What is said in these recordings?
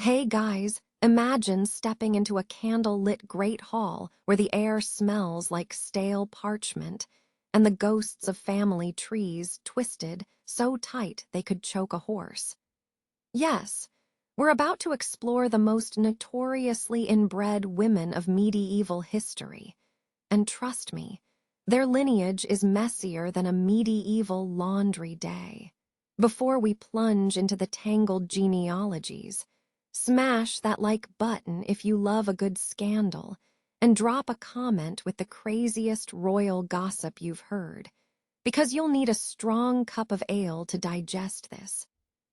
Hey guys, imagine stepping into a candle-lit great hall where the air smells like stale parchment and the ghosts of family trees twisted so tight they could choke a horse. Yes, we're about to explore the most notoriously inbred women of medieval history. And trust me, their lineage is messier than a medieval laundry day. Before we plunge into the tangled genealogies, smash that like button if you love a good scandal, and drop a comment with the craziest royal gossip you've heard, because you'll need a strong cup of ale to digest this.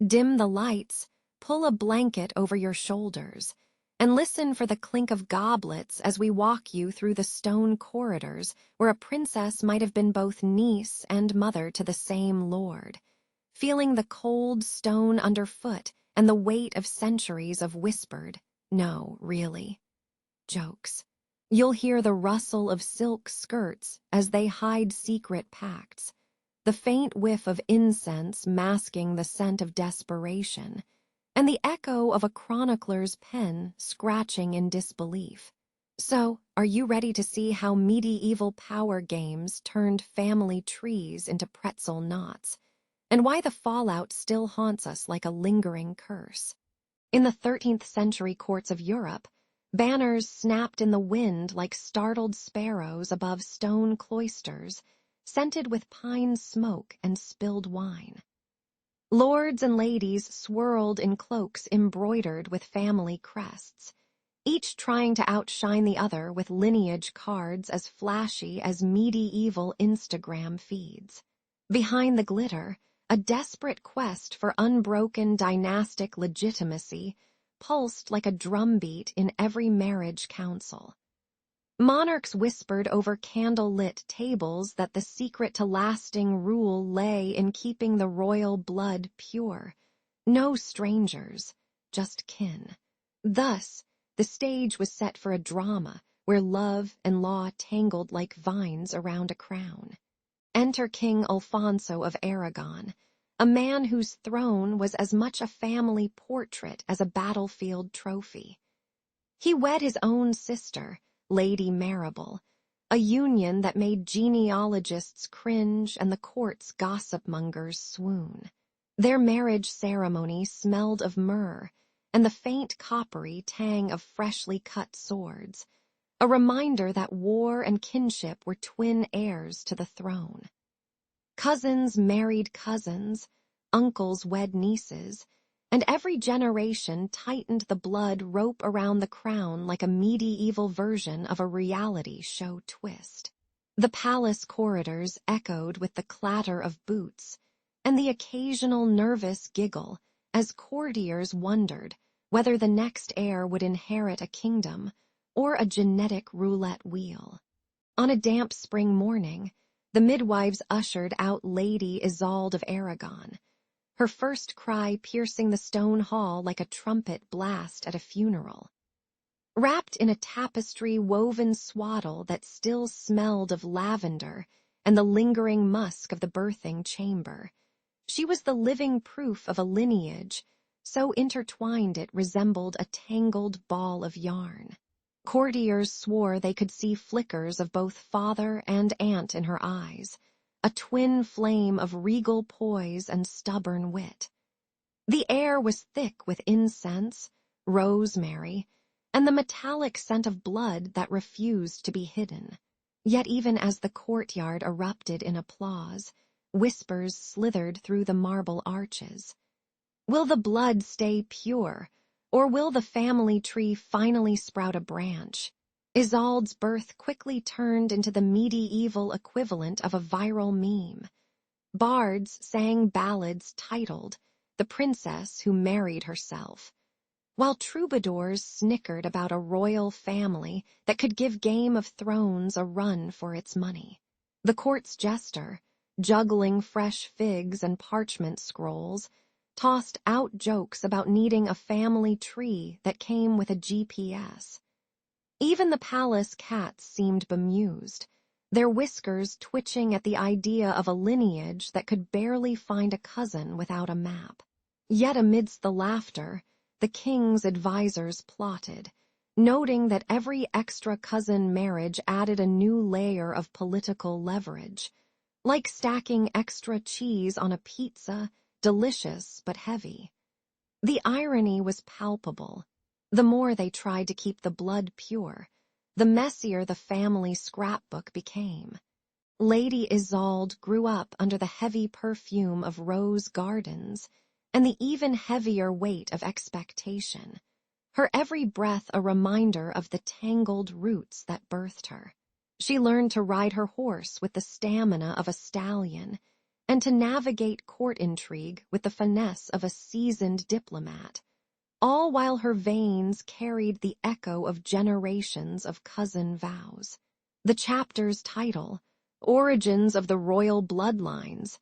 Dim the lights, pull a blanket over your shoulders, and listen for the clink of goblets as we walk you through the stone corridors where a princess might have been both niece and mother to the same lord, feeling the cold stone underfoot and the weight of centuries of whispered, no, really, jokes. You'll hear the rustle of silk skirts as they hide secret pacts, the faint whiff of incense masking the scent of desperation, and the echo of a chronicler's pen scratching in disbelief. So, are you ready to see how medieval power games turned family trees into pretzel knots, and why the fallout still haunts us like a lingering curse? In the 13th century courts of Europe, banners snapped in the wind like startled sparrows above stone cloisters, scented with pine smoke and spilled wine. Lords and ladies swirled in cloaks embroidered with family crests, each trying to outshine the other with lineage cards as flashy as medieval Instagram feeds. Behind the glitter, a desperate quest for unbroken dynastic legitimacy pulsed like a drumbeat in every marriage council. Monarchs whispered over candle-lit tables that the secret to lasting rule lay in keeping the royal blood pure. No strangers, just kin. Thus, the stage was set for a drama where love and law tangled like vines around a crown. Enter King Alfonso of Aragon, a man whose throne was as much a family portrait as a battlefield trophy. He wed his own sister, Lady Marable, a union that made genealogists cringe and the court's gossip-mongers swoon. Their marriage ceremony smelled of myrrh and the faint coppery tang of freshly cut swords, a reminder that war and kinship were twin heirs to the throne. Cousins married cousins, uncles wed nieces, and every generation tightened the blood rope around the crown like a medieval version of a reality show twist. The palace corridors echoed with the clatter of boots and the occasional nervous giggle as courtiers wondered whether the next heir would inherit a kingdom or a genetic roulette wheel. On a damp spring morning, the midwives ushered out Lady Isolde of Aragon, her first cry piercing the stone hall like a trumpet blast at a funeral. Wrapped in a tapestry woven swaddle that still smelled of lavender and the lingering musk of the birthing chamber, she was the living proof of a lineage so intertwined it resembled a tangled ball of yarn. Courtiers swore they could see flickers of both father and aunt in her eyes, a twin flame of regal poise and stubborn wit. The air was thick with incense, rosemary, and the metallic scent of blood that refused to be hidden. Yet even as the courtyard erupted in applause, whispers slithered through the marble arches. Will the blood stay pure, or will the family tree finally sprout a branch? Isolde's birth quickly turned into the medieval equivalent of a viral meme. Bards sang ballads titled "The Princess Who Married Herself," while troubadours snickered about a royal family that could give Game of Thrones a run for its money. The court's jester, juggling fresh figs and parchment scrolls, tossed out jokes about needing a family tree that came with a GPS. Even the palace cats seemed bemused, their whiskers twitching at the idea of a lineage that could barely find a cousin without a map. Yet amidst the laughter, the king's advisors plotted, noting that every extra cousin marriage added a new layer of political leverage, like stacking extra cheese on a pizza, delicious but heavy. The irony was palpable. The more they tried to keep the blood pure, the messier the family scrapbook became. Lady Isolde grew up under the heavy perfume of rose gardens and the even heavier weight of expectation, her every breath a reminder of the tangled roots that birthed her. She learned to ride her horse with the stamina of a stallion and to navigate court intrigue with the finesse of a seasoned diplomat, all while her veins carried the echo of generations of cousin vows. The chapter's title, Origins of the Royal Bloodlines,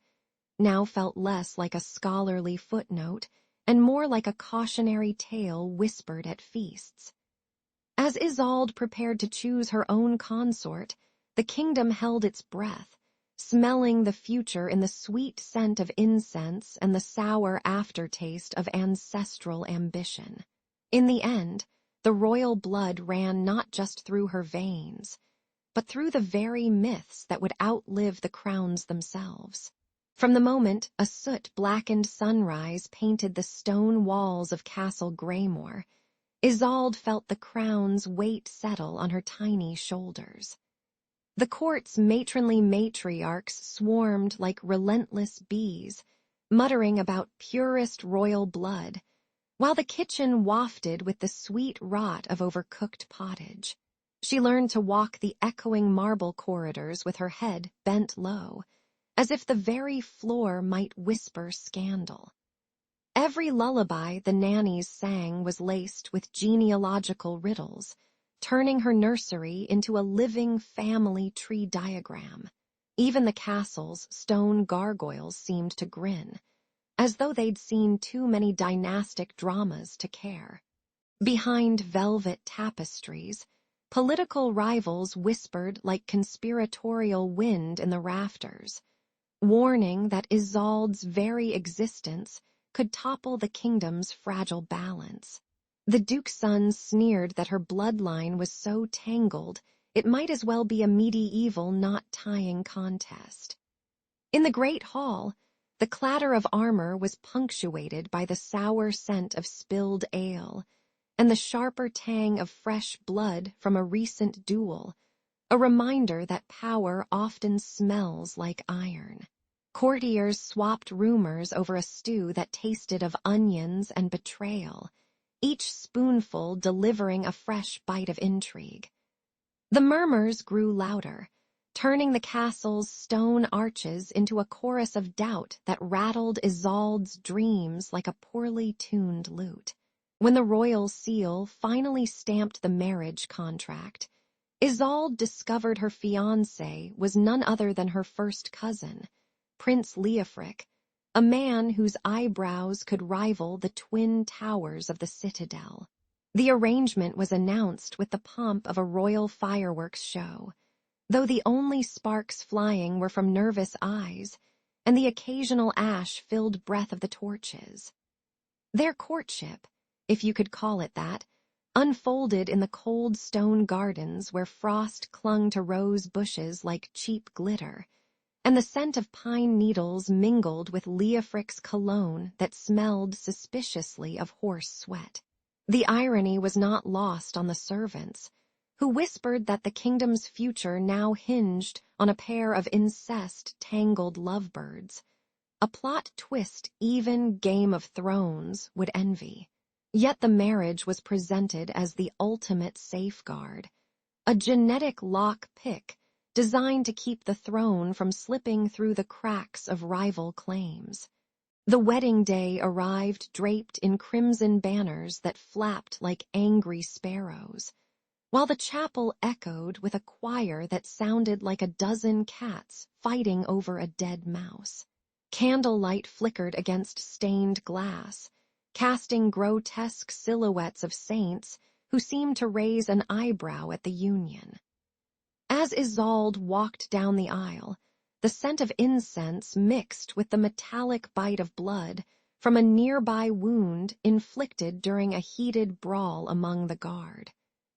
now felt less like a scholarly footnote and more like a cautionary tale whispered at feasts. As Isolde prepared to choose her own consort, the kingdom held its breath, smelling the future in the sweet scent of incense and the sour aftertaste of ancestral ambition. In the end, the royal blood ran not just through her veins, but through the very myths that would outlive the crowns themselves. From the moment a soot-blackened sunrise painted the stone walls of Castle Greymore, Isolde felt the crown's weight settle on her tiny shoulders. The court's matronly matriarchs swarmed like relentless bees, muttering about purest royal blood, while the kitchen wafted with the sweet rot of overcooked pottage. She learned to walk the echoing marble corridors with her head bent low, as if the very floor might whisper scandal. Every lullaby the nannies sang was laced with genealogical riddles, turning her nursery into a living family tree diagram. Even the castle's stone gargoyles seemed to grin, as though they'd seen too many dynastic dramas to care. Behind velvet tapestries, political rivals whispered like conspiratorial wind in the rafters, warning that Isolde's very existence could topple the kingdom's fragile balance. The duke's sons sneered that her bloodline was so tangled it might as well be a medieval knot-tying contest. In the great hall, the clatter of armor was punctuated by the sour scent of spilled ale and the sharper tang of fresh blood from a recent duel, a reminder that power often smells like iron. Courtiers swapped rumors over a stew that tasted of onions and betrayal, each spoonful delivering a fresh bite of intrigue. The murmurs grew louder, turning the castle's stone arches into a chorus of doubt that rattled Isolde's dreams like a poorly tuned lute. When the royal seal finally stamped the marriage contract, Isolde discovered her fiancé was none other than her first cousin, Prince Leofric, a man whose eyebrows could rival the twin towers of the citadel. The arrangement was announced with the pomp of a royal fireworks show, though the only sparks flying were from nervous eyes and the occasional ash-filled breath of the torches. Their courtship, if you could call it that, unfolded in the cold stone gardens where frost clung to rose bushes like cheap glitter, and the scent of pine needles mingled with Leofric's cologne that smelled suspiciously of horse sweat. The irony was not lost on the servants, who whispered that the kingdom's future now hinged on a pair of incest-tangled lovebirds, a plot twist even Game of Thrones would envy. Yet the marriage was presented as the ultimate safeguard, a genetic lock-pick designed to keep the throne from slipping through the cracks of rival claims. The wedding day arrived draped in crimson banners that flapped like angry sparrows, while the chapel echoed with a choir that sounded like a dozen cats fighting over a dead mouse. Candlelight flickered against stained glass, casting grotesque silhouettes of saints who seemed to raise an eyebrow at the union. As Isolde walked down the aisle, the scent of incense mixed with the metallic bite of blood from a nearby wound inflicted during a heated brawl among the guard.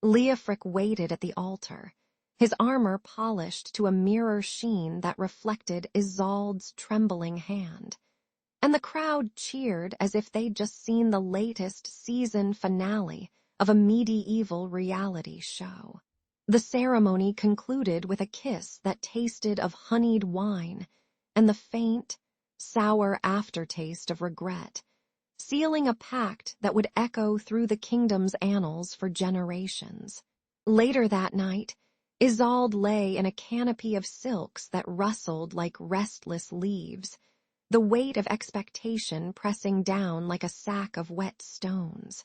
Leofric waited at the altar, his armor polished to a mirror sheen that reflected Isolde's trembling hand. And the crowd cheered as if they'd just seen the latest season finale of a medieval reality show. The ceremony concluded with a kiss that tasted of honeyed wine and the faint, sour aftertaste of regret, sealing a pact that would echo through the kingdom's annals for generations. Later that night, Isolde lay in a canopy of silks that rustled like restless leaves, the weight of expectation pressing down like a sack of wet stones.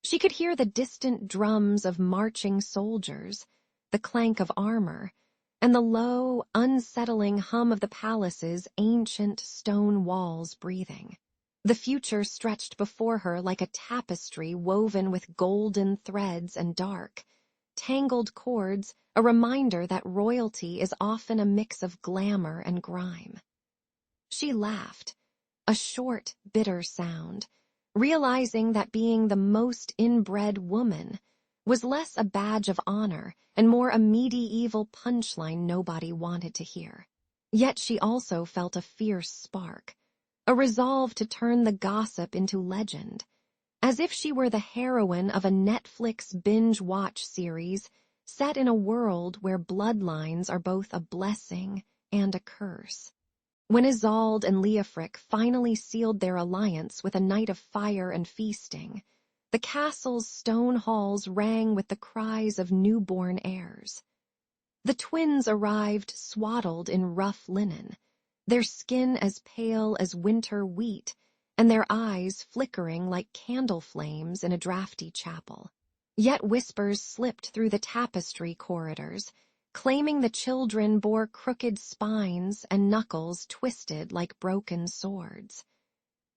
She could hear the distant drums of marching soldiers, the clank of armor, and the low, unsettling hum of the palace's ancient stone walls breathing. The future stretched before her like a tapestry woven with golden threads and dark, tangled cords, a reminder that royalty is often a mix of glamour and grime. She laughed, a short, bitter sound, realizing that being the most inbred woman was less a badge of honor and more a medieval punchline nobody wanted to hear. Yet she also felt a fierce spark, a resolve to turn the gossip into legend, as if she were the heroine of a Netflix binge-watch series set in a world where bloodlines are both a blessing and a curse. When Isolde and Leofric finally sealed their alliance with a night of fire and feasting, the castle's stone halls rang with the cries of newborn heirs. The twins arrived swaddled in rough linen, their skin as pale as winter wheat, and their eyes flickering like candle flames in a drafty chapel. Yet whispers slipped through the tapestry corridors, claiming the children bore crooked spines and knuckles twisted like broken swords.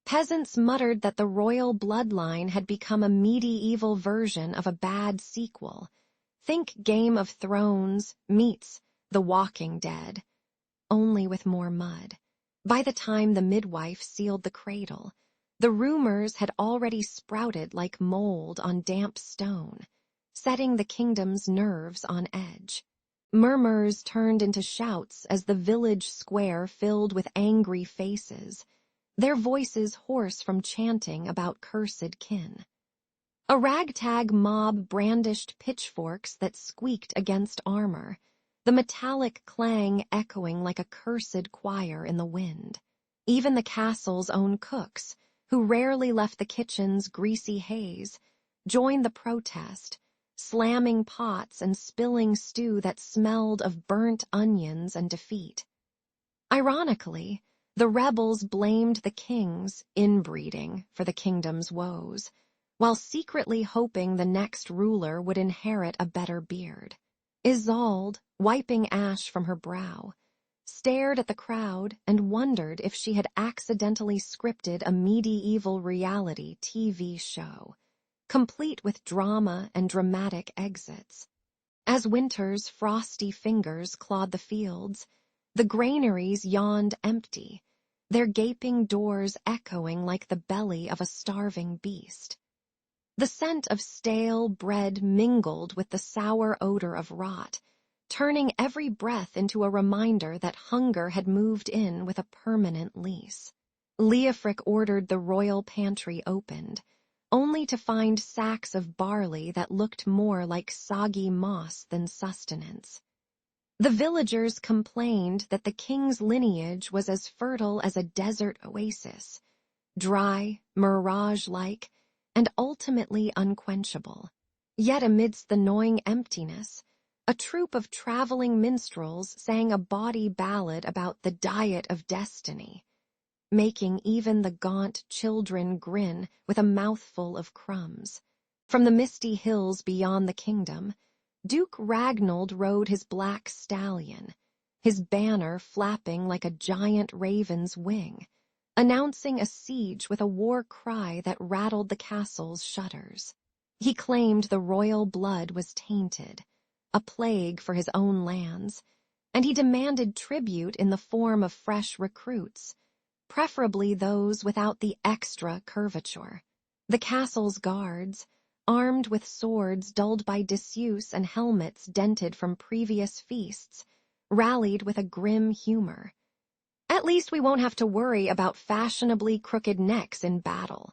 Peasants muttered that the royal bloodline had become a medieval version of a bad sequel. Think Game of Thrones meets The Walking Dead, only with more mud. By the time the midwife sealed the cradle, the rumors had already sprouted like mold on damp stone, setting the kingdom's nerves on edge. Murmurs turned into shouts as the village square filled with angry faces, their voices hoarse from chanting about cursed kin. A ragtag mob brandished pitchforks that squeaked against armor, the metallic clang echoing like a cursed choir in the wind. Even the castle's own cooks, who rarely left the kitchen's greasy haze, joined the protest, slamming pots and spilling stew that smelled of burnt onions and defeat. Ironically, the rebels blamed the king's inbreeding for the kingdom's woes, while secretly hoping the next ruler would inherit a better beard. Isolde, wiping ash from her brow, stared at the crowd and wondered if she had accidentally scripted a medieval reality TV show, complete with drama and dramatic exits. As winter's frosty fingers clawed the fields, the granaries yawned empty, their gaping doors echoing like the belly of a starving beast. The scent of stale bread mingled with the sour odor of rot, turning every breath into a reminder that hunger had moved in with a permanent lease. Leofric ordered the royal pantry opened, only to find sacks of barley that looked more like soggy moss than sustenance. The villagers complained that the king's lineage was as fertile as a desert oasis, dry, mirage-like, and ultimately unquenchable. Yet amidst the gnawing emptiness, a troupe of traveling minstrels sang a bawdy ballad about the diet of destiny, making even the gaunt children grin with a mouthful of crumbs. From the misty hills beyond the kingdom, Duke Ragnald rode his black stallion, his banner flapping like a giant raven's wing, announcing a siege with a war cry that rattled the castle's shutters. He claimed the royal blood was tainted, a plague for his own lands, and he demanded tribute in the form of fresh recruits, preferably those without the extra curvature. The castle's guards, armed with swords dulled by disuse and helmets dented from previous feasts, rallied with a grim humor. At least we won't have to worry about fashionably crooked necks in battle.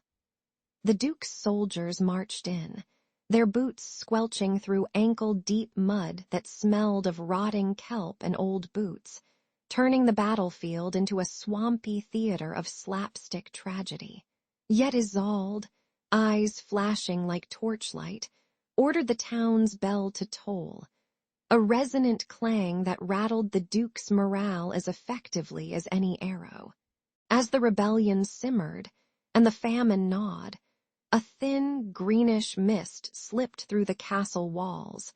The Duke's soldiers marched in, their boots squelching through ankle-deep mud that smelled of rotting kelp and old boots, turning the battlefield into a swampy theater of slapstick tragedy. Yet Isolde, eyes flashing like torchlight, ordered the town's bell to toll, a resonant clang that rattled the Duke's morale as effectively as any arrow. As the rebellion simmered and the famine gnawed, a thin, greenish mist slipped through the castle walls,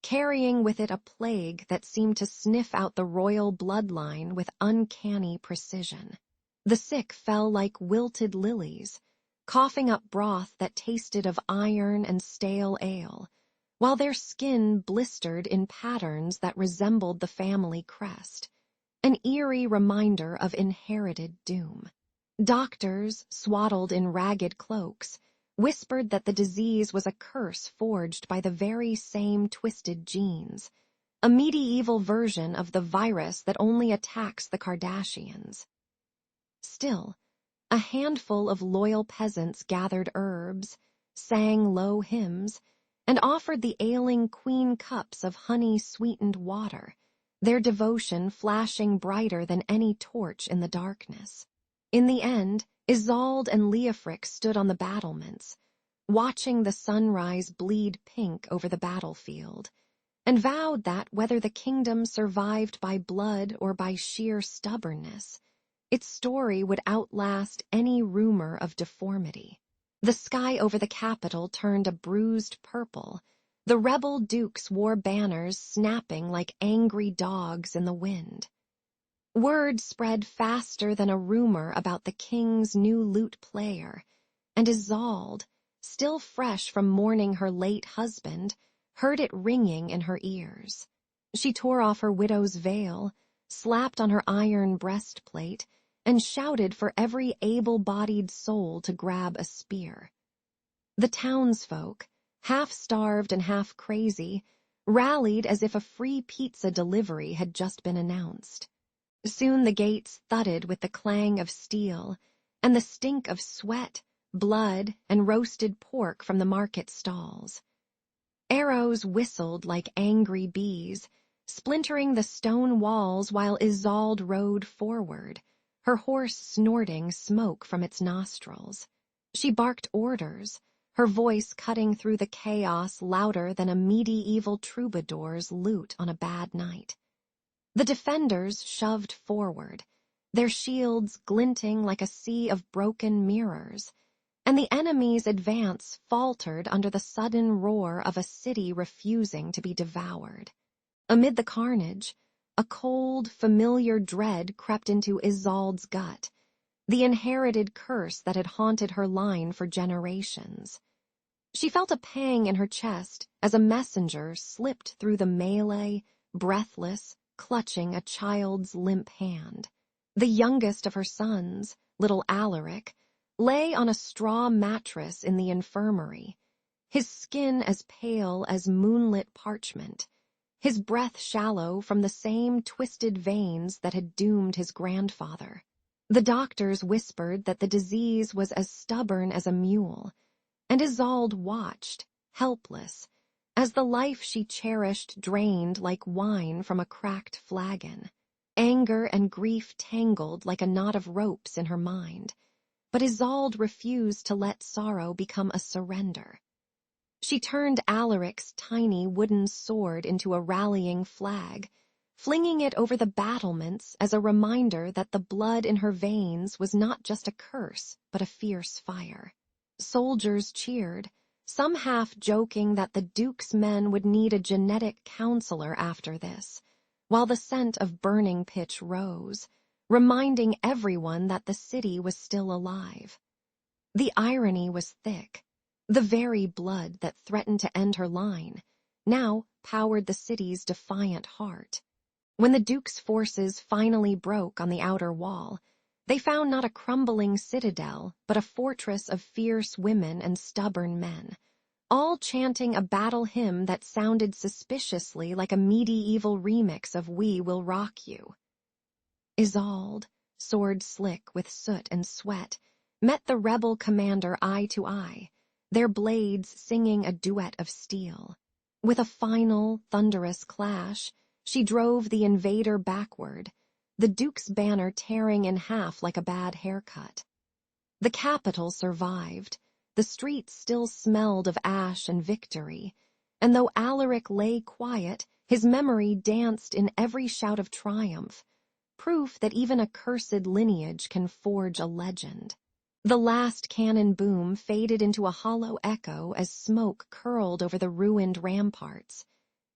carrying with it a plague that seemed to sniff out the royal bloodline with uncanny precision. The sick fell like wilted lilies, coughing up broth that tasted of iron and stale ale, while their skin blistered in patterns that resembled the family crest, an eerie reminder of inherited doom. Doctors, swaddled in ragged cloaks, whispered that the disease was a curse forged by the very same twisted genes, a medieval version of the virus that only attacks the Kardashians. Still, a handful of loyal peasants gathered herbs, sang low hymns, and offered the ailing queen cups of honey-sweetened water, their devotion flashing brighter than any torch in the darkness. In the end, Isolde and Leofric stood on the battlements, watching the sunrise bleed pink over the battlefield, and vowed that whether the kingdom survived by blood or by sheer stubbornness, its story would outlast any rumor of deformity. The sky over the capital turned a bruised purple. The rebel dukes wore banners snapping like angry dogs in the wind. Word spread faster than a rumor about the king's new lute player, and Isolde, still fresh from mourning her late husband, heard it ringing in her ears. She tore off her widow's veil, slapped on her iron breastplate, and shouted for every able-bodied soul to grab a spear. The townsfolk, half-starved and half-crazy, rallied as if a free pizza delivery had just been announced. Soon the gates thudded with the clang of steel, and the stink of sweat, blood, and roasted pork from the market stalls. Arrows whistled like angry bees, splintering the stone walls while Isolde rode forward, her horse snorting smoke from its nostrils. She barked orders, her voice cutting through the chaos louder than a medieval troubadour's lute on a bad night. The defenders shoved forward, their shields glinting like a sea of broken mirrors, and the enemy's advance faltered under the sudden roar of a city refusing to be devoured. Amid the carnage, a cold, familiar dread crept into Isolde's gut, the inherited curse that had haunted her line for generations. She felt a pang in her chest as a messenger slipped through the melee, breathless, clutching a child's limp hand. The youngest of her sons, little Alaric, lay on a straw mattress in the infirmary, his skin as pale as moonlit parchment, his breath shallow from the same twisted veins that had doomed his grandfather. The doctors whispered that the disease was as stubborn as a mule, and Isolde watched, helpless, as the life she cherished drained like wine from a cracked flagon. Anger and grief tangled like a knot of ropes in her mind, but Isolde refused to let sorrow become a surrender. She turned Alaric's tiny wooden sword into a rallying flag, flinging it over the battlements as a reminder that the blood in her veins was not just a curse, but a fierce fire. Soldiers cheered, some half joking that the Duke's men would need a genetic counselor after this, while the scent of burning pitch rose, reminding everyone that the city was still alive. The irony was thick. The very blood that threatened to end her line now powered the city's defiant heart. When the Duke's forces finally broke on the outer wall, They found not a crumbling citadel, but a fortress of fierce women and stubborn men, all chanting a battle hymn that sounded suspiciously like a medieval remix of We Will Rock You. Isolde, sword slick with soot and sweat, met the rebel commander eye to eye, their blades singing a duet of steel. With a final, thunderous clash, she drove the invader backward, the Duke's banner tearing in half like a bad haircut. The capital survived, the streets still smelled of ash and victory, and though Alaric lay quiet, his memory danced in every shout of triumph, proof that even a cursed lineage can forge a legend. The last cannon boom faded into a hollow echo as smoke curled over the ruined ramparts,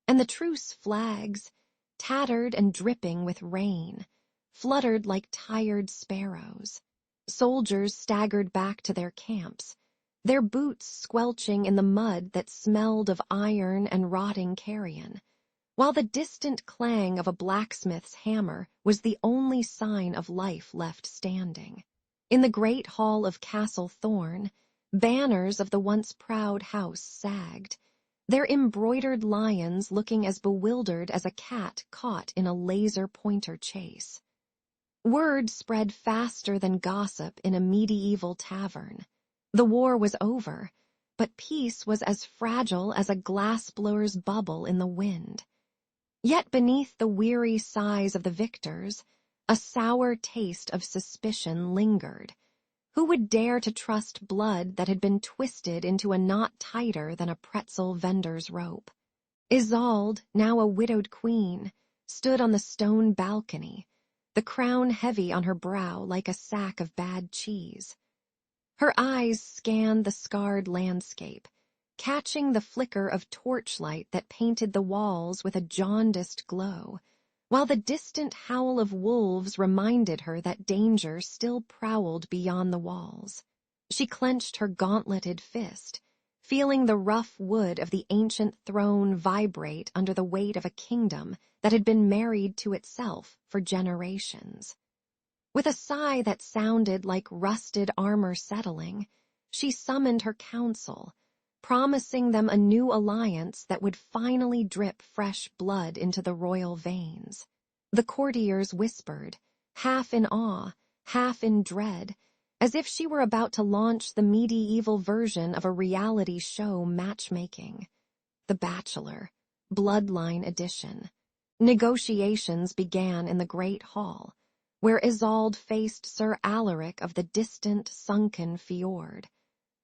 and the truce flags, tattered and dripping with rain, fluttered like tired sparrows. Soldiers staggered back to their camps, their boots squelching in the mud that smelled of iron and rotting carrion, while the distant clang of a blacksmith's hammer was the only sign of life left standing. In the great hall of Castle Thorn, banners of the once proud house sagged, their embroidered lions looking as bewildered as a cat caught in a laser-pointer chase. Word spread faster than gossip in a medieval tavern. The war was over, but peace was as fragile as a glassblower's bubble in the wind. Yet beneath the weary sighs of the victors, a sour taste of suspicion lingered. Who would dare to trust blood that had been twisted into a knot tighter than a pretzel vendor's rope? Isolde, now a widowed queen, stood on the stone balcony, the crown heavy on her brow like a sack of bad cheese. Her eyes scanned the scarred landscape, catching the flicker of torchlight that painted the walls with a jaundiced glow, while the distant howl of wolves reminded her that danger still prowled beyond the walls. She clenched her gauntleted fist, feeling the rough wood of the ancient throne vibrate under the weight of a kingdom that had been married to itself for generations. With a sigh that sounded like rusted armor settling, she summoned her council, promising them a new alliance that would finally drip fresh blood into the royal veins. The courtiers whispered, half in awe, half in dread, as if she were about to launch the medieval version of a reality show matchmaking. The Bachelor, Bloodline Edition. Negotiations began in the Great Hall, where Isolde faced Sir Alaric of the distant, sunken fjord,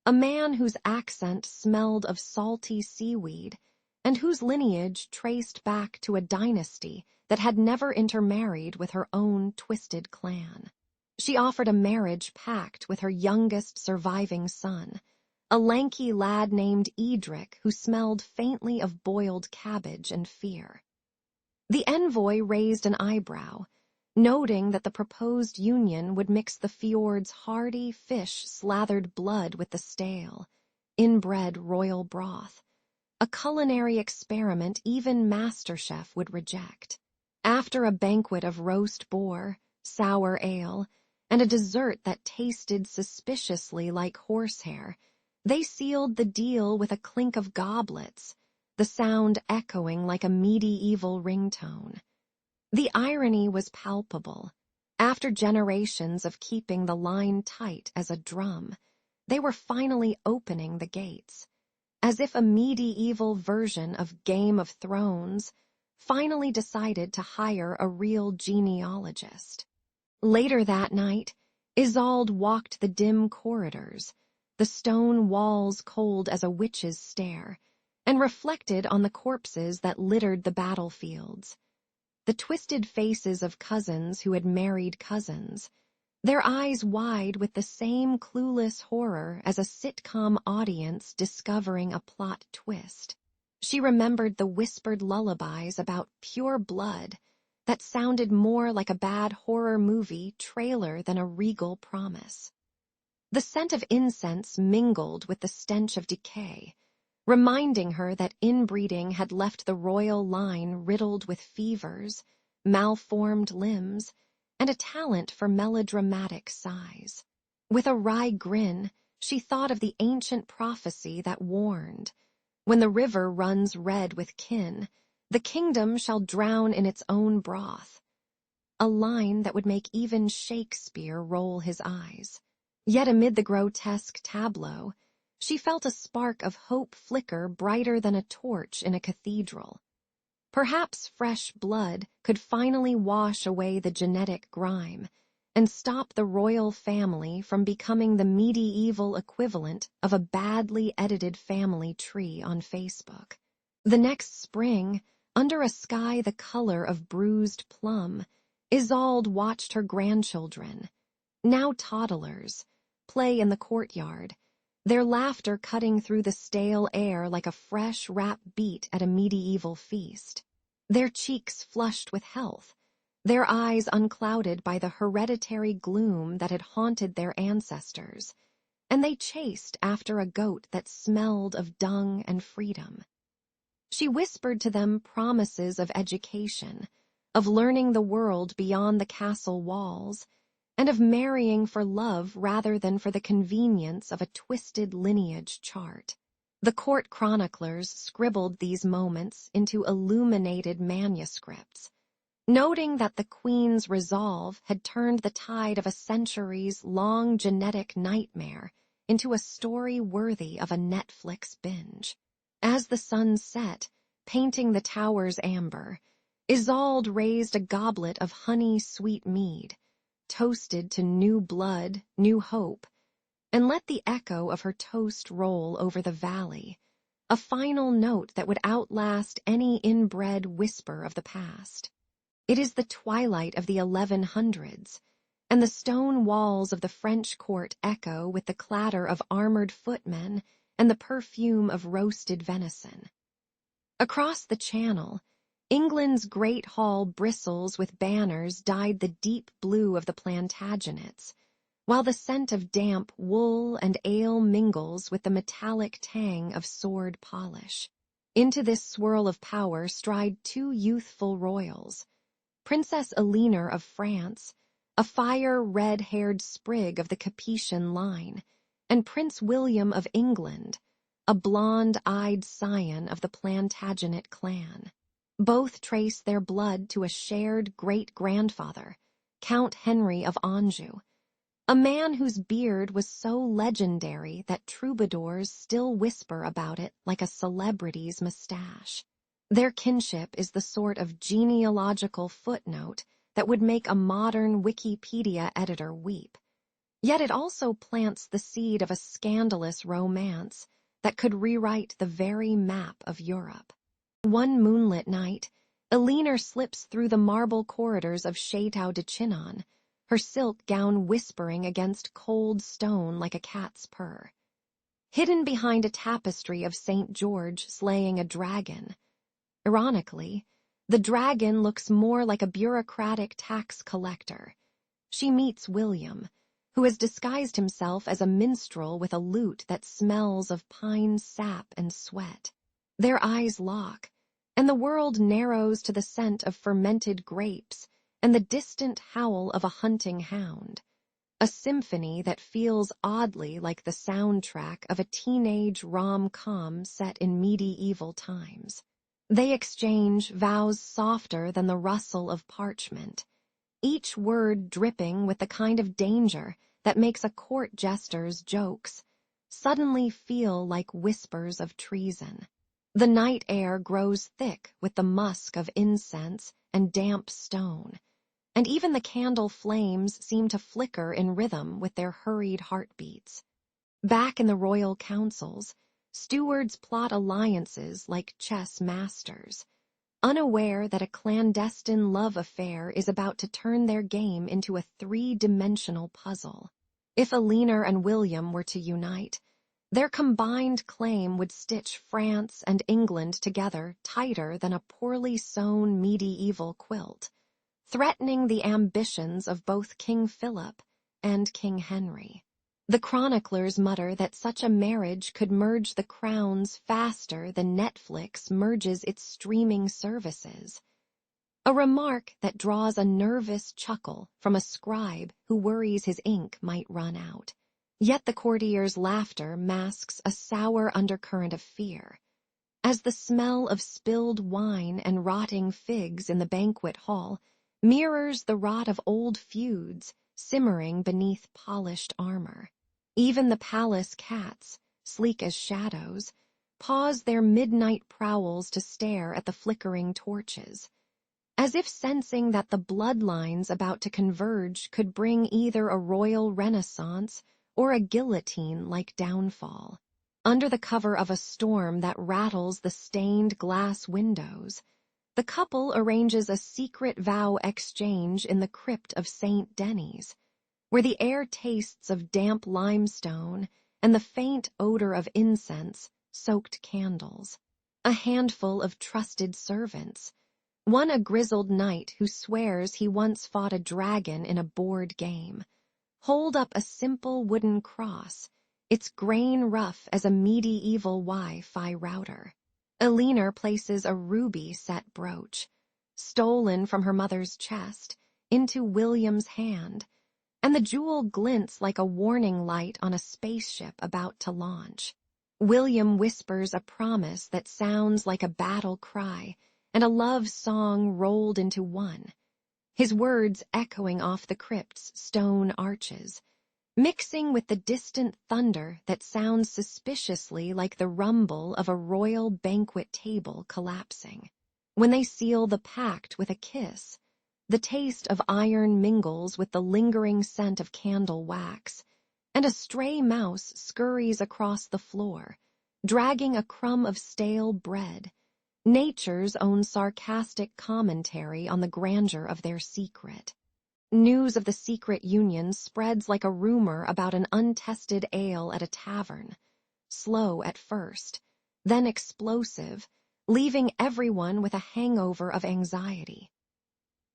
a man whose accent smelled of salty seaweed and whose lineage traced back to a dynasty that had never intermarried with her own twisted clan. She offered a marriage pact with her youngest surviving son, a lanky lad named Edric who smelled faintly of boiled cabbage and fear. The envoy raised an eyebrow, noting that the proposed union would mix the fjord's hearty fish-slathered blood with the stale, inbred royal broth, a culinary experiment even MasterChef would reject. After a banquet of roast boar, sour ale, and a dessert that tasted suspiciously like horsehair, they sealed the deal with a clink of goblets, the sound echoing like a medieval ringtone. The irony was palpable. After generations of keeping the line tight as a drum, they were finally opening the gates, as if a medieval version of Game of Thrones finally decided to hire a real genealogist. Later that night, Isolde walked the dim corridors, the stone walls cold as a witch's stare, and reflected on the corpses that littered the battlefields. The twisted faces of cousins who had married cousins, their eyes wide with the same clueless horror as a sitcom audience discovering a plot twist. She remembered the whispered lullabies about pure blood that sounded more like a bad horror movie trailer than a regal promise. The scent of incense mingled with the stench of decay, reminding her that inbreeding had left the royal line riddled with fevers, malformed limbs, and a talent for melodramatic sighs. With a wry grin, she thought of the ancient prophecy that warned, "When the river runs red with kin, the kingdom shall drown in its own broth," a line that would make even Shakespeare roll his eyes. Yet amid the grotesque tableau, she felt a spark of hope flicker brighter than a torch in a cathedral. Perhaps fresh blood could finally wash away the genetic grime and stop the royal family from becoming the medieval equivalent of a badly edited family tree on Facebook. The next spring, under a sky the color of bruised plum, Isolde watched her grandchildren, now toddlers, play in the courtyard, their laughter cutting through the stale air like a fresh rap beat at a medieval feast. Their cheeks flushed with health, their eyes unclouded by the hereditary gloom that had haunted their ancestors, and they chased after a goat that smelled of dung and freedom. She whispered to them promises of education, of learning the world beyond the castle walls, and of marrying for love rather than for the convenience of a twisted lineage chart. The court chroniclers scribbled these moments into illuminated manuscripts, noting that the Queen's resolve had turned the tide of a centuries-long genetic nightmare into a story worthy of a Netflix binge. As the sun set, painting the towers amber, Isolde raised a goblet of honey-sweet mead, toasted to new blood, new hope, and let the echo of her toast roll over the valley, a final note that would outlast any inbred whisper of the past. It is the twilight of the 1100s, and the stone walls of the French court echo with the clatter of armored footmen and the perfume of roasted venison. Across the channel, England's great hall bristles with banners dyed the deep blue of the Plantagenets, while the scent of damp wool and ale mingles with the metallic tang of sword polish. Into this swirl of power stride two youthful royals, Princess Eleanor of France, a fire-red-haired sprig of the Capetian line, and Prince William of England, a blonde-eyed scion of the Plantagenet clan. Both trace their blood to a shared great-grandfather, Count Henry of Anjou, a man whose beard was so legendary that troubadours still whisper about it like a celebrity's mustache. Their kinship is the sort of genealogical footnote that would make a modern Wikipedia editor weep. Yet it also plants the seed of a scandalous romance that could rewrite the very map of Europe. One moonlit night, Eleanor slips through the marble corridors of Château de Chinon, her silk gown whispering against cold stone like a cat's purr. Hidden behind a tapestry of St. George slaying a dragon, ironically, the dragon looks more like a bureaucratic tax collector. She meets William, who has disguised himself as a minstrel with a lute that smells of pine sap and sweat. Their eyes lock, and the world narrows to the scent of fermented grapes and the distant howl of a hunting hound, a symphony that feels oddly like the soundtrack of a teenage rom-com set in medieval times. They exchange vows softer than the rustle of parchment, each word dripping with the kind of danger that makes a court jester's jokes suddenly feel like whispers of treason. The night air grows thick with the musk of incense and damp stone, and even the candle flames seem to flicker in rhythm with their hurried heartbeats. Back in the royal councils, stewards plot alliances like chess masters, unaware that a clandestine love affair is about to turn their game into a three-dimensional puzzle. If Eleanor and William were to unite, their combined claim would stitch France and England together tighter than a poorly sewn medieval quilt, threatening the ambitions of both King Philip and King Henry. The chroniclers mutter that such a marriage could merge the crowns faster than Netflix merges its streaming services. A remark that draws a nervous chuckle from a scribe who worries his ink might run out. Yet the courtier's laughter masks a sour undercurrent of fear. As the smell of spilled wine and rotting figs in the banquet hall mirrors the rot of old feuds simmering beneath polished armor. Even the palace cats, sleek as shadows, pause their midnight prowls to stare at the flickering torches, as if sensing that the bloodlines about to converge could bring either a royal renaissance or a guillotine-like downfall. Under the cover of a storm that rattles the stained glass windows, the couple arranges a secret vow exchange in the crypt of St. Denis, where the air tastes of damp limestone and the faint odor of incense-soaked candles. A handful of trusted servants, one a grizzled knight who swears he once fought a dragon in a board game, hold up a simple wooden cross, its grain rough as a medieval Wi-Fi router. Eleanor places a ruby-set brooch, stolen from her mother's chest, into William's hand, and the jewel glints like a warning light on a spaceship about to launch. William whispers a promise that sounds like a battle cry and a love song rolled into one, his words echoing off the crypt's stone arches, mixing with the distant thunder that sounds suspiciously like the rumble of a royal banquet table collapsing. When they seal the pact with a kiss, the taste of iron mingles with the lingering scent of candle wax, and a stray mouse scurries across the floor, dragging a crumb of stale bread, nature's own sarcastic commentary on the grandeur of their secret. News of the secret union spreads like a rumor about an untested ale at a tavern, slow at first, then explosive, leaving everyone with a hangover of anxiety.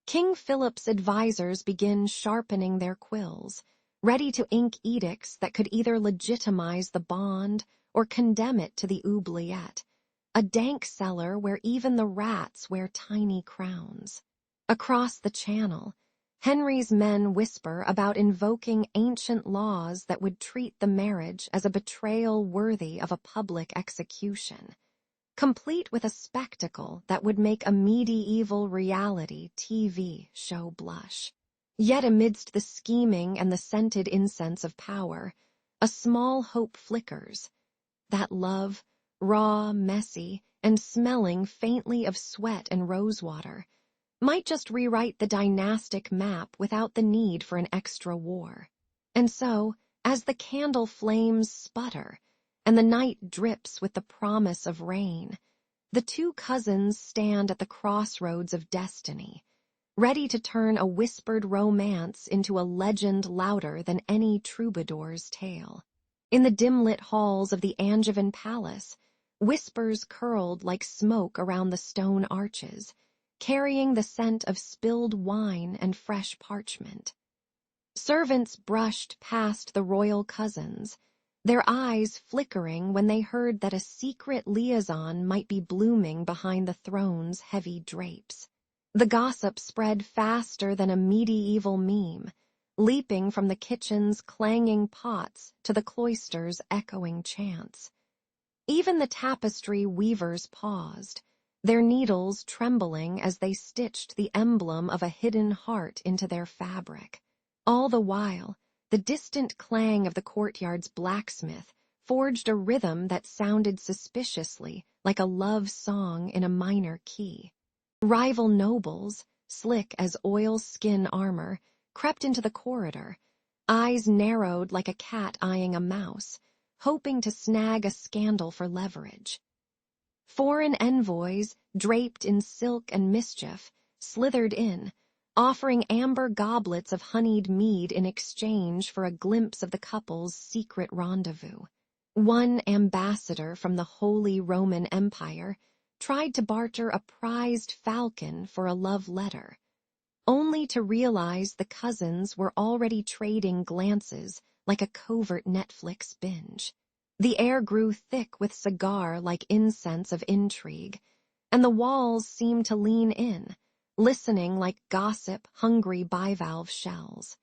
King Philip's advisors begin sharpening their quills, ready to ink edicts that could either legitimize the bond or condemn it to the oubliette, a dank cellar where even the rats wear tiny crowns. Across the channel, Henry's men whisper about invoking ancient laws that would treat the marriage as a betrayal worthy of a public execution, complete with a spectacle that would make a medieval reality TV show blush. Yet amidst the scheming and the scented incense of power, a small hope flickers, that love, raw, messy, and smelling faintly of sweat and rosewater, might just rewrite the dynastic map without the need for an extra war. And so, as the candle flames sputter and the night drips with the promise of rain, the two cousins stand at the crossroads of destiny, ready to turn a whispered romance into a legend louder than any troubadour's tale. In the dim-lit halls of the Angevin palace, whispers curled like smoke around the stone arches, carrying the scent of spilled wine and fresh parchment. Servants brushed past the royal cousins, their eyes flickering when they heard that a secret liaison might be blooming behind the throne's heavy drapes. The gossip spread faster than a medieval meme, leaping from the kitchen's clanging pots to the cloister's echoing chants. Even the tapestry weavers paused, their needles trembling as they stitched the emblem of a hidden heart into their fabric. All the while, the distant clang of the courtyard's blacksmith forged a rhythm that sounded suspiciously like a love song in a minor key. Rival nobles, slick as oilskin armor, crept into the corridor, eyes narrowed like a cat eyeing a mouse, hoping to snag a scandal for leverage. Foreign envoys, draped in silk and mischief, slithered in, offering amber goblets of honeyed mead in exchange for a glimpse of the couple's secret rendezvous. One ambassador from the Holy Roman Empire tried to barter a prized falcon for a love letter, only to realize the cousins were already trading glances like a covert Netflix binge. The air grew thick with cigar-like incense of intrigue, and the walls seemed to lean in, listening like gossip-hungry bivalve shells.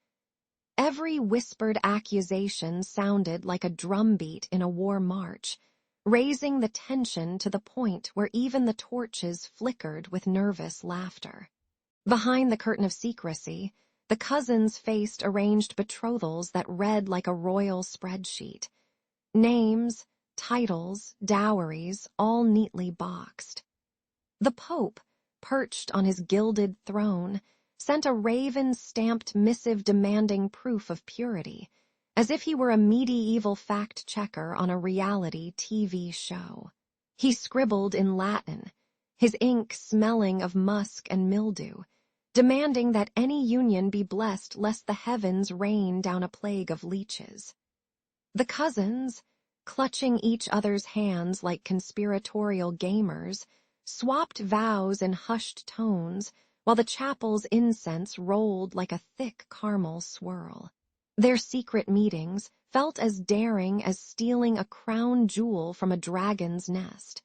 Every whispered accusation sounded like a drumbeat in a war march, raising the tension to the point where even the torches flickered with nervous laughter. Behind the curtain of secrecy, the cousins faced arranged betrothals that read like a royal spreadsheet. Names, titles, dowries, all neatly boxed. The Pope, perched on his gilded throne, sent a raven-stamped missive demanding proof of purity, as if he were a medieval fact-checker on a reality TV show. He scribbled in Latin, his ink smelling of musk and mildew, demanding that any union be blessed lest the heavens rain down a plague of leeches. The cousins, clutching each other's hands like conspiratorial gamers, swapped vows in hushed tones while the chapel's incense rolled like a thick caramel swirl. Their secret meetings felt as daring as stealing a crown jewel from a dragon's nest,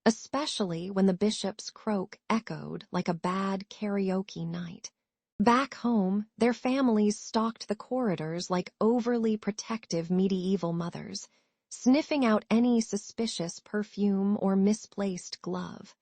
especially when the bishop's croak echoed like a bad karaoke night. Back home, their families stalked the corridors like overly protective medieval mothers, sniffing out any suspicious perfume or misplaced glove.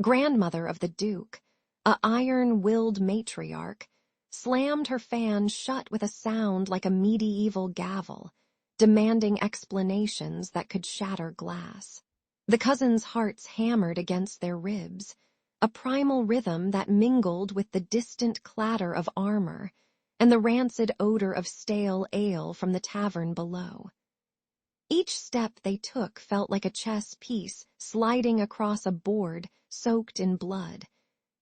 Grandmother of the Duke, a iron-willed matriarch, slammed her fan shut with a sound like a medieval gavel, demanding explanations that could shatter glass. The cousins' hearts hammered against their ribs, a primal rhythm that mingled with the distant clatter of armor and the rancid odor of stale ale from the tavern below. Each step they took felt like a chess piece sliding across a board soaked in blood,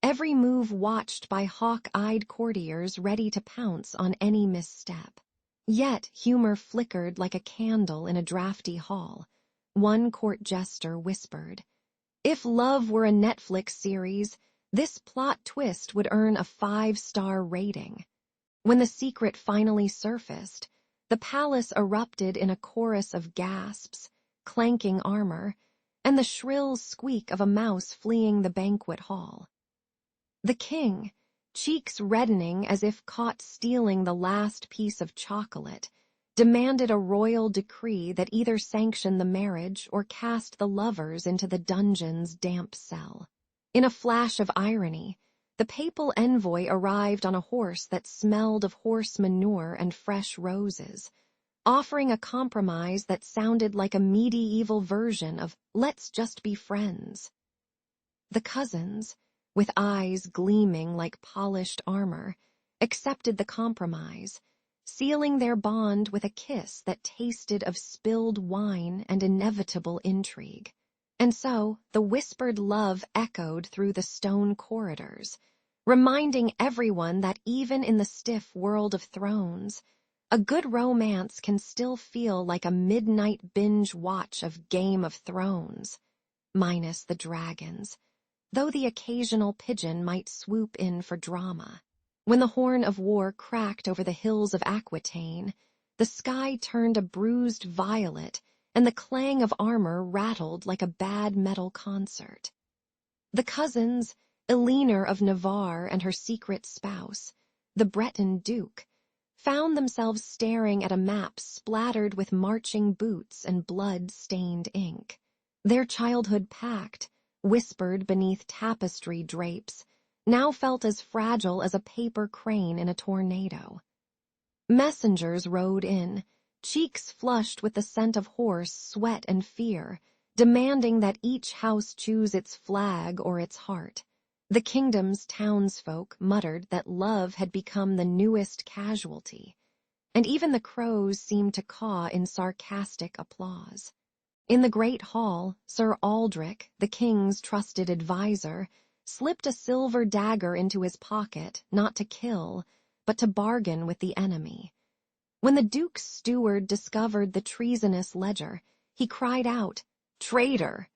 every move watched by hawk-eyed courtiers ready to pounce on any misstep. Yet humor flickered like a candle in a drafty hall. One court jester whispered, "If love were a Netflix series, this plot twist would earn a 5-star rating." When the secret finally surfaced, the palace erupted in a chorus of gasps, clanking armor, and the shrill squeak of a mouse fleeing the banquet hall. The king, cheeks reddening as if caught stealing the last piece of chocolate, demanded a royal decree that either sanctioned the marriage or cast the lovers into the dungeon's damp cell. In a flash of irony, the papal envoy arrived on a horse that smelled of horse manure and fresh roses, offering a compromise that sounded like a medieval version of "Let's just be friends." The cousins, with eyes gleaming like polished armor, accepted the compromise, sealing their bond with a kiss that tasted of spilled wine and inevitable intrigue. And so the whispered love echoed through the stone corridors, reminding everyone that even in the stiff world of thrones, a good romance can still feel like a midnight binge watch of Game of Thrones, minus the dragons, though the occasional pigeon might swoop in for drama. When the horn of war cracked over the hills of Aquitaine, the sky turned a bruised violet and the clang of armor rattled like a bad metal concert. The cousins, Eleanor of Navarre and her secret spouse, the Breton Duke, found themselves staring at a map splattered with marching boots and blood-stained ink. Their childhood pact, whispered beneath tapestry drapes, now felt as fragile as a paper crane in a tornado. Messengers rode in, cheeks flushed with the scent of horse, sweat, and fear, demanding that each house choose its flag or its heart. The kingdom's townsfolk muttered that love had become the newest casualty, and even the crows seemed to caw in sarcastic applause. In the great hall, Sir Aldrich, the king's trusted adviser, slipped a silver dagger into his pocket, not to kill, but to bargain with the enemy. When the duke's steward discovered the treasonous ledger, he cried out, "Traitor!"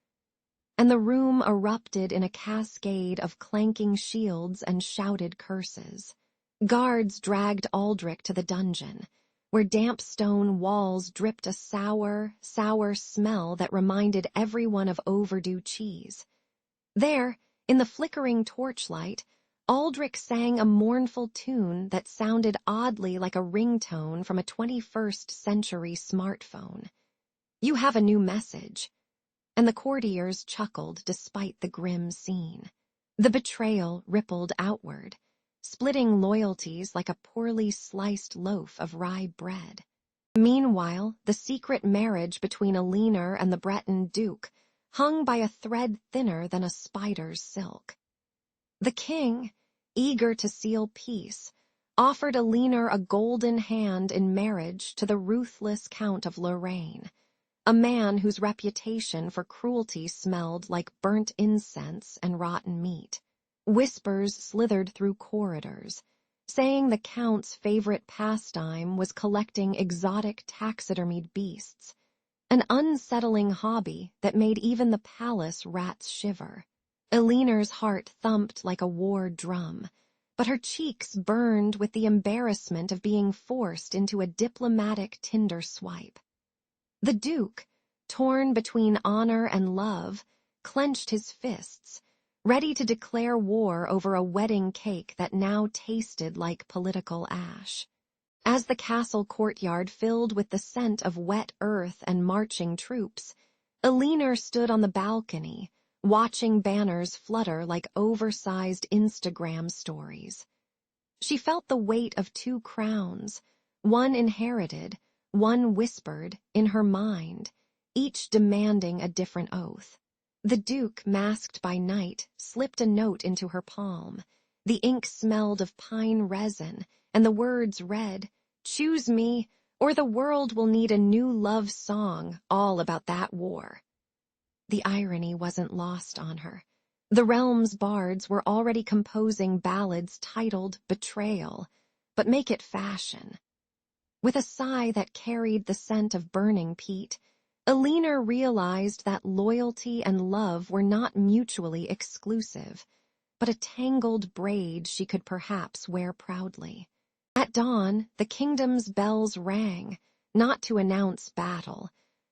and the room erupted in a cascade of clanking shields and shouted curses. Guards dragged Aldrich to the dungeon, where damp stone walls dripped a sour, sour smell that reminded everyone of overdue cheese. There, in the flickering torchlight, Aldrich sang a mournful tune that sounded oddly like a ringtone from a 21st century smartphone. "You have a new message." And the courtiers chuckled despite the grim scene. The betrayal rippled outward, splitting loyalties like a poorly sliced loaf of rye bread. Meanwhile, the secret marriage between Alinar and the Breton duke hung by a thread thinner than a spider's silk. The king, eager to seal peace, offered Alinar a golden hand in marriage to the ruthless Count of Lorraine, a man whose reputation for cruelty smelled like burnt incense and rotten meat. Whispers slithered through corridors, saying the Count's favorite pastime was collecting exotic taxidermied beasts, an unsettling hobby that made even the palace rats shiver. Elinar's heart thumped like a war drum, but her cheeks burned with the embarrassment of being forced into a diplomatic Tinder swipe. The Duke, torn between honor and love, clenched his fists, ready to declare war over a wedding cake that now tasted like political ash. As the castle courtyard filled with the scent of wet earth and marching troops, Alinar stood on the balcony, watching banners flutter like oversized Instagram stories. She felt the weight of two crowns, one inherited, one whispered, in her mind, each demanding a different oath. The Duke, masked by night, slipped a note into her palm. The ink smelled of pine resin, and the words read, "Choose me, or the world will need a new love song all about that war." The irony wasn't lost on her. The realm's bards were already composing ballads titled Betrayal, but make it fashion. With a sigh that carried the scent of burning peat, Alinar realized that loyalty and love were not mutually exclusive, but a tangled braid she could perhaps wear proudly. At dawn, the kingdom's bells rang, not to announce battle,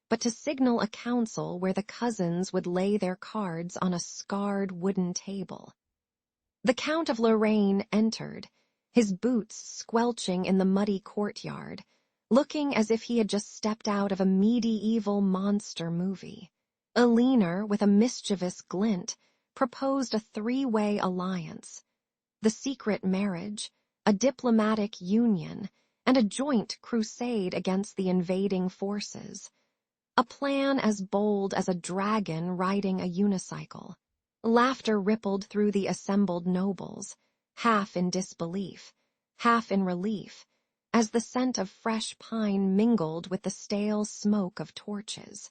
but to signal a council where the cousins would lay their cards on a scarred wooden table. The Count of Lorraine entered, his boots squelching in the muddy courtyard, looking as if he had just stepped out of a medieval monster movie. Alinar, with a mischievous glint, proposed a three-way alliance: the secret marriage, a diplomatic union, and a joint crusade against the invading forces. A plan as bold as a dragon riding a unicycle. Laughter rippled through the assembled nobles, half in disbelief, half in relief, as the scent of fresh pine mingled with the stale smoke of torches.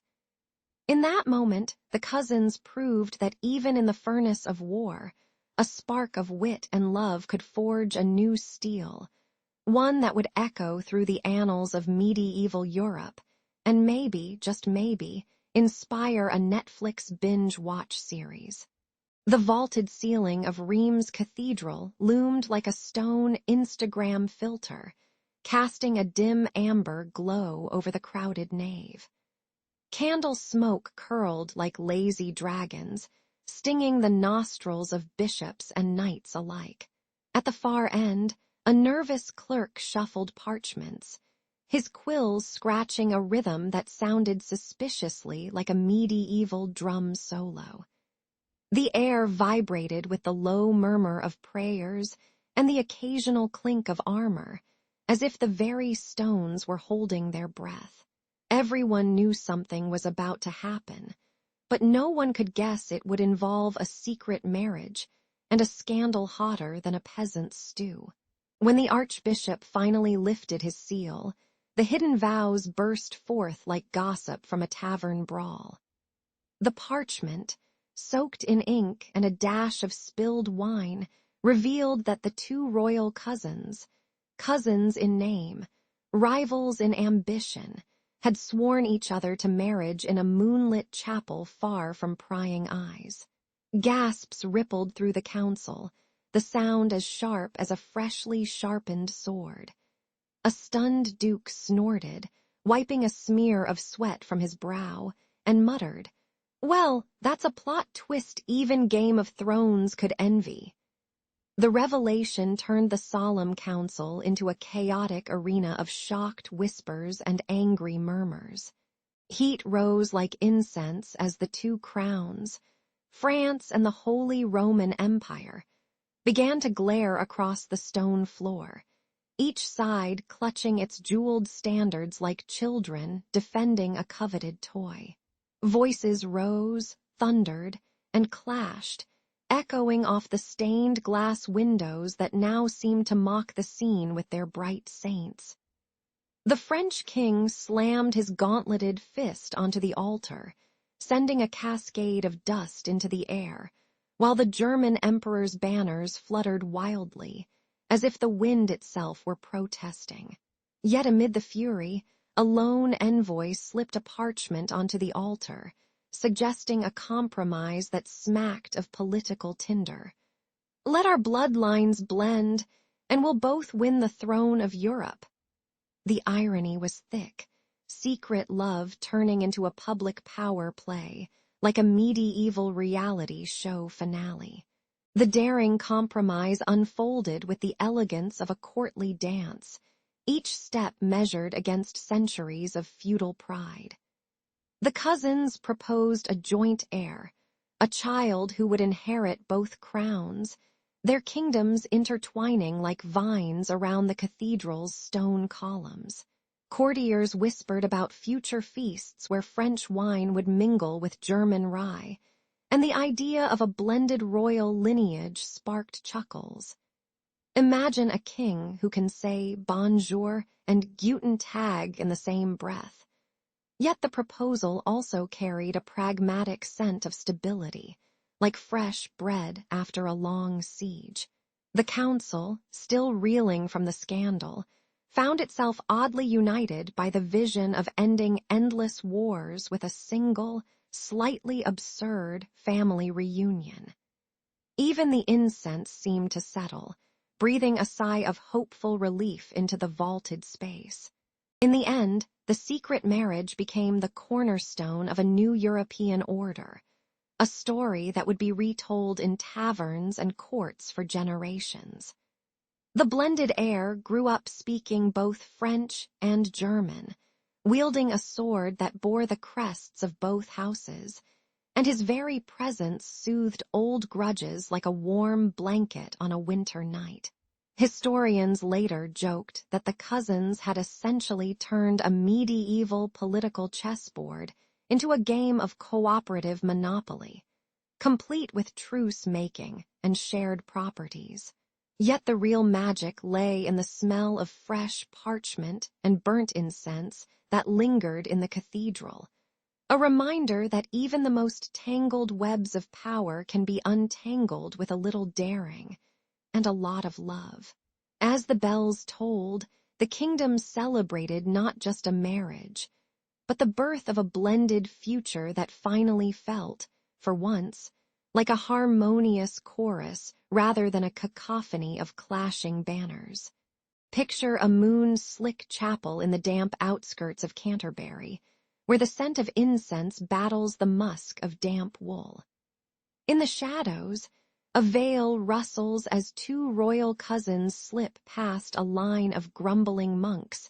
In that moment, the cousins proved that even in the furnace of war, a spark of wit and love could forge a new steel, one that would echo through the annals of medieval Europe, and maybe, just maybe, inspire a Netflix binge-watch series. The vaulted ceiling of Reims Cathedral loomed like a stone Instagram filter, casting a dim amber glow over the crowded nave. Candle smoke curled like lazy dragons, stinging the nostrils of bishops and knights alike. At the far end, a nervous clerk shuffled parchments, his quills scratching a rhythm that sounded suspiciously like a medieval drum solo. The air vibrated with the low murmur of prayers and the occasional clink of armor, as if the very stones were holding their breath. Everyone knew something was about to happen, but no one could guess it would involve a secret marriage and a scandal hotter than a peasant's stew. When the archbishop finally lifted his seal, the hidden vows burst forth like gossip from a tavern brawl. The parchment, soaked in ink and a dash of spilled wine, revealed that the two royal cousins in name, rivals in ambition, had sworn each other to marriage in a moonlit chapel far from prying eyes. Gasps rippled through the council, the sound as sharp as a freshly sharpened sword. A stunned duke snorted, wiping a smear of sweat from his brow, and muttered, "Well, that's a plot twist even Game of Thrones could envy." The revelation turned the solemn council into a chaotic arena of shocked whispers and angry murmurs. Heat rose like incense as the two crowns, France and the Holy Roman Empire, began to glare across the stone floor, each side clutching its jeweled standards like children defending a coveted toy. Voices rose, thundered, and clashed, echoing off the stained glass windows that now seemed to mock the scene with their bright saints. The French king slammed his gauntleted fist onto the altar, sending a cascade of dust into the air, while the German emperor's banners fluttered wildly, as if the wind itself were protesting. Yet amid the fury, a lone envoy slipped a parchment onto the altar, suggesting a compromise that smacked of political tinder. "Let our bloodlines blend, and we'll both win the throne of Europe." The irony was thick, secret love turning into a public power play, like a medieval reality show finale. The daring compromise unfolded with the elegance of a courtly dance, each step measured against centuries of feudal pride. The cousins proposed a joint heir, a child who would inherit both crowns, their kingdoms intertwining like vines around the cathedral's stone columns. Courtiers whispered about future feasts where French wine would mingle with German rye, and the idea of a blended royal lineage sparked chuckles. Imagine a king who can say bonjour and guten Tag in the same breath. Yet the proposal also carried a pragmatic scent of stability, like fresh bread after a long siege. The council, still reeling from the scandal, found itself oddly united by the vision of ending endless wars with a single, slightly absurd family reunion. Even the incense seemed to settle, breathing a sigh of hopeful relief into the vaulted space. In the end, the secret marriage became the cornerstone of a new European order, a story that would be retold in taverns and courts for generations. The blended heir grew up speaking both French and German, wielding a sword that bore the crests of both houses, and his very presence soothed old grudges like a warm blanket on a winter night. Historians later joked that the cousins had essentially turned a medieval political chessboard into a game of cooperative monopoly, complete with truce-making and shared properties. Yet the real magic lay in the smell of fresh parchment and burnt incense that lingered in the cathedral, a reminder that even the most tangled webs of power can be untangled with a little daring and a lot of love. As the bells tolled, the kingdom celebrated not just a marriage, but the birth of a blended future that finally felt, for once, like a harmonious chorus rather than a cacophony of clashing banners. Picture a moon-slick chapel in the damp outskirts of Canterbury, where the scent of incense battles the musk of damp wool. In the shadows, a veil rustles as two royal cousins slip past a line of grumbling monks,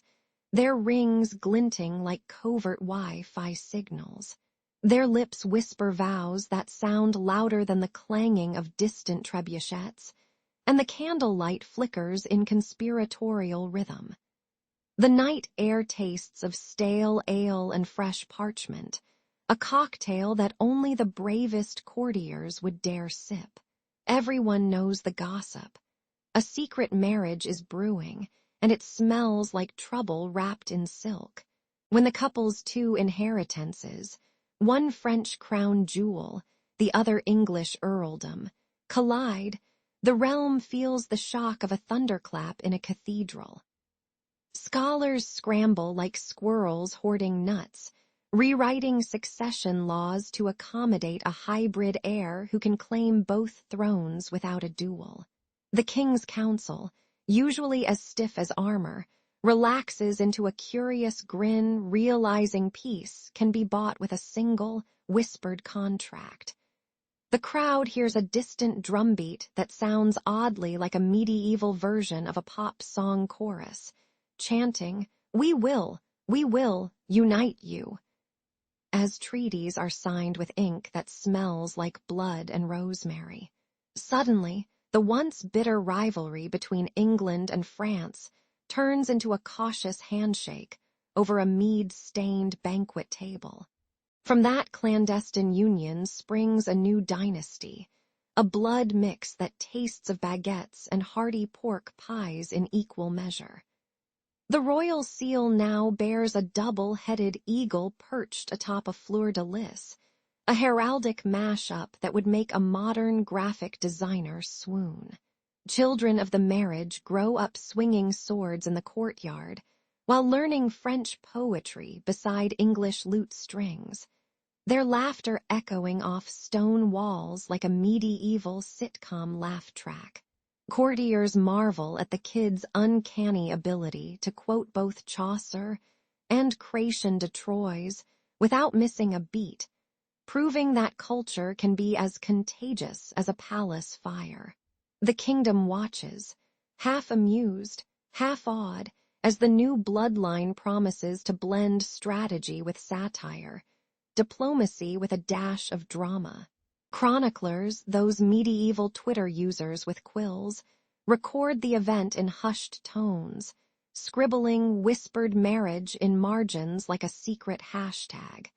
their rings glinting like covert Wi-Fi signals. Their lips whisper vows that sound louder than the clanging of distant trebuchets, and the candlelight flickers in conspiratorial rhythm. The night air tastes of stale ale and fresh parchment, a cocktail that only the bravest courtiers would dare sip. Everyone knows the gossip. A secret marriage is brewing, and it smells like trouble wrapped in silk. When the couple's two inheritances, one French crown jewel, the other English earldom, collide, the realm feels the shock of a thunderclap in a cathedral. Scholars scramble like squirrels hoarding nuts, rewriting succession laws to accommodate a hybrid heir who can claim both thrones without a duel. The king's council, usually as stiff as armor, relaxes into a curious grin, realizing peace can be bought with a single, whispered contract. The crowd hears a distant drumbeat that sounds oddly like a medieval version of a pop song chorus, chanting, we will, unite you," as treaties are signed with ink that smells like blood and rosemary. Suddenly, the once bitter rivalry between England and France turns into a cautious handshake over a mead-stained banquet table. From that clandestine union springs a new dynasty, a blood mix that tastes of baguettes and hearty pork pies in equal measure. The royal seal now bears a double-headed eagle perched atop a fleur-de-lis, a heraldic mashup that would make a modern graphic designer swoon. Children of the marriage grow up swinging swords in the courtyard, while learning French poetry beside English lute strings, their laughter echoing off stone walls like a medieval sitcom laugh track. Courtiers marvel at the kids' uncanny ability to quote both Chaucer and Création de Troyes without missing a beat, proving that culture can be as contagious as a palace fire. The kingdom watches, half amused, half awed, as the new bloodline promises to blend strategy with satire, diplomacy with a dash of drama. Chroniclers, those medieval Twitter users with quills, record the event in hushed tones, scribbling whispered marriage in margins like a secret hashtag.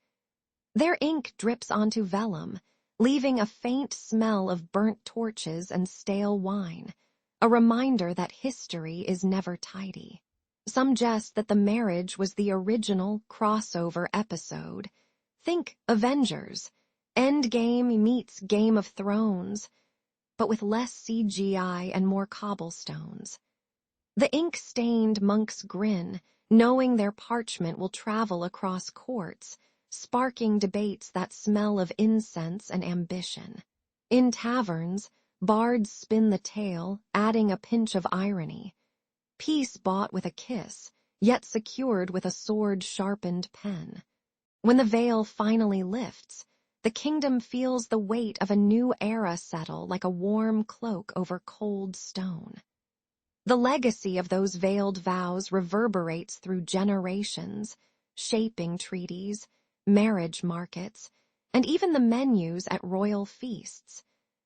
Their ink drips onto vellum, leaving a faint smell of burnt torches and stale wine, a reminder that history is never tidy. Some jest that the marriage was the original crossover episode. Think Avengers, Endgame meets Game of Thrones, but with less CGI and more cobblestones. The ink-stained monks grin, knowing their parchment will travel across courts, sparking debates that smell of incense and ambition. In taverns, bards spin the tale, adding a pinch of irony. Peace bought with a kiss, yet secured with a sword-sharpened pen. When the veil finally lifts, the kingdom feels the weight of a new era settle like a warm cloak over cold stone. The legacy of those veiled vows reverberates through generations, shaping treaties, marriage markets, and even the menus at royal feasts,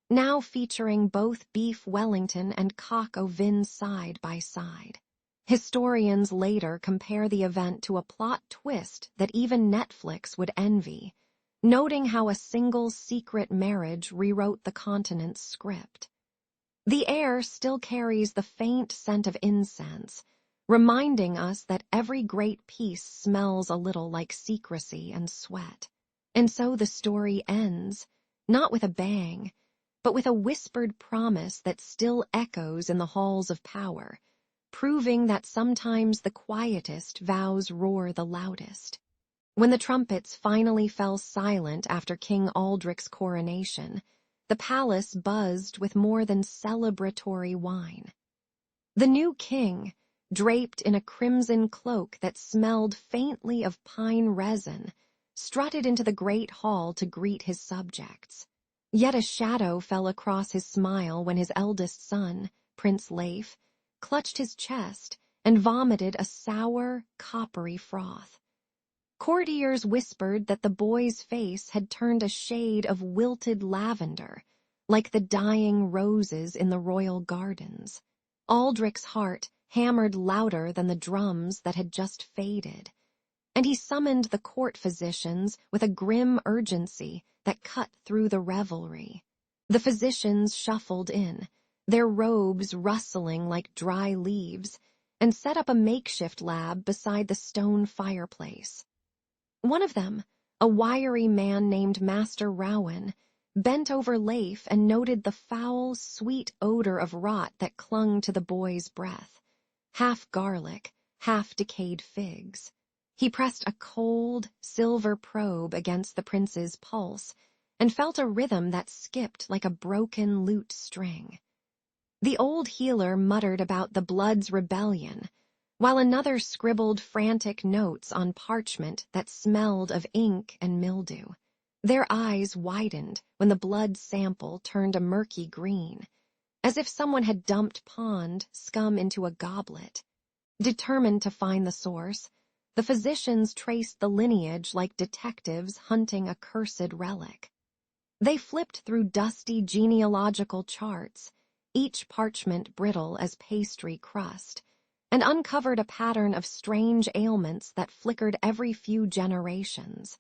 now featuring both beef Wellington and coq au vin side by side. Historians later compare the event to a plot twist that even Netflix would envy, noting how a single secret marriage rewrote the continent's script. The air still carries the faint scent of incense, reminding us that every great piece smells a little like secrecy and sweat. And so the story ends, not with a bang, but with a whispered promise that still echoes in the halls of power, proving that sometimes the quietest vows roar the loudest. When the trumpets finally fell silent after King Aldrich's coronation, the palace buzzed with more than celebratory wine. The new king, draped in a crimson cloak that smelled faintly of pine resin, strutted into the great hall to greet his subjects. Yet a shadow fell across his smile when his eldest son, Prince Leif, clutched his chest and vomited a sour, coppery froth. Courtiers whispered that the boy's face had turned a shade of wilted lavender, like the dying roses in the royal gardens. Aldrich's heart hammered louder than the drums that had just faded, and he summoned the court physicians with a grim urgency that cut through the revelry. The physicians shuffled in, their robes rustling like dry leaves, and set up a makeshift lab beside the stone fireplace. One of them, a wiry man named Master Rowan, bent over Leif and noted the foul, sweet odor of rot that clung to the boy's breath, half garlic, half decayed figs. He pressed a cold, silver probe against the prince's pulse and felt a rhythm that skipped like a broken lute string. The old healer muttered about the blood's rebellion, while another scribbled frantic notes on parchment that smelled of ink and mildew. Their eyes widened when the blood sample turned a murky green, as if someone had dumped pond scum into a goblet. Determined to find the source, the physicians traced the lineage like detectives hunting a cursed relic. They flipped through dusty genealogical charts, each parchment brittle as pastry crust, and uncovered a pattern of strange ailments that flickered every few generations.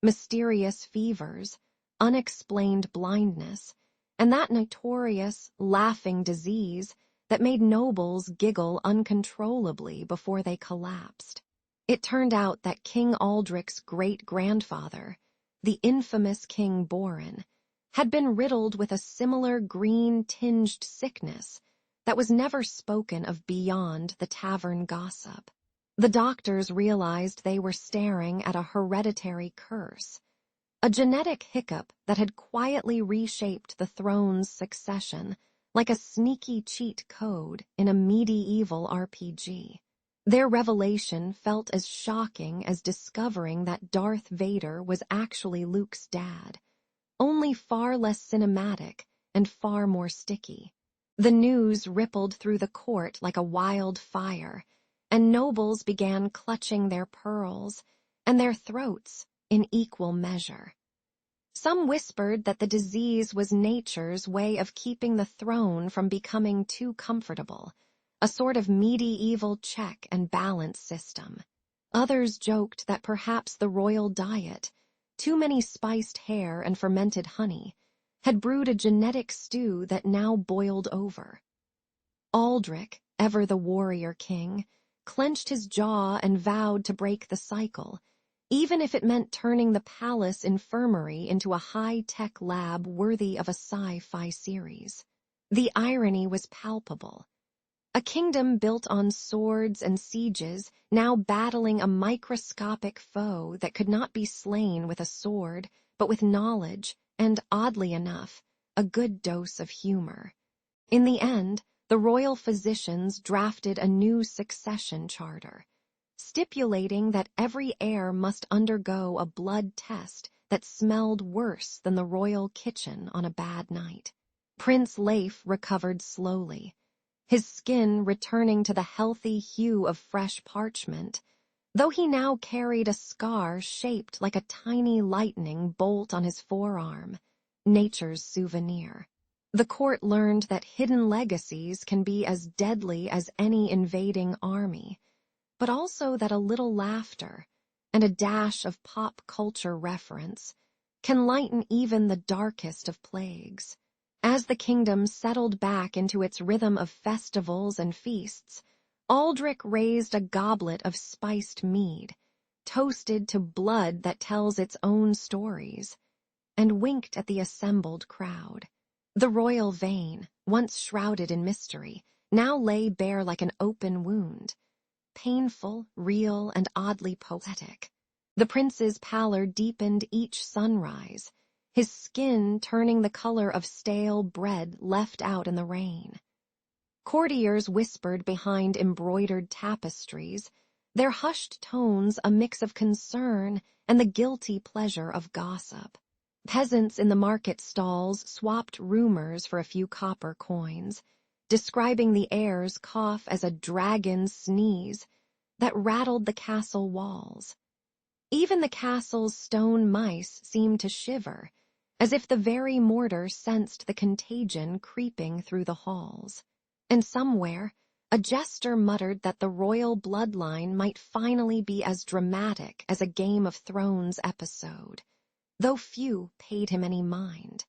Mysterious fevers, unexplained blindness, and that notorious, laughing disease that made nobles giggle uncontrollably before they collapsed. It turned out that King Aldrich's great-grandfather, the infamous King Borin, had been riddled with a similar green-tinged sickness that was never spoken of beyond the tavern gossip. The doctors realized they were staring at a hereditary curse, a genetic hiccup that had quietly reshaped the throne's succession like a sneaky cheat code in a medieval RPG. Their revelation felt as shocking as discovering that Darth Vader was actually Luke's dad, only far less cinematic and far more sticky. The news rippled through the court like a wild fire, and nobles began clutching their pearls and their throats in equal measure. Some whispered that the disease was nature's way of keeping the throne from becoming too comfortable, a sort of medieval check and balance system. Others joked that perhaps the royal diet, too many spiced hair and fermented honey, had brewed a genetic stew that now boiled over. Aldrich, ever the warrior king, clenched his jaw and vowed to break the cycle, even if it meant turning the palace infirmary into a high-tech lab worthy of a sci-fi series. The irony was palpable. A kingdom built on swords and sieges, now battling a microscopic foe that could not be slain with a sword, but with knowledge and, oddly enough, a good dose of humor. In the end, the royal physicians drafted a new succession charter, stipulating that every heir must undergo a blood test that smelled worse than the royal kitchen on a bad night. Prince Leif recovered slowly, his skin returning to the healthy hue of fresh parchment, though he now carried a scar shaped like a tiny lightning bolt on his forearm, nature's souvenir. The court learned that hidden legacies can be as deadly as any invading army, but also that a little laughter and a dash of pop culture reference can lighten even the darkest of plagues. As the kingdom settled back into its rhythm of festivals and feasts, Aldrich raised a goblet of spiced mead, toasted to blood that tells its own stories, and winked at the assembled crowd. The royal vein, once shrouded in mystery, now lay bare like an open wound, painful, real, and oddly poetic. The prince's pallor deepened each sunrise, his skin turning the color of stale bread left out in the rain. Courtiers whispered behind embroidered tapestries, their hushed tones a mix of concern and the guilty pleasure of gossip. Peasants in the market stalls swapped rumors for a few copper coins, describing the heir's cough as a dragon's sneeze that rattled the castle walls. Even the castle's stone mice seemed to shiver, as if the very mortar sensed the contagion creeping through the halls. And somewhere, a jester muttered that the royal bloodline might finally be as dramatic as a Game of Thrones episode, though few paid him any mind.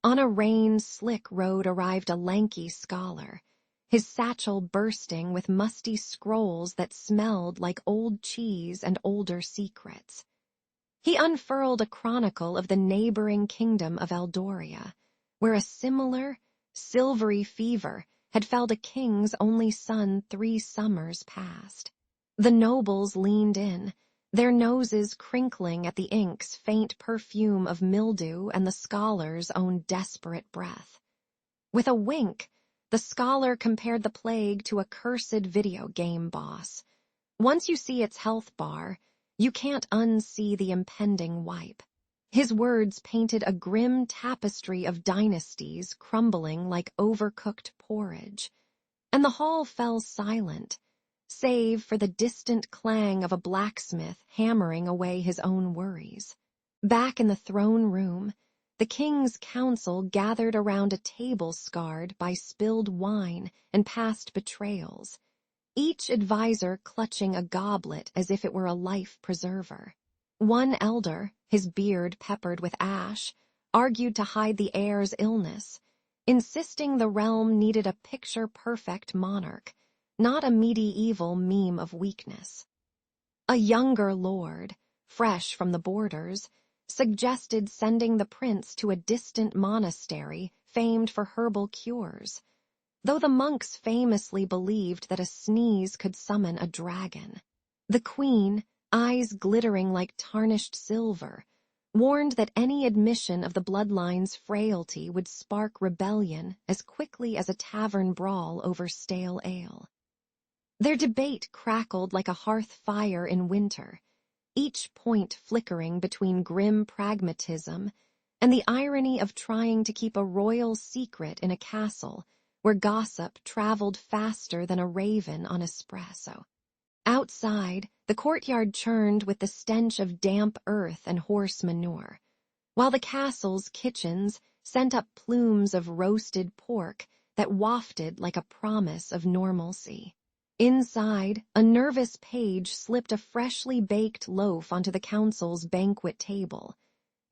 On a rain-slick road arrived a lanky scholar, his satchel bursting with musty scrolls that smelled like old cheese and older secrets. He unfurled a chronicle of the neighboring kingdom of Eldoria, where a similar, silvery fever had felled a king's only son 3 summers past. The nobles leaned in, their noses crinkling at the ink's faint perfume of mildew and the scholar's own desperate breath. With a wink, the scholar compared the plague to a cursed video game boss. Once you see its health bar, you can't unsee the impending wipe. His words painted a grim tapestry of dynasties crumbling like overcooked porridge, and the hall fell silent, save for the distant clang of a blacksmith hammering away his own worries. Back in the throne room, the king's council gathered around a table scarred by spilled wine and past betrayals, each advisor clutching a goblet as if it were a life preserver. One elder, his beard peppered with ash, argued to hide the heir's illness, insisting the realm needed a picture-perfect monarch, not a medieval meme of weakness. A younger lord, fresh from the borders, suggested sending the prince to a distant monastery famed for herbal cures, though the monks famously believed that a sneeze could summon a dragon. The queen, eyes glittering like tarnished silver, warned that any admission of the bloodline's frailty would spark rebellion as quickly as a tavern brawl over stale ale. Their debate crackled like a hearth fire in winter, each point flickering between grim pragmatism and the irony of trying to keep a royal secret in a castle where gossip traveled faster than a raven on espresso. Outside, the courtyard churned with the stench of damp earth and horse manure, while the castle's kitchens sent up plumes of roasted pork that wafted like a promise of normalcy. Inside, a nervous page slipped a freshly baked loaf onto the council's banquet table,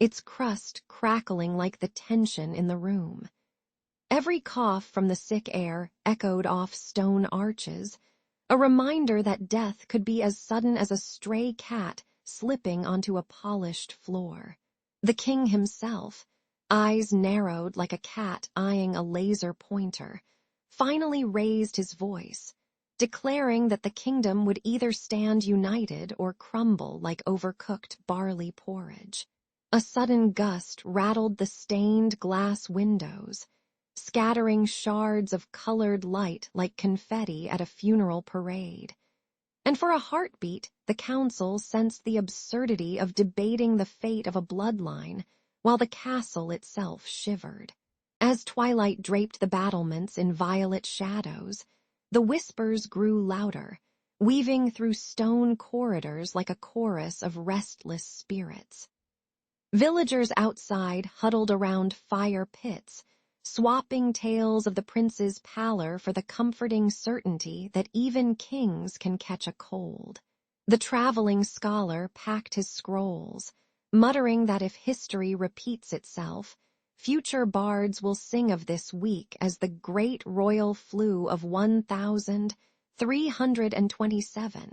its crust crackling like the tension in the room. Every cough from the sick air echoed off stone arches, a reminder that death could be as sudden as a stray cat slipping onto a polished floor. The king himself, eyes narrowed like a cat eyeing a laser pointer, finally raised his voice, declaring that the kingdom would either stand united or crumble like overcooked barley porridge. A sudden gust rattled the stained glass windows, scattering shards of colored light like confetti at a funeral parade. And for a heartbeat, the council sensed the absurdity of debating the fate of a bloodline, while the castle itself shivered. As twilight draped the battlements in violet shadows, the whispers grew louder, weaving through stone corridors like a chorus of restless spirits. Villagers outside huddled around fire pits, swapping tales of the prince's pallor for the comforting certainty that even kings can catch a cold. The traveling scholar packed his scrolls, muttering that if history repeats itself, future bards will sing of this week as the great royal flu of 1327,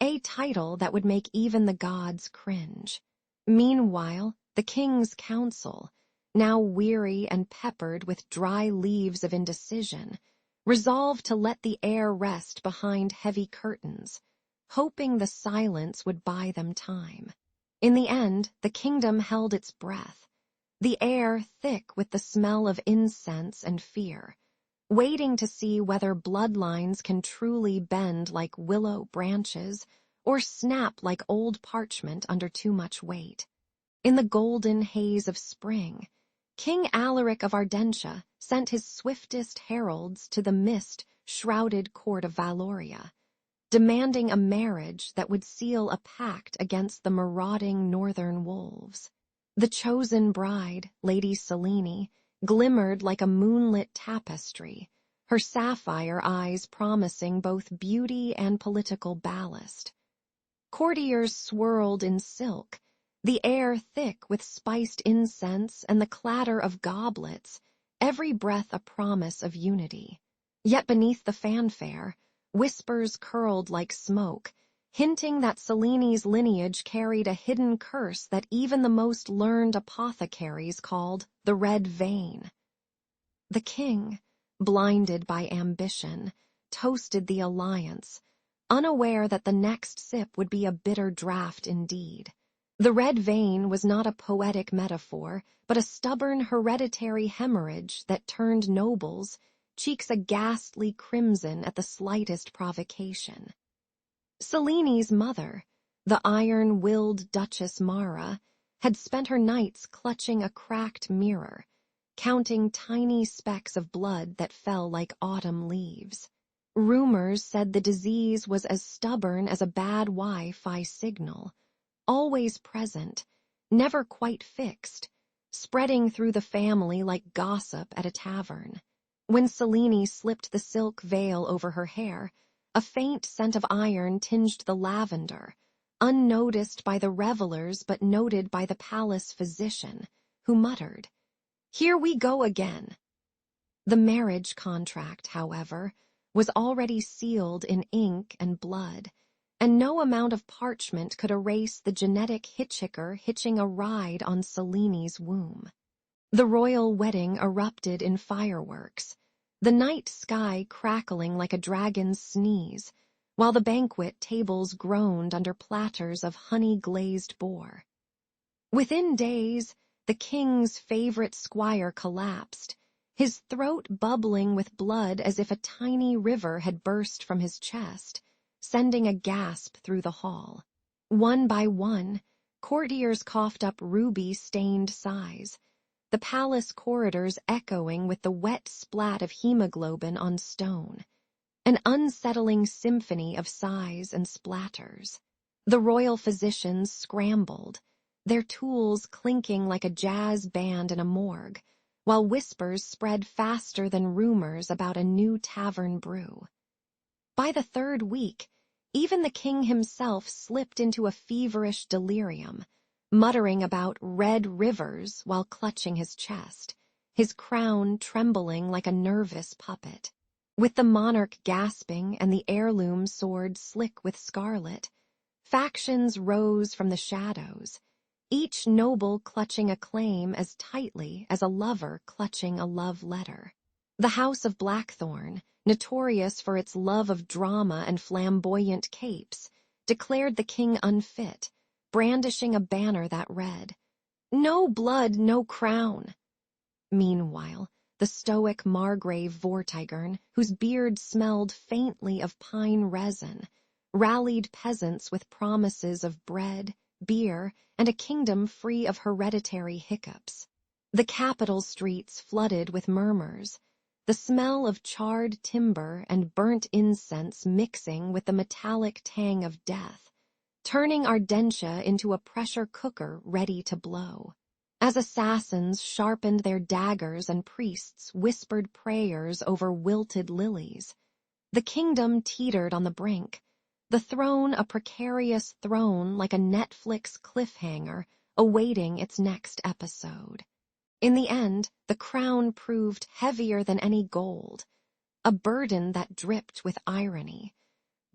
a title that would make even the gods cringe. Meanwhile, the king's council, now weary and peppered with dry leaves of indecision, resolved to let the air rest behind heavy curtains, hoping the silence would buy them time. In the end, the kingdom held its breath, the air thick with the smell of incense and fear, waiting to see whether bloodlines can truly bend like willow branches or snap like old parchment under too much weight. In the golden haze of spring, King Alaric of Ardentia sent his swiftest heralds to the mist-shrouded court of Valoria, demanding a marriage that would seal a pact against the marauding northern wolves. The chosen bride, Lady Selene, glimmered like a moonlit tapestry, her sapphire eyes promising both beauty and political ballast. Courtiers swirled in silk, the air thick with spiced incense and the clatter of goblets, every breath a promise of unity. Yet beneath the fanfare, whispers curled like smoke, hinting that Selene's lineage carried a hidden curse that even the most learned apothecaries called the red vein. The king, blinded by ambition, toasted the alliance, unaware that the next sip would be a bitter draught indeed. The red vein was not a poetic metaphor, but a stubborn hereditary hemorrhage that turned nobles, cheeks a ghastly crimson at the slightest provocation. Selene's mother, the iron-willed Duchess Mara, had spent her nights clutching a cracked mirror, counting tiny specks of blood that fell like autumn leaves. Rumors said the disease was as stubborn as a bad Wi-Fi signal, always present, never quite fixed, spreading through the family like gossip at a tavern. When Selene slipped the silk veil over her hair, a faint scent of iron tinged the lavender, unnoticed by the revelers but noted by the palace physician, who muttered, "Here we go again." The marriage contract, however, was already sealed in ink and blood, and no amount of parchment could erase the genetic hitchhiker hitching a ride on Selene's womb. The royal wedding erupted in fireworks, the night sky crackling like a dragon's sneeze, while the banquet tables groaned under platters of honey-glazed boar. Within days, the king's favorite squire collapsed, his throat bubbling with blood as if a tiny river had burst from his chest, sending a gasp through the hall. One by one, courtiers coughed up ruby-stained sighs, the palace corridors echoing with the wet splat of hemoglobin on stone, an unsettling symphony of sighs and splatters. The royal physicians scrambled, their tools clinking like a jazz band in a morgue, while whispers spread faster than rumors about a new tavern brew. By the third week, even the king himself slipped into a feverish delirium, muttering about red rivers while clutching his chest, his crown trembling like a nervous puppet. With the monarch gasping and the heirloom sword slick with scarlet, factions rose from the shadows, each noble clutching a claim as tightly as a lover clutching a love letter. The House of Blackthorn, notorious for its love of drama and flamboyant capes, declared the king unfit, brandishing a banner that read, "No blood, no crown." Meanwhile, the stoic Margrave Vortigern, whose beard smelled faintly of pine resin, rallied peasants with promises of bread, beer, and a kingdom free of hereditary hiccups. The capital streets flooded with murmurs, the smell of charred timber and burnt incense mixing with the metallic tang of death, turning Ardentia into a pressure cooker ready to blow. As assassins sharpened their daggers and priests whispered prayers over wilted lilies, the kingdom teetered on the brink, the throne a precarious throne like a Netflix cliffhanger awaiting its next episode. In the end, the crown proved heavier than any gold, a burden that dripped with irony.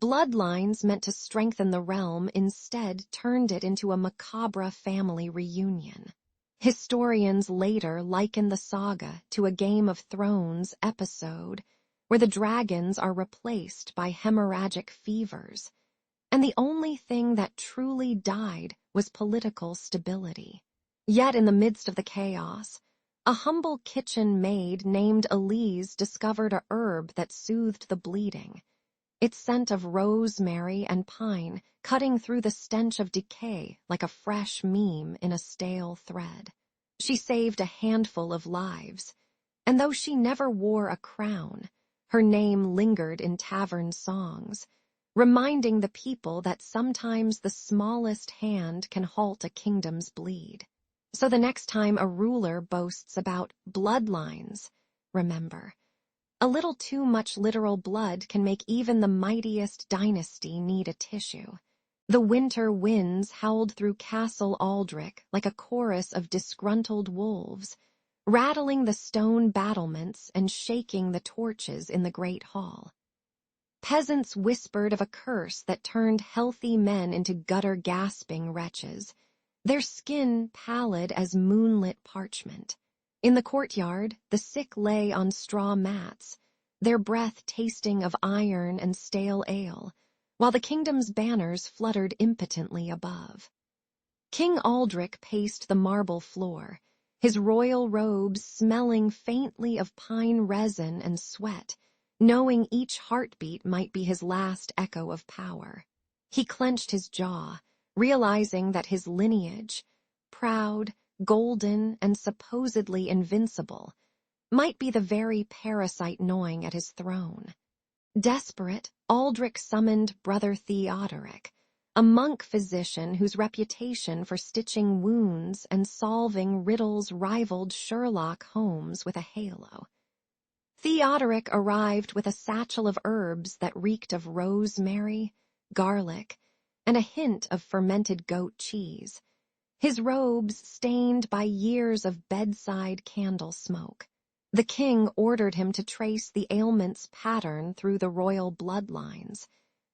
Bloodlines meant to strengthen the realm instead turned it into a macabre family reunion. Historians later likened the saga to a Game of Thrones episode where the dragons are replaced by hemorrhagic fevers, and the only thing that truly died was political stability. Yet in the midst of the chaos, a humble kitchen maid named Elise discovered a herb that soothed the bleeding, its scent of rosemary and pine cutting through the stench of decay like a fresh meme in a stale thread. She saved a handful of lives, and though she never wore a crown, her name lingered in tavern songs, reminding the people that sometimes the smallest hand can halt a kingdom's bleed. So the next time a ruler boasts about bloodlines, remember, a little too much literal blood can make even the mightiest dynasty need a tissue. The winter winds howled through Castle Aldrich like a chorus of disgruntled wolves, rattling the stone battlements and shaking the torches in the great hall. Peasants whispered of a curse that turned healthy men into gutter-gasping wretches, their skin pallid as moonlit parchment. In the courtyard, the sick lay on straw mats, their breath tasting of iron and stale ale, while the kingdom's banners fluttered impotently above. King Aldrich paced the marble floor, his royal robes smelling faintly of pine resin and sweat, knowing each heartbeat might be his last echo of power. He clenched his jaw, realizing that his lineage, proud, golden, and supposedly invincible, might be the very parasite gnawing at his throne. Desperate, Aldrich summoned Brother Theodoric, a monk physician whose reputation for stitching wounds and solving riddles rivaled Sherlock Holmes with a halo. Theodoric arrived with a satchel of herbs that reeked of rosemary, garlic, and a hint of fermented goat cheese, his robes stained by years of bedside candle smoke. The king ordered him to trace the ailment's pattern through the royal bloodlines,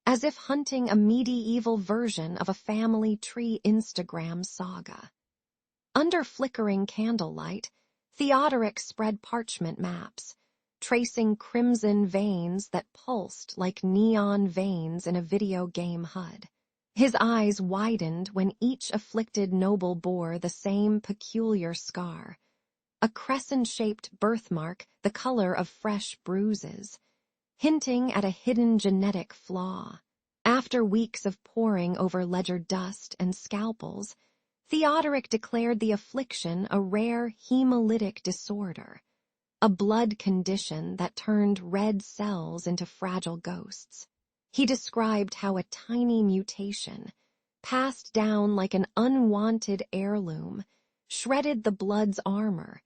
as if hunting a medieval version of a family tree Instagram saga. Under flickering candlelight, Theodoric spread parchment maps, tracing crimson veins that pulsed like neon veins in a video game HUD. His eyes widened when each afflicted noble bore the same peculiar scar, a crescent-shaped birthmark the color of fresh bruises, hinting at a hidden genetic flaw. After weeks of poring over ledger dust and scalpels, Theodoric declared the affliction a rare hemolytic disorder, a blood condition that turned red cells into fragile ghosts. He described how a tiny mutation, passed down like an unwanted heirloom, shredded the blood's armor,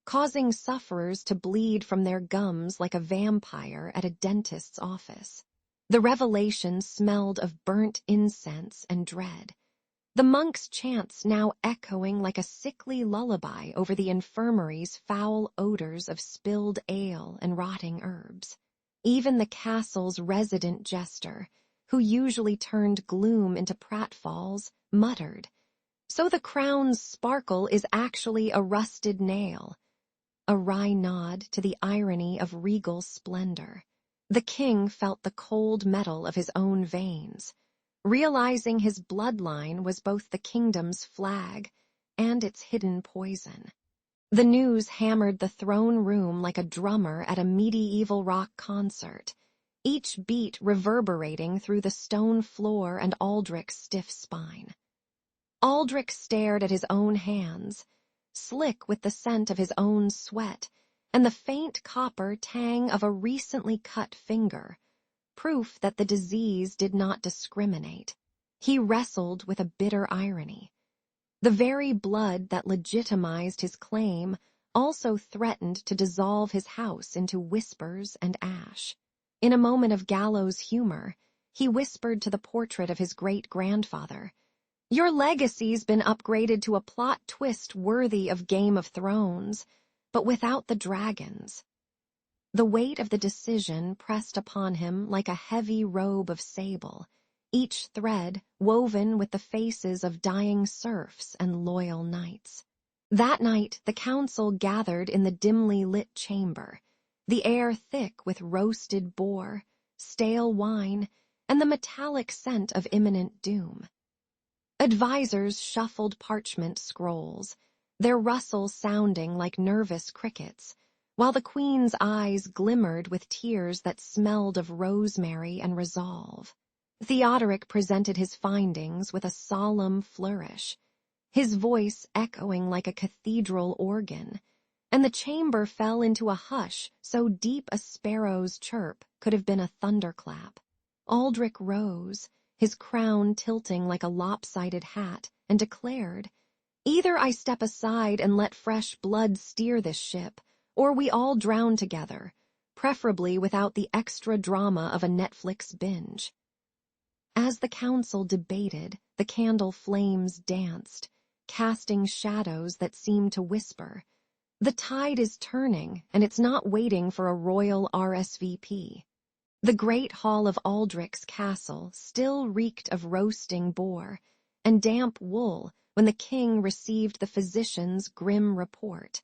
causing sufferers to bleed from their gums like a vampire at a dentist's office. The revelation smelled of burnt incense and dread, the monk's chants now echoing like a sickly lullaby over the infirmary's foul odors of spilled ale and rotting herbs. Even the castle's resident jester, who usually turned gloom into pratfalls, muttered, "So the crown's sparkle is actually a rusted nail," a wry nod to the irony of regal splendor. The king felt the cold metal of his own veins, realizing his bloodline was both the kingdom's flag and its hidden poison. The news hammered the throne room like a drummer at a medieval rock concert, each beat reverberating through the stone floor and Aldrich's stiff spine. Aldrich stared at his own hands, slick with the scent of his own sweat and the faint copper tang of a recently cut finger, proof that the disease did not discriminate. He wrestled with a bitter irony. The very blood that legitimized his claim also threatened to dissolve his house into whispers and ash. In a moment of gallows humor, he whispered to the portrait of his great-grandfather, "Your legacy's been upgraded to a plot twist worthy of Game of Thrones, but without the dragons." The weight of the decision pressed upon him like a heavy robe of sable, each thread woven with the faces of dying serfs and loyal knights. That night the council gathered in the dimly lit chamber, the air thick with roasted boar, stale wine, and the metallic scent of imminent doom. Advisors shuffled parchment scrolls, their rustle sounding like nervous crickets, while the queen's eyes glimmered with tears that smelled of rosemary and resolve. Theodoric presented his findings with a solemn flourish, his voice echoing like a cathedral organ, and the chamber fell into a hush so deep a sparrow's chirp could have been a thunderclap. Aldrich rose, his crown tilting like a lopsided hat, and declared, "Either I step aside and let fresh blood steer this ship, or we all drown together, preferably without the extra drama of a Netflix binge." As the council debated, the candle flames danced, casting shadows that seemed to whisper, "The tide is turning, and it's not waiting for a royal RSVP." The great hall of Aldrich's castle still reeked of roasting boar and damp wool when the king received the physician's grim report.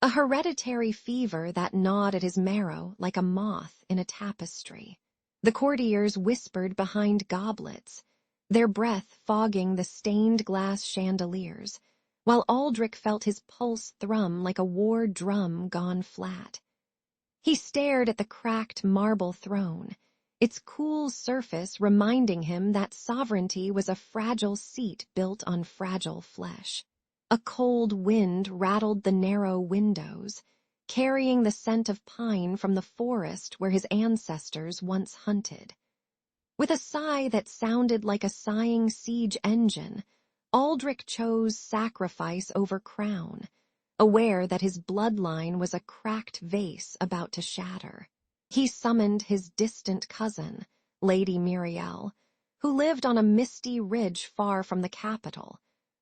A hereditary fever that gnawed at his marrow like a moth in a tapestry. The courtiers whispered behind goblets, their breath fogging the stained glass chandeliers, while Aldrich felt his pulse thrum like a war drum gone flat. He stared at the cracked marble throne, its cool surface reminding him that sovereignty was a fragile seat built on fragile flesh. A cold wind rattled the narrow windows, carrying the scent of pine from the forest where his ancestors once hunted. With a sigh that sounded like a sighing siege engine, Aldrich chose sacrifice over crown, aware that his bloodline was a cracked vase about to shatter. He summoned his distant cousin, Lady Muriel, who lived on a misty ridge far from the capital,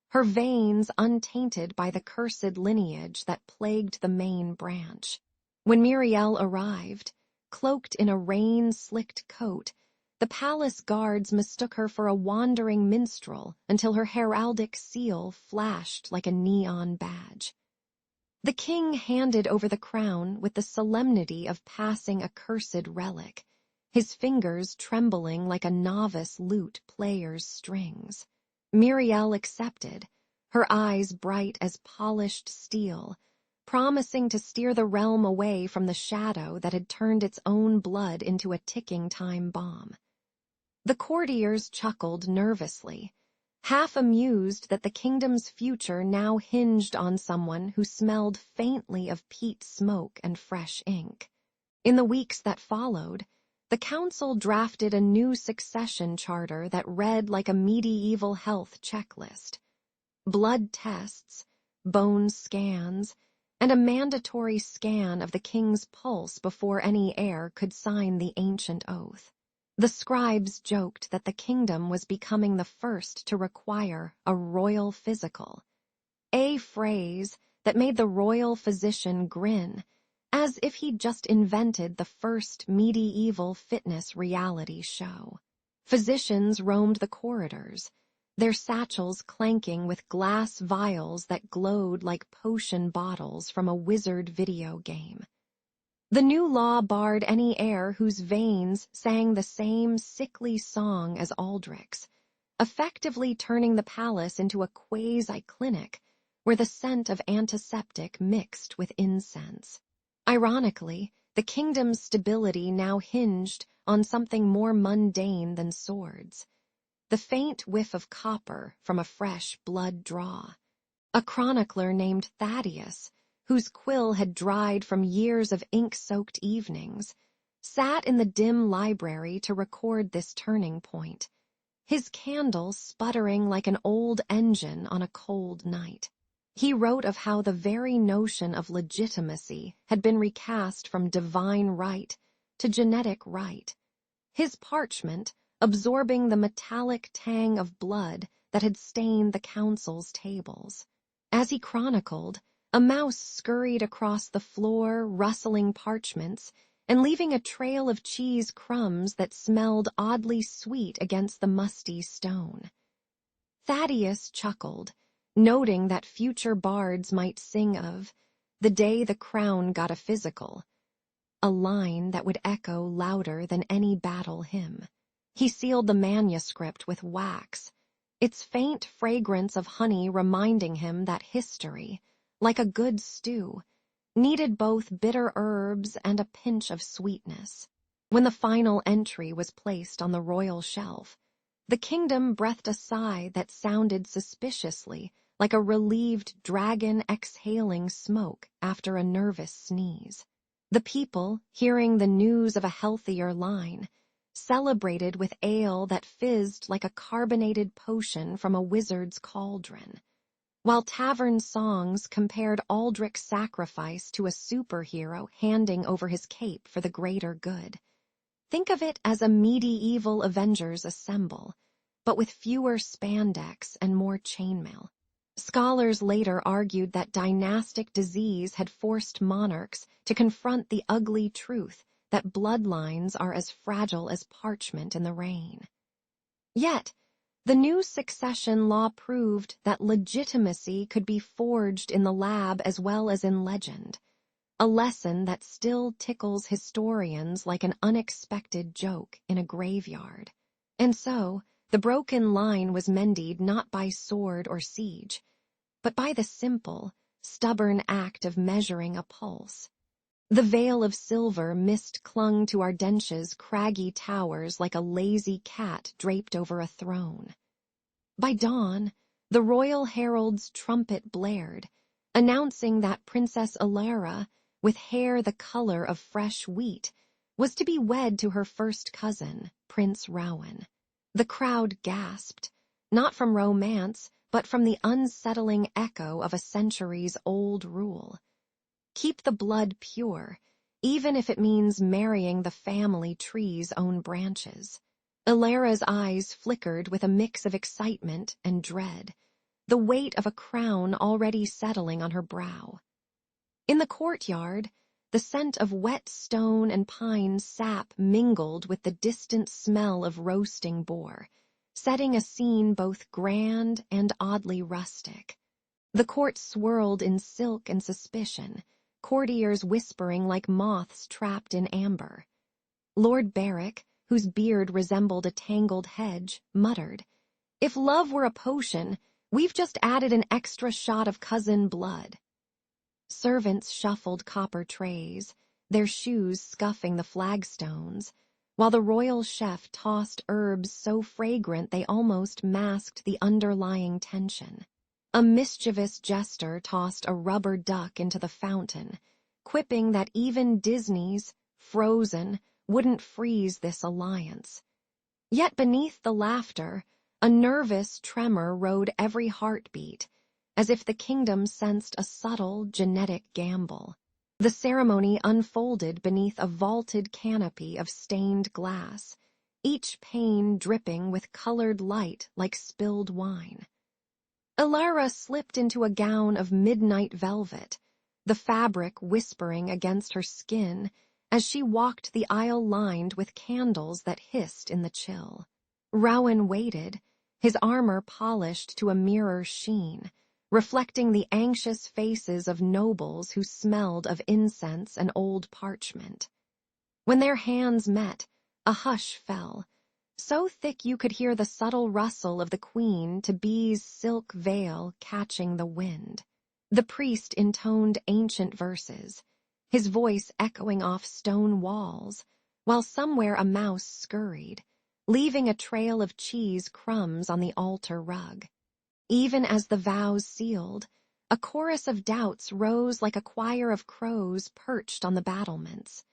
her veins untainted by the cursed lineage that plagued the main branch. When Muriel arrived, cloaked in a rain-slicked coat, the palace guards mistook her for a wandering minstrel until her heraldic seal flashed like a neon badge. The king handed over the crown with the solemnity of passing a cursed relic, his fingers trembling like a novice lute player's strings. Muriel accepted, her eyes bright as polished steel, promising to steer the realm away from the shadow that had turned its own blood into a ticking time bomb. The courtiers chuckled nervously, half amused that the kingdom's future now hinged on someone who smelled faintly of peat smoke and fresh ink. In the weeks that followed, the council drafted a new succession charter that read like a medieval health checklist. Blood tests, bone scans, and a mandatory scan of the king's pulse before any heir could sign the ancient oath. The scribes joked that the kingdom was becoming the first to require a royal physical, a phrase that made the royal physician grin, as if he'd just invented the first medieval fitness reality show. Physicians roamed the corridors, their satchels clanking with glass vials that glowed like potion bottles from a wizard video game. The new law barred any heir whose veins sang the same sickly song as Aldrich's, effectively turning the palace into a quasi-clinic where the scent of antiseptic mixed with incense. Ironically, the kingdom's stability now hinged on something more mundane than swords: the faint whiff of copper from a fresh blood draw. A chronicler named Thaddeus, whose quill had dried from years of ink-soaked evenings, sat in the dim library to record this turning point, his candle sputtering like an old engine on a cold night. He wrote of how the very notion of legitimacy had been recast from divine right to genetic right, his parchment absorbing the metallic tang of blood that had stained the council's tables. As he chronicled, a mouse scurried across the floor, rustling parchments and leaving a trail of cheese crumbs that smelled oddly sweet against the musty stone. Thaddeus chuckled, noting that future bards might sing of "the day the crown got a physical," a line that would echo louder than any battle hymn. He sealed the manuscript with wax, its faint fragrance of honey reminding him that history, like a good stew, needed both bitter herbs and a pinch of sweetness. When the final entry was placed on the royal shelf, the kingdom breathed a sigh that sounded suspiciously like a relieved dragon exhaling smoke after a nervous sneeze. The people, hearing the news of a healthier line, celebrated with ale that fizzed like a carbonated potion from a wizard's cauldron, while tavern songs compared Aldrich's sacrifice to a superhero handing over his cape for the greater good. Think of it as a medieval Avengers assemble, but with fewer spandex and more chainmail. Scholars later argued that dynastic disease had forced monarchs to confront the ugly truth that bloodlines are as fragile as parchment in the rain. Yet, the new succession law proved that legitimacy could be forged in the lab as well as in legend, a lesson that still tickles historians like an unexpected joke in a graveyard. And so, the broken line was mended not by sword or siege, but by the simple, stubborn act of measuring a pulse. The veil of silver mist clung to Ardentia's craggy towers like a lazy cat draped over a throne. By dawn, The royal herald's trumpet blared, announcing that Princess Alara, with hair the color of fresh wheat, was to be wed to her first cousin, Prince Rowan. The crowd gasped, not from romance, but from the unsettling echo of a centuries-old rule. Keep the blood pure, even if it means marrying the family tree's own branches. Alara's eyes flickered with a mix of excitement and dread, the weight of a crown already settling on her brow. In the courtyard, the scent of wet stone and pine sap mingled with the distant smell of roasting boar, setting a scene both grand and oddly rustic. The court swirled in silk and suspicion, courtiers whispering like moths trapped in amber. Lord Barrick, whose beard resembled a tangled hedge, muttered, "If love were a potion, we've just added an extra shot of cousin blood." Servants shuffled copper trays, their shoes scuffing the flagstones, while the royal chef tossed herbs so fragrant they almost masked the underlying tension. A mischievous jester tossed a rubber duck into the fountain, quipping that even Disney's, Frozen, wouldn't freeze this alliance. Yet beneath the laughter, a nervous tremor rode every heartbeat, as if the kingdom sensed a subtle genetic gamble. The ceremony unfolded beneath a vaulted canopy of stained glass, each pane dripping with colored light like spilled wine. Alara slipped into a gown of midnight velvet, the fabric whispering against her skin as she walked the aisle lined with candles that hissed in the chill. Rowan waited, his armor polished to a mirror sheen, reflecting the anxious faces of nobles who smelled of incense and old parchment. When their hands met, a hush fell, so thick you could hear the subtle rustle of the queen to be's silk veil catching the wind. The priest intoned ancient verses, his voice echoing off stone walls, while somewhere a mouse scurried, leaving a trail of cheese crumbs on the altar rug. Even as the vows sealed, a chorus of doubts rose like a choir of crows perched on the battlements.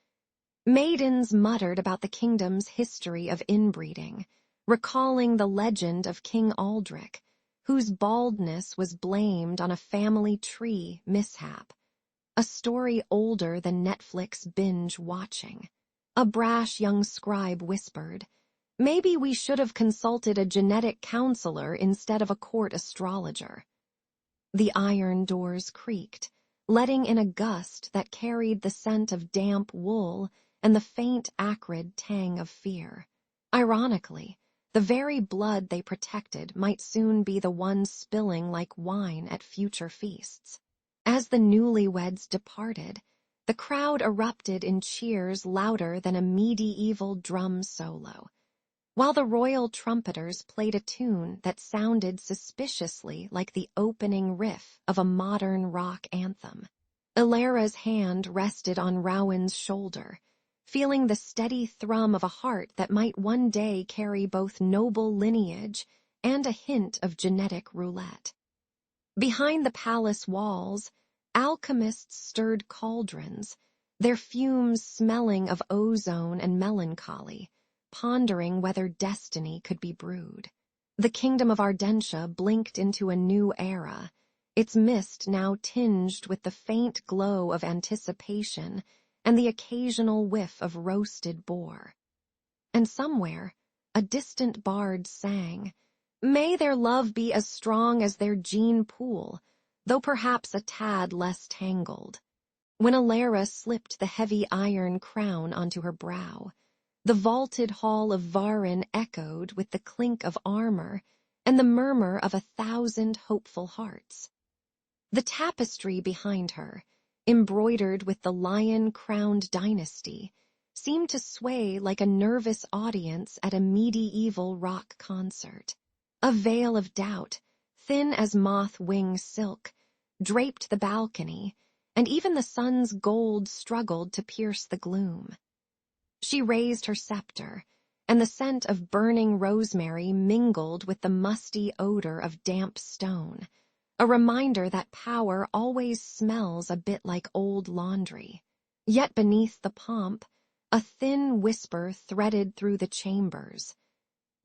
Maidens muttered about the kingdom's history of inbreeding, recalling the legend of King Aldrich, whose baldness was blamed on a family tree mishap, a story older than Netflix binge-watching. A brash young scribe whispered, "Maybe we should have consulted a genetic counselor instead of a court astrologer." The iron doors creaked, letting in a gust that carried the scent of damp wool and the faint, acrid tang of fear. Ironically, the very blood they protected might soon be the one spilling like wine at future feasts. As the newlyweds departed, the crowd erupted in cheers louder than a medieval drum solo, while the royal trumpeters played a tune that sounded suspiciously like the opening riff of a modern rock anthem. Alara's hand rested on Rowan's shoulder, feeling the steady thrum of a heart that might one day carry both noble lineage and a hint of genetic roulette. Behind the palace walls, alchemists stirred cauldrons, their fumes smelling of ozone and melancholy, pondering whether destiny could be brewed. The kingdom of Ardentia blinked into a new era, its mist now tinged with the faint glow of anticipation and the occasional whiff of roasted boar. And somewhere, a distant bard sang, "May their love be as strong as their gene pool, though perhaps a tad less tangled." When Alara slipped the heavy iron crown onto her brow, the vaulted hall of Varin echoed with the clink of armor and the murmur of 1,000 hopeful hearts. The tapestry behind her, embroidered with the lion-crowned dynasty, seemed to sway like a nervous audience at a medieval rock concert. A veil of doubt, thin as moth-wing silk, draped the balcony, and even the sun's gold struggled to pierce the gloom. She raised her scepter, and the scent of burning rosemary mingled with the musty odor of damp stone, a reminder that power always smells a bit like old laundry. Yet beneath the pomp, a thin whisper threaded through the chambers.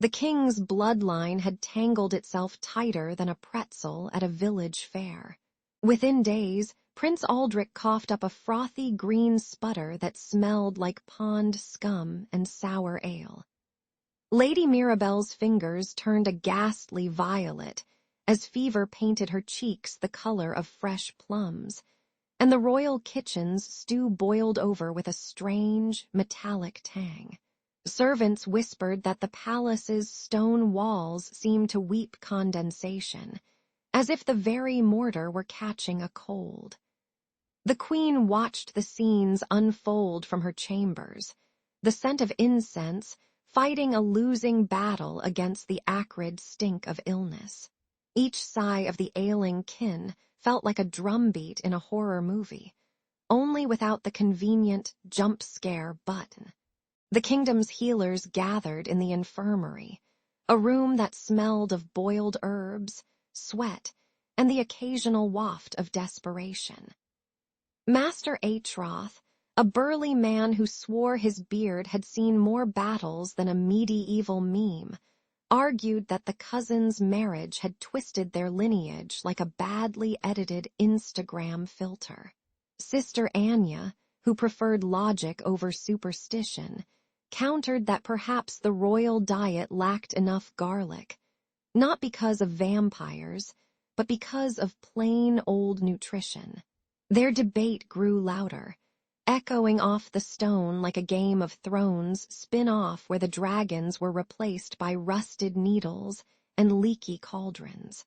The king's bloodline had tangled itself tighter than a pretzel at a village fair. Within days, Prince Aldrich coughed up a frothy green sputter that smelled like pond scum and sour ale. Lady Mirabelle's fingers turned a ghastly violet as fever painted her cheeks the color of fresh plums, and the royal kitchen's stew boiled over with a strange, metallic tang. Servants whispered that the palace's stone walls seemed to weep condensation, as if the very mortar were catching a cold. The queen watched the scenes unfold from her chambers, the scent of incense fighting a losing battle against the acrid stink of illness. Each sigh of the ailing kin felt like a drumbeat in a horror movie, only without the convenient jump scare button. The kingdom's healers gathered in the infirmary, a room that smelled of boiled herbs, sweat, and the occasional waft of desperation. Master Atroth, a burly man who swore his beard had seen more battles than a medieval meme, argued that the cousins' marriage had twisted their lineage like a badly edited Instagram filter. Sister Anya, who preferred logic over superstition, countered that perhaps the royal diet lacked enough garlic, not because of vampires, but because of plain old nutrition. Their debate grew louder, echoing off the stone like a Game of Thrones spin-off where the dragons were replaced by rusted needles and leaky cauldrons.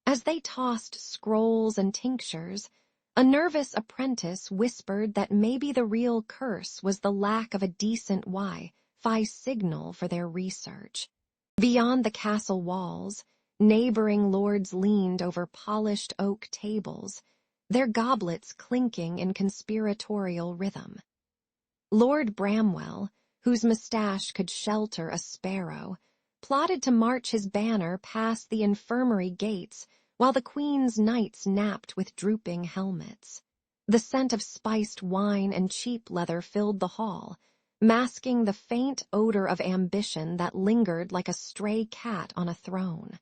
As they tossed scrolls and tinctures, a nervous apprentice whispered that maybe the real curse was the lack of a decent Wi-Fi signal for their research. Beyond the castle walls, neighboring lords leaned over polished oak tables, their goblets clinking in conspiratorial rhythm. Lord Bramwell, whose moustache could shelter a sparrow, plotted to march his banner past the infirmary gates while the Queen's knights napped with drooping helmets. The scent of spiced wine and cheap leather filled the hall, masking the faint odor of ambition that lingered like a stray cat on a throne.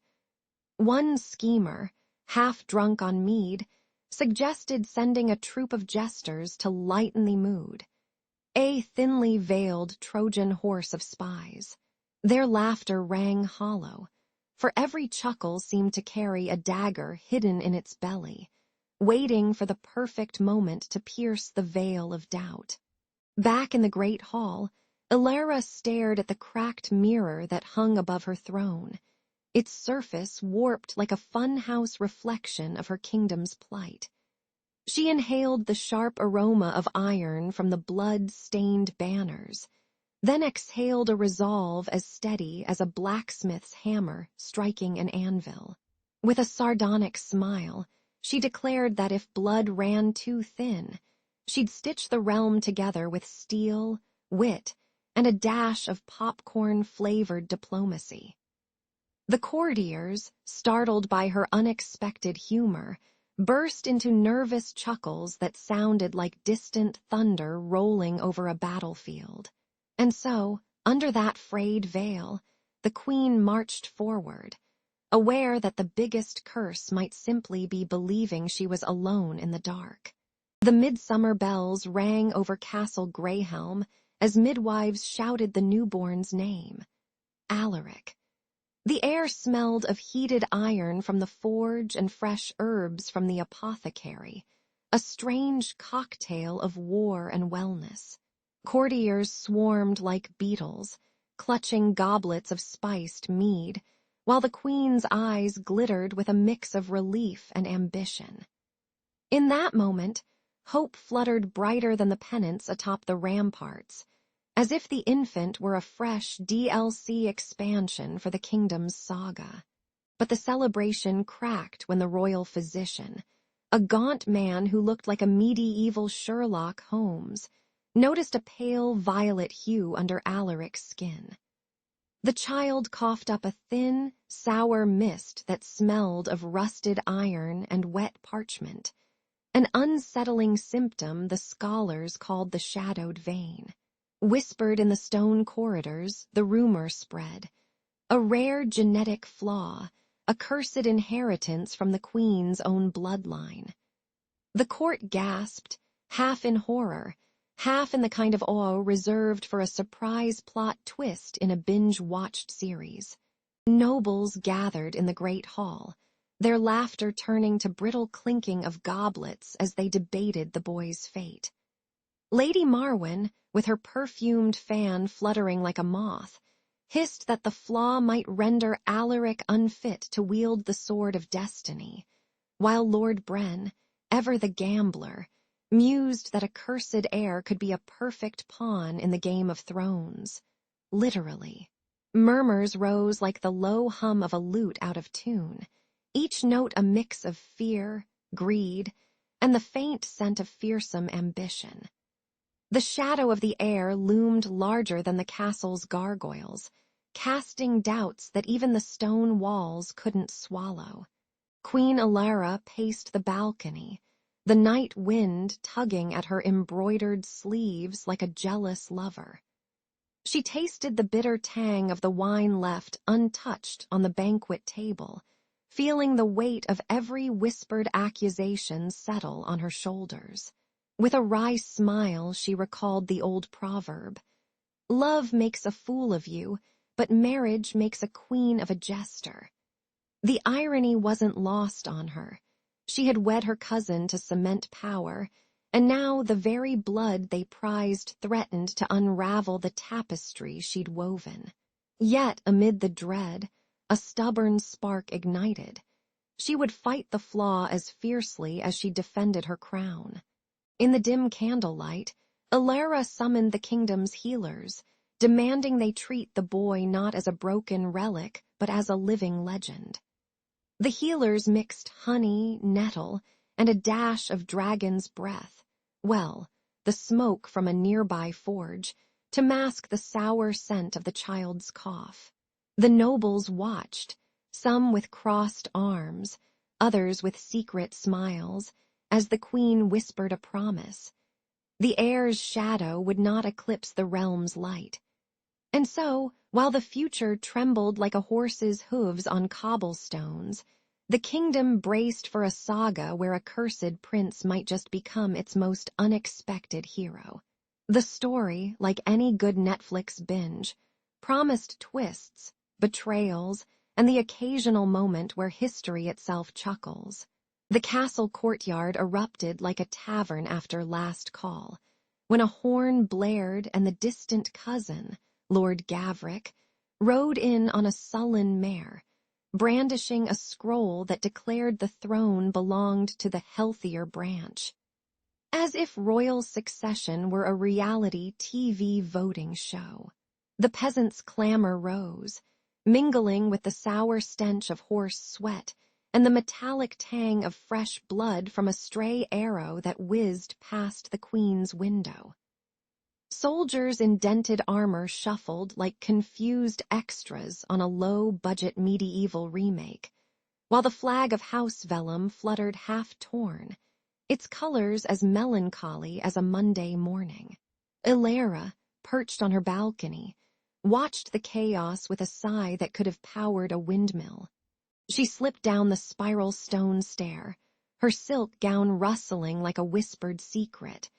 One schemer, half drunk on mead, suggested sending a troop of jesters to lighten the mood, a thinly veiled Trojan horse of spies. Their laughter rang hollow, for every chuckle seemed to carry a dagger hidden in its belly, waiting for the perfect moment to pierce the veil of doubt. Back in the great hall, Ilara stared at the cracked mirror that hung above her throne, its surface warped like a funhouse reflection of her kingdom's plight. She inhaled the sharp aroma of iron from the blood-stained banners, then exhaled a resolve as steady as a blacksmith's hammer striking an anvil. With a sardonic smile, she declared that if blood ran too thin, she'd stitch the realm together with steel, wit, and a dash of popcorn-flavored diplomacy. The courtiers, startled by her unexpected humor, burst into nervous chuckles that sounded like distant thunder rolling over a battlefield. And so, under that frayed veil, the Queen marched forward, aware that the biggest curse might simply be believing she was alone in the dark. The midsummer bells rang over Castle Greyhelm as midwives shouted the newborn's name, Alaric. The air smelled of heated iron from the forge and fresh herbs from the apothecary, a strange cocktail of war and wellness. Courtiers swarmed like beetles, clutching goblets of spiced mead, while the Queen's eyes glittered with a mix of relief and ambition. In that moment, hope fluttered brighter than the pennants atop the ramparts, as if the infant were a fresh DLC expansion for the kingdom's saga. But the celebration cracked when the royal physician, a gaunt man who looked like a medieval Sherlock Holmes, noticed a pale violet hue under Alaric's skin. The child coughed up a thin, sour mist that smelled of rusted iron and wet parchment, an unsettling symptom the scholars called the shadowed vein. Whispered in the stone corridors, the rumor spread. A rare genetic flaw, a cursed inheritance from the queen's own bloodline. The court gasped, half in horror, half in the kind of awe reserved for a surprise plot twist in a binge-watched series. Nobles gathered in the great hall, their laughter turning to brittle clinking of goblets as they debated the boy's fate. Lady Marwyn, with her perfumed fan fluttering like a moth, hissed that the flaw might render Alaric unfit to wield the sword of destiny, while Lord Bren, ever the gambler, mused that a cursed heir could be a perfect pawn in the Game of Thrones. Literally. Murmurs rose like the low hum of a lute out of tune, each note a mix of fear, greed, and the faint scent of fearsome ambition. The shadow of the heir loomed larger than the castle's gargoyles, casting doubts that even the stone walls couldn't swallow. Queen Alara paced the balcony, the night wind tugging at her embroidered sleeves like a jealous lover. She tasted the bitter tang of the wine left untouched on the banquet table, feeling the weight of every whispered accusation settle on her shoulders. With a wry smile, she recalled the old proverb, "Love makes a fool of you, but marriage makes a queen of a jester." The irony wasn't lost on her. She had wed her cousin to cement power, and now the very blood they prized threatened to unravel the tapestry she'd woven. Yet, amid the dread, a stubborn spark ignited. She would fight the flaw as fiercely as she defended her crown. In the dim candlelight, Alara summoned the kingdom's healers, demanding they treat the boy not as a broken relic, but as a living legend. The healers mixed honey, nettle, and a dash of dragon's breath, the smoke from a nearby forge, to mask the sour scent of the child's cough. The nobles watched, some with crossed arms, others with secret smiles, as the queen whispered a promise. The heir's shadow would not eclipse the realm's light. And so, while the future trembled like a horse's hooves on cobblestones, the kingdom braced for a saga where a cursed prince might just become its most unexpected hero. The story, like any good Netflix binge, promised twists, betrayals, and the occasional moment where history itself chuckles. The castle courtyard erupted like a tavern after last call, when a horn blared and the distant cousin, Lord Gavrick, rode in on a sullen mare, brandishing a scroll that declared the throne belonged to the healthier branch. As if royal succession were a reality TV voting show. The peasants' clamor rose, mingling with the sour stench of horse sweat and the metallic tang of fresh blood from a stray arrow that whizzed past the queen's window. Soldiers in dented armor shuffled like confused extras on a low-budget medieval remake, while the flag of House Vellum fluttered half-torn, its colors as melancholy as a Monday morning. Alara, perched on her balcony, watched the chaos with a sigh that could have powered a windmill. She slipped down the spiral stone stair, her silk gown rustling like a whispered secret,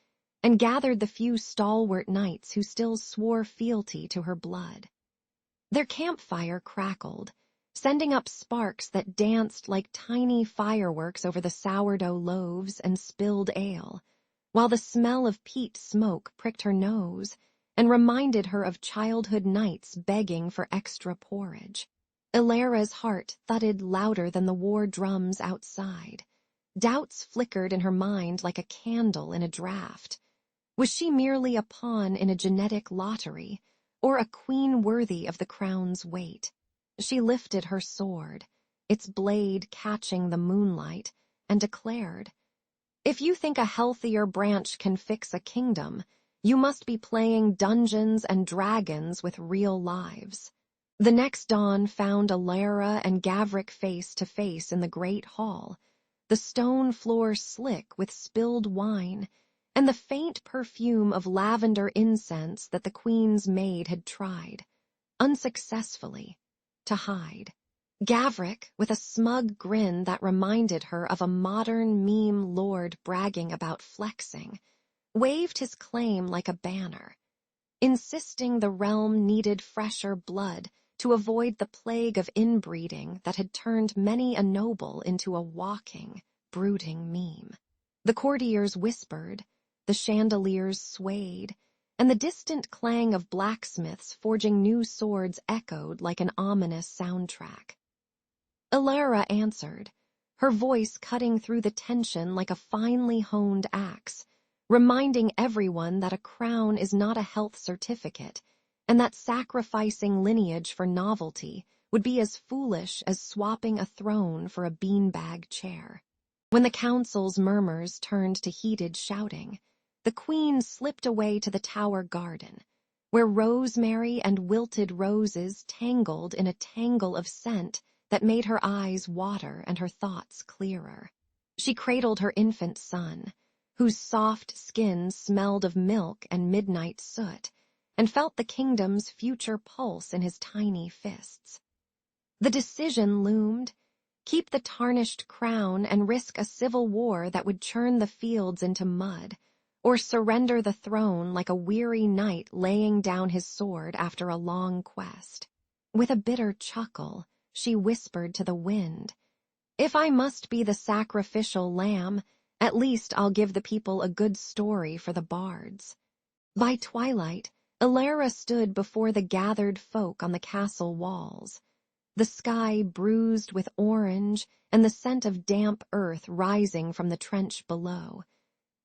and gathered the few stalwart knights who still swore fealty to her blood. Their campfire crackled, sending up sparks that danced like tiny fireworks over the sourdough loaves and spilled ale, while the smell of peat smoke pricked her nose and reminded her of childhood nights begging for extra porridge. Alara's heart thudded louder than the war drums outside. Doubts flickered in her mind like a candle in a draught. Was she merely a pawn in a genetic lottery, or a queen worthy of the crown's weight? She lifted her sword, its blade catching the moonlight, and declared, "If you think a healthier branch can fix a kingdom, you must be playing Dungeons and Dragons with real lives." The next dawn found Alara and Gavrik face to face in the great hall, the stone floor slick with spilled wine, and the faint perfume of lavender incense that the queen's maid had tried, unsuccessfully, to hide. Gavrik, with a smug grin that reminded her of a modern meme lord bragging about flexing, waved his claim like a banner, insisting the realm needed fresher blood to avoid the plague of inbreeding that had turned many a noble into a walking, brooding meme. The courtiers whispered, the chandeliers swayed, and the distant clang of blacksmiths forging new swords echoed like an ominous soundtrack. Alara answered, her voice cutting through the tension like a finely honed axe, reminding everyone that a crown is not a health certificate, and that sacrificing lineage for novelty would be as foolish as swapping a throne for a beanbag chair. When the council's murmurs turned to heated shouting, the queen slipped away to the tower garden, where rosemary and wilted roses tangled in a tangle of scent that made her eyes water and her thoughts clearer. She cradled her infant son, whose soft skin smelled of milk and midnight soot, and felt the kingdom's future pulse in his tiny fists. The decision loomed: keep the tarnished crown and risk a civil war that would churn the fields into mud, or surrender the throne like a weary knight laying down his sword after a long quest. With a bitter chuckle, she whispered to the wind, "If I must be the sacrificial lamb, at least I'll give the people a good story for the bards." By twilight, Alara stood before the gathered folk on the castle walls, the sky bruised with orange and the scent of damp earth rising from the trench below,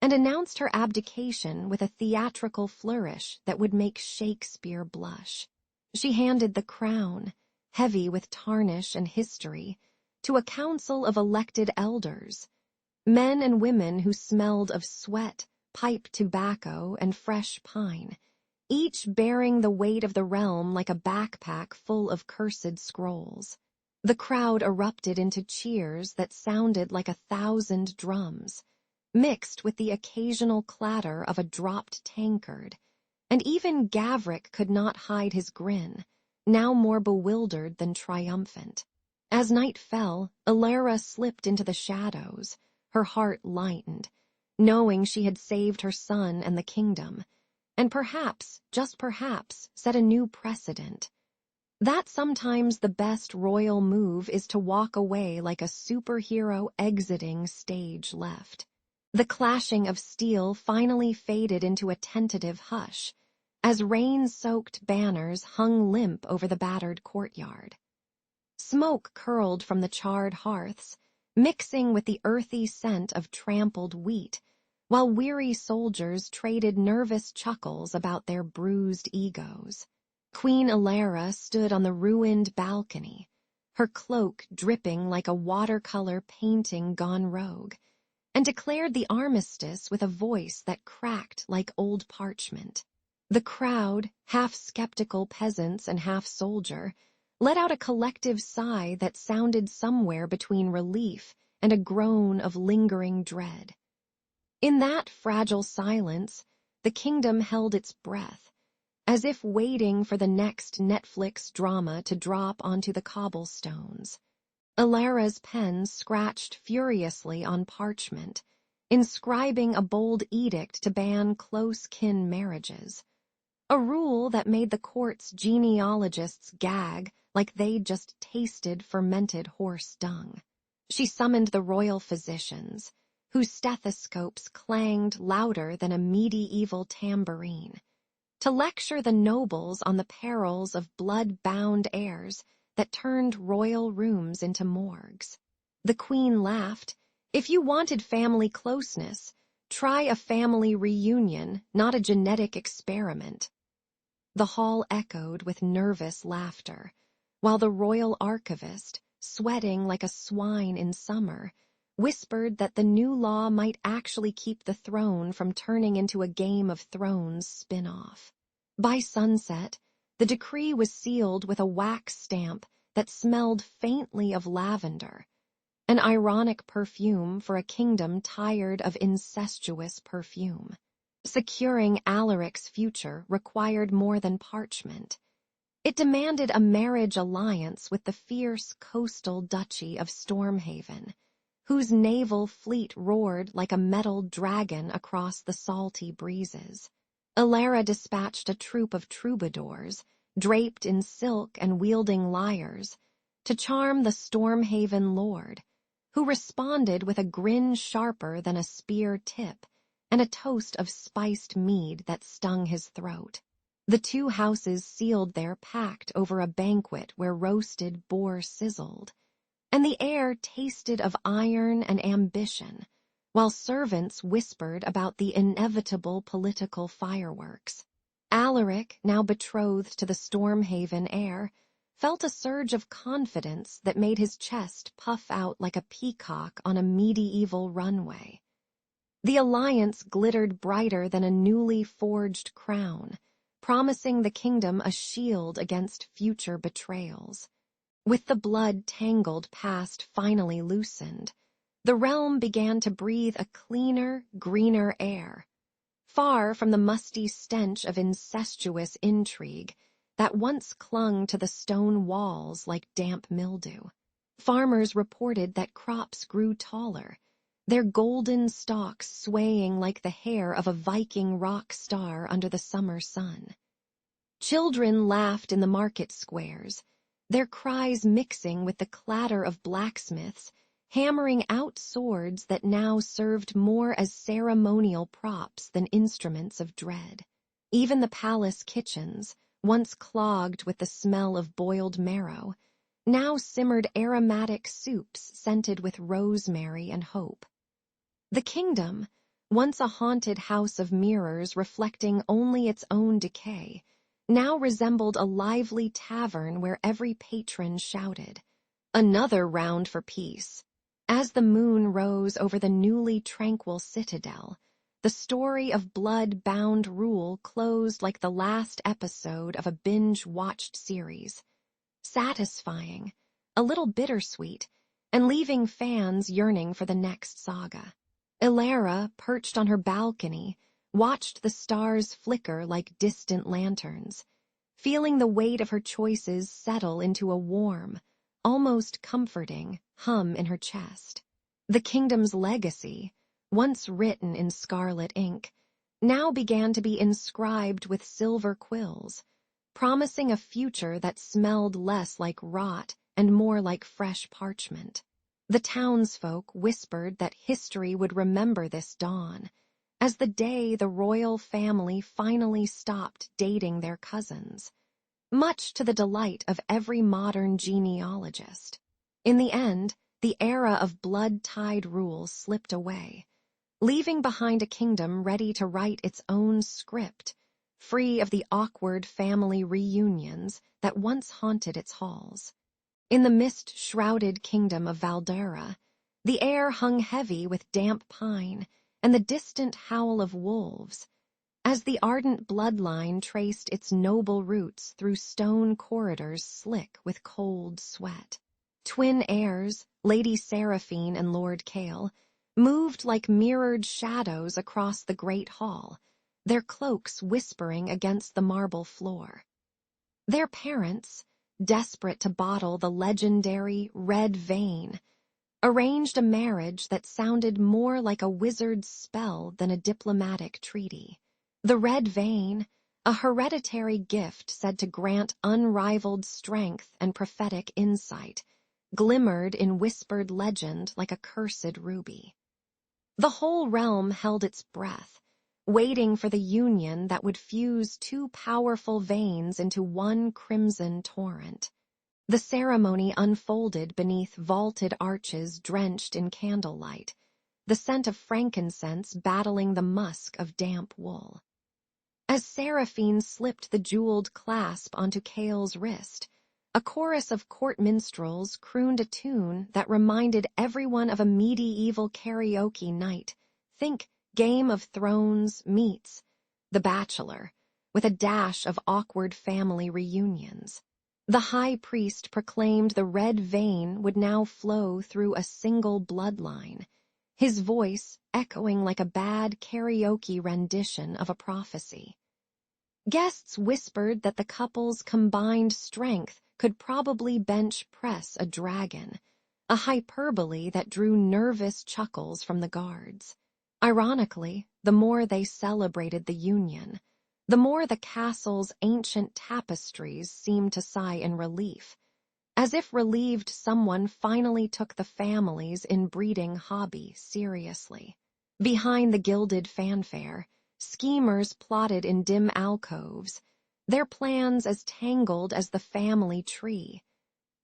and announced her abdication with a theatrical flourish that would make Shakespeare blush. She handed the crown, heavy with tarnish and history, to a council of elected elders, men and women who smelled of sweat, pipe tobacco, and fresh pine, each bearing the weight of the realm like a backpack full of cursed scrolls. The crowd erupted into cheers that sounded like 1,000 drums, mixed with the occasional clatter of a dropped tankard, and even Gavrik could not hide his grin, now more bewildered than triumphant. As night fell, Alara slipped into the shadows, her heart lightened, knowing she had saved her son and the kingdom, and perhaps, just perhaps, set a new precedent. That sometimes the best royal move is to walk away like a superhero exiting stage left. The clashing of steel finally faded into a tentative hush, as rain-soaked banners hung limp over the battered courtyard. Smoke curled from the charred hearths, mixing with the earthy scent of trampled wheat, while weary soldiers traded nervous chuckles about their bruised egos. Queen Alara stood on the ruined balcony, her cloak dripping like a watercolor painting gone rogue, and declared the armistice with a voice that cracked like old parchment. The crowd, half skeptical peasants and half soldier, let out a collective sigh that sounded somewhere between relief and a groan of lingering dread. In that fragile silence, the kingdom held its breath, as if waiting for the next Netflix drama to drop onto the cobblestones. Alara's pen scratched furiously on parchment, inscribing a bold edict to ban close-kin marriages, a rule that made the court's genealogists gag like they'd just tasted fermented horse dung. She summoned the royal physicians, whose stethoscopes clanged louder than a medieval tambourine, to lecture the nobles on the perils of blood-bound heirs that turned royal rooms into morgues. The queen laughed. "If you wanted family closeness, try a family reunion, not a genetic experiment." The hall echoed with nervous laughter, while the royal archivist, sweating like a swine in summer, whispered that the new law might actually keep the throne from turning into a Game of Thrones spin-off. By sunset, The decree was sealed with a wax stamp that smelled faintly of lavender, an ironic perfume for a kingdom tired of incestuous perfume. Securing Alaric's future required more than parchment. It demanded a marriage alliance with the fierce coastal duchy of Stormhaven, whose naval fleet roared like a metal dragon across the salty breezes. Alara dispatched a troop of troubadours, draped in silk and wielding lyres, to charm the Stormhaven lord, who responded with a grin sharper than a spear tip and a toast of spiced mead that stung his throat. The two houses sealed their pact over a banquet where roasted boar sizzled, and the air tasted of iron and ambition, while servants whispered about the inevitable political fireworks. Alaric, now betrothed to the Stormhaven heir, felt a surge of confidence that made his chest puff out like a peacock on a medieval runway. The alliance glittered brighter than a newly forged crown, promising the kingdom a shield against future betrayals. With the blood-tangled past finally loosened, the realm began to breathe a cleaner, greener air, far from the musty stench of incestuous intrigue that once clung to the stone walls like damp mildew. Farmers reported that crops grew taller, their golden stalks swaying like the hair of a Viking rock star under the summer sun. Children laughed in the market squares, their cries mixing with the clatter of blacksmiths hammering out swords that now served more as ceremonial props than instruments of dread. Even the palace kitchens, once clogged with the smell of boiled marrow, now simmered aromatic soups scented with rosemary and hope. The kingdom, once a haunted house of mirrors reflecting only its own decay, now resembled a lively tavern where every patron shouted, "Another round for peace." As the moon rose over the newly tranquil citadel, the story of blood-bound rule closed like the last episode of a binge-watched series, satisfying, a little bittersweet, and leaving fans yearning for the next saga. Alara, perched on her balcony, watched the stars flicker like distant lanterns, feeling the weight of her choices settle into a warm, almost comforting, hum in her chest. The kingdom's legacy, once written in scarlet ink, now began to be inscribed with silver quills, promising a future that smelled less like rot and more like fresh parchment. The townsfolk whispered that history would remember this dawn, as the day the royal family finally stopped dating their cousins, much to the delight of every modern genealogist. In the end, the era of blood-tied rule slipped away, leaving behind a kingdom ready to write its own script, free of the awkward family reunions that once haunted its halls. In the mist-shrouded kingdom of Valdera, the air hung heavy with damp pine and the distant howl of wolves, as the ardent bloodline traced its noble roots through stone corridors slick with cold sweat. Twin heirs, Lady Seraphine and Lord Kale, moved like mirrored shadows across the great hall, their cloaks whispering against the marble floor. Their parents, desperate to bottle the legendary red vein, arranged a marriage that sounded more like a wizard's spell than a diplomatic treaty. The red vein, a hereditary gift said to grant unrivaled strength and prophetic insight, glimmered in whispered legend like a cursed ruby. The whole realm held its breath, waiting for the union that would fuse two powerful veins into one crimson torrent. The ceremony unfolded beneath vaulted arches drenched in candlelight, the scent of frankincense battling the musk of damp wool. As Seraphine slipped the jeweled clasp onto Kale's wrist, a chorus of court minstrels crooned a tune that reminded everyone of a medieval karaoke night. Think Game of Thrones meets The Bachelor, with a dash of awkward family reunions. The high priest proclaimed the red vein would now flow through a single bloodline, his voice echoing like a bad karaoke rendition of a prophecy. Guests whispered that the couple's combined strength could probably bench press a dragon, a hyperbole that drew nervous chuckles from the guards. Ironically, the more they celebrated the union, the more the castle's ancient tapestries seemed to sigh in relief, as if relieved someone finally took the family's inbreeding hobby seriously. Behind the gilded fanfare, schemers plotted in dim alcoves, their plans as tangled as the family tree.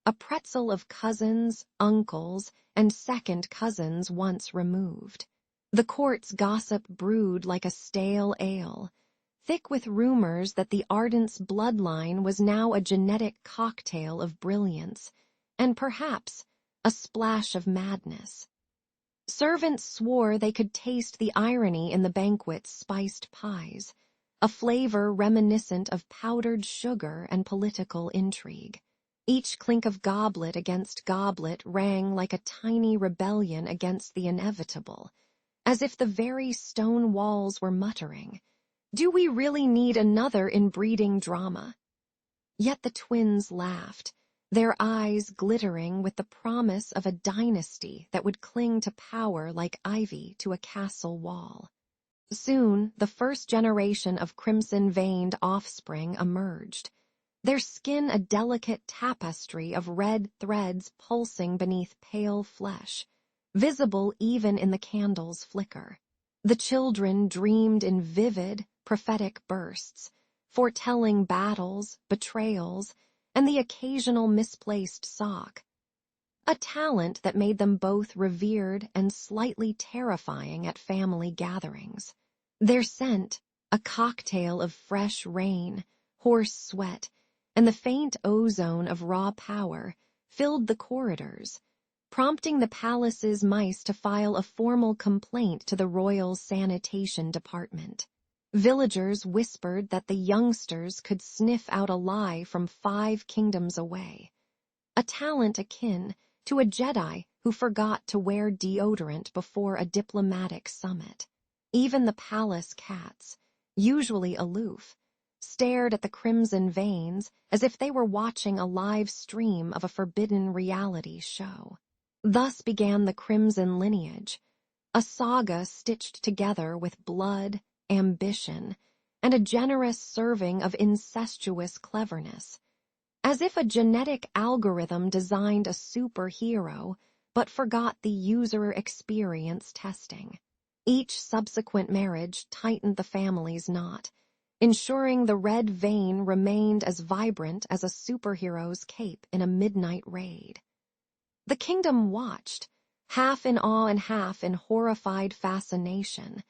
A pretzel of cousins, uncles, and second cousins once removed. The court's gossip brewed like a stale ale, thick with rumors that the Ardent's bloodline was now a genetic cocktail of brilliance, and perhaps a splash of madness. Servants swore they could taste the irony in the banquet's spiced pies, a flavor reminiscent of powdered sugar and political intrigue. Each clink of goblet against goblet rang like a tiny rebellion against the inevitable, as if the very stone walls were muttering, "Do we really need another inbreeding drama?" Yet the twins laughed, their eyes glittering with the promise of a dynasty that would cling to power like ivy to a castle wall. Soon, the first generation of crimson-veined offspring emerged, their skin a delicate tapestry of red threads pulsing beneath pale flesh, visible even in the candle's flicker. The children dreamed in vivid, prophetic bursts, foretelling battles, betrayals, and the occasional misplaced sock, a talent that made them both revered and slightly terrifying at family gatherings. Their scent, a cocktail of fresh rain, horse sweat, and the faint ozone of raw power, filled the corridors, prompting the palace's mice to file a formal complaint to the royal sanitation department. Villagers whispered that the youngsters could sniff out a lie from 5 kingdoms away, a talent akin to a Jedi who forgot to wear deodorant before a diplomatic summit. Even the palace cats, usually aloof, stared at the crimson veins as if they were watching a live stream of a forbidden reality show. Thus began the crimson lineage, a saga stitched together with blood, ambition, and a generous serving of incestuous cleverness, as if a genetic algorithm designed a superhero but forgot the user experience testing. Each subsequent marriage tightened the family's knot, ensuring the red vein remained as vibrant as a superhero's cape in a midnight raid. The kingdom watched, half in awe and half in horrified fascination,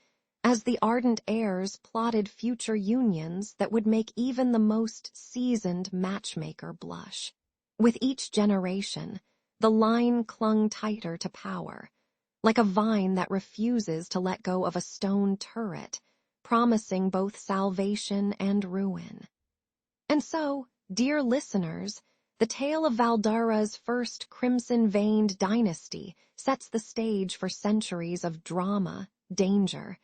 as the ardent heirs plotted future unions that would make even the most seasoned matchmaker blush. With each generation, the line clung tighter to power, like a vine that refuses to let go of a stone turret, promising both salvation and ruin. And so, dear listeners, the tale of Valdara's first crimson-veined dynasty sets the stage for centuries of drama, danger,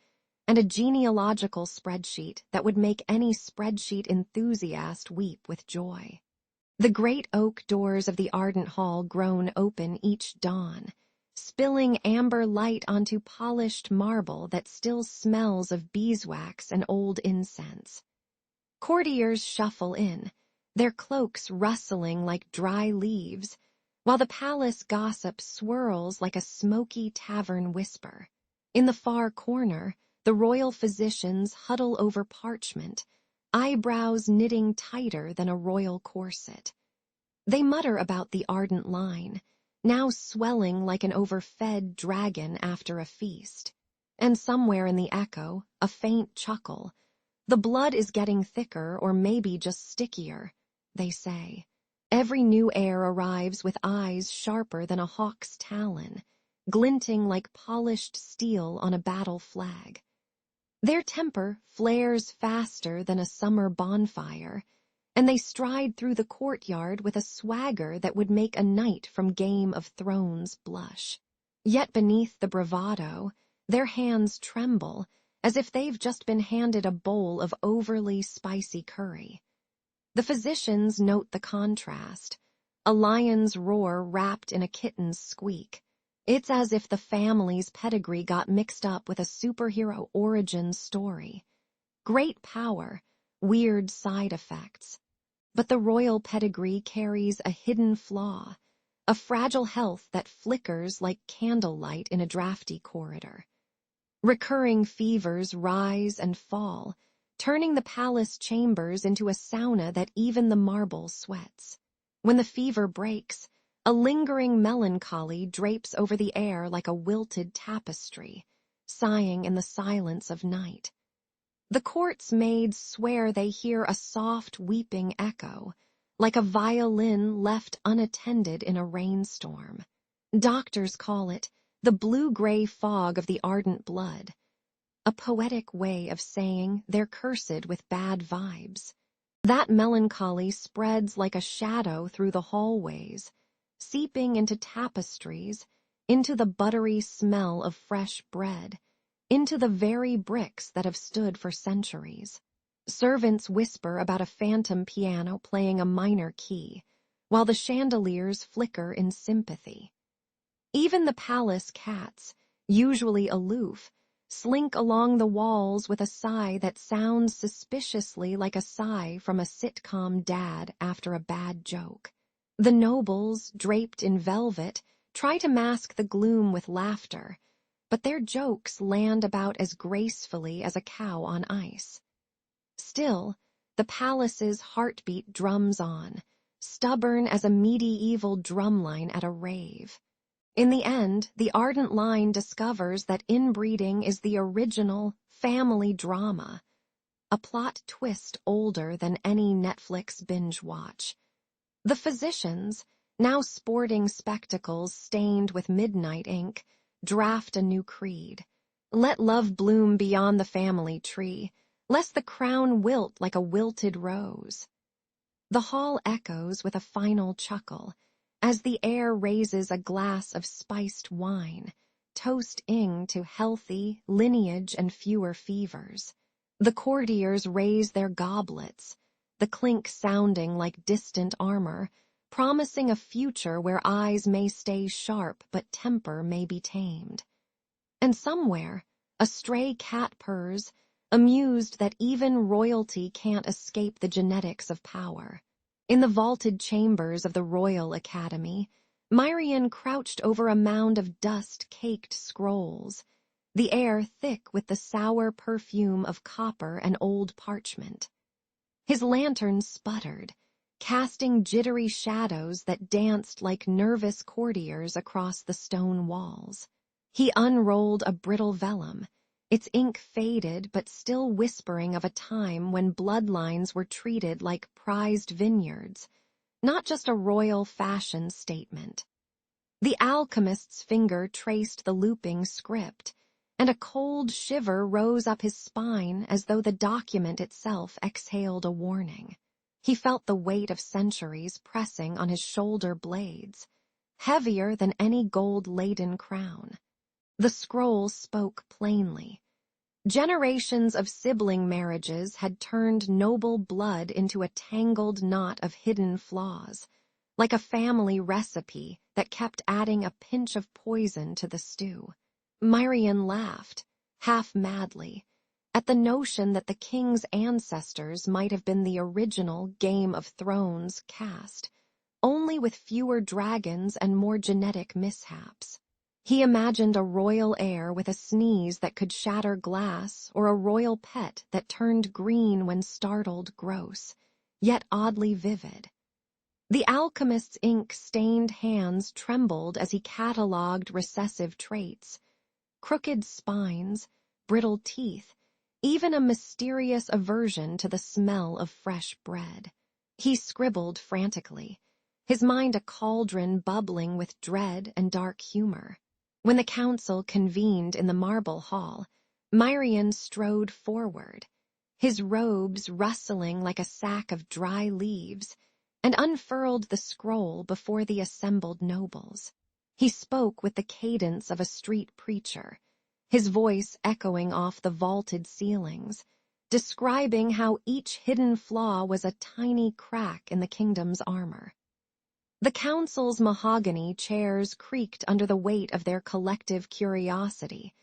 and a genealogical spreadsheet that would make any spreadsheet enthusiast weep with joy. The great oak doors of the Ardent Hall groan open each dawn, spilling amber light onto polished marble that still smells of beeswax and old incense. Courtiers shuffle in, their cloaks rustling like dry leaves, while the palace gossip swirls like a smoky tavern whisper. In the far corner, the royal physicians huddle over parchment, eyebrows knitting tighter than a royal corset. They mutter about the ardent line, now swelling like an overfed dragon after a feast. And somewhere in the echo, a faint chuckle. The blood is getting thicker or maybe just stickier, they say. Every new heir arrives with eyes sharper than a hawk's talon, glinting like polished steel on a battle flag. Their temper flares faster than a summer bonfire, and they stride through the courtyard with a swagger that would make a knight from Game of Thrones blush. Yet beneath the bravado, their hands tremble, as if they've just been handed a bowl of overly spicy curry. The physicians note the contrast, a lion's roar wrapped in a kitten's squeak. It's as if the family's pedigree got mixed up with a superhero origin story. Great power, weird side effects. But the royal pedigree carries a hidden flaw, a fragile health that flickers like candlelight in a drafty corridor. Recurring fevers rise and fall, turning the palace chambers into a sauna that even the marble sweats. When the fever breaks, a lingering melancholy drapes over the air like a wilted tapestry, sighing in the silence of night. The court's maids swear they hear a soft weeping echo, like a violin left unattended in a rainstorm. Doctors call it the blue-gray fog of the ardent blood, a poetic way of saying they're cursed with bad vibes. That melancholy spreads like a shadow through the hallways, seeping into tapestries, into the buttery smell of fresh bread, into the very bricks that have stood for centuries. Servants whisper about a phantom piano playing a minor key, while the chandeliers flicker in sympathy. Even the palace cats, usually aloof, slink along the walls with a sigh that sounds suspiciously like a sigh from a sitcom dad after a bad joke. The nobles, draped in velvet, try to mask the gloom with laughter, but their jokes land about as gracefully as a cow on ice. Still, the palace's heartbeat drums on, stubborn as a medieval drumline at a rave. In the end, the ardent line discovers that inbreeding is the original family drama, a plot twist older than any Netflix binge watch. The physicians, now sporting spectacles stained with midnight ink, draft a new creed. Let love bloom beyond the family tree, lest the crown wilt like a wilted rose. The hall echoes with a final chuckle, as the air raises a glass of spiced wine, toasting to healthy lineage and fewer fevers. The courtiers raise their goblets, the clink sounding like distant armor, promising a future where eyes may stay sharp but temper may be tamed. And somewhere, a stray cat purrs, amused that even royalty can't escape the genetics of power. In the vaulted chambers of the Royal Academy, Myrian crouched over a mound of dust-caked scrolls, the air thick with the sour perfume of copper and old parchment. His lantern sputtered, casting jittery shadows that danced like nervous courtiers across the stone walls. He unrolled a brittle vellum, its ink faded but still whispering of a time when bloodlines were treated like prized vineyards, not just a royal fashion statement. The alchemist's finger traced the looping script, and a cold shiver rose up his spine as though the document itself exhaled a warning. He felt the weight of centuries pressing on his shoulder blades, heavier than any gold-laden crown. The scroll spoke plainly. Generations of sibling marriages had turned noble blood into a tangled knot of hidden flaws, like a family recipe that kept adding a pinch of poison to the stew. Myrian laughed, half madly, at the notion that the king's ancestors might have been the original Game of Thrones cast, only with fewer dragons and more genetic mishaps. He imagined a royal heir with a sneeze that could shatter glass, or a royal pet that turned green when startled gross, yet oddly vivid. The alchemist's ink-stained hands trembled as he catalogued recessive traits, crooked spines, brittle teeth, even a mysterious aversion to the smell of fresh bread. He scribbled frantically, his mind a cauldron bubbling with dread and dark humor. When the council convened in the marble hall, Myrian strode forward, his robes rustling like a sack of dry leaves, and unfurled the scroll before the assembled nobles. He spoke with the cadence of a street preacher, his voice echoing off the vaulted ceilings, describing how each hidden flaw was a tiny crack in the kingdom's armor. The council's mahogany chairs creaked under the weight of their collective curiosity,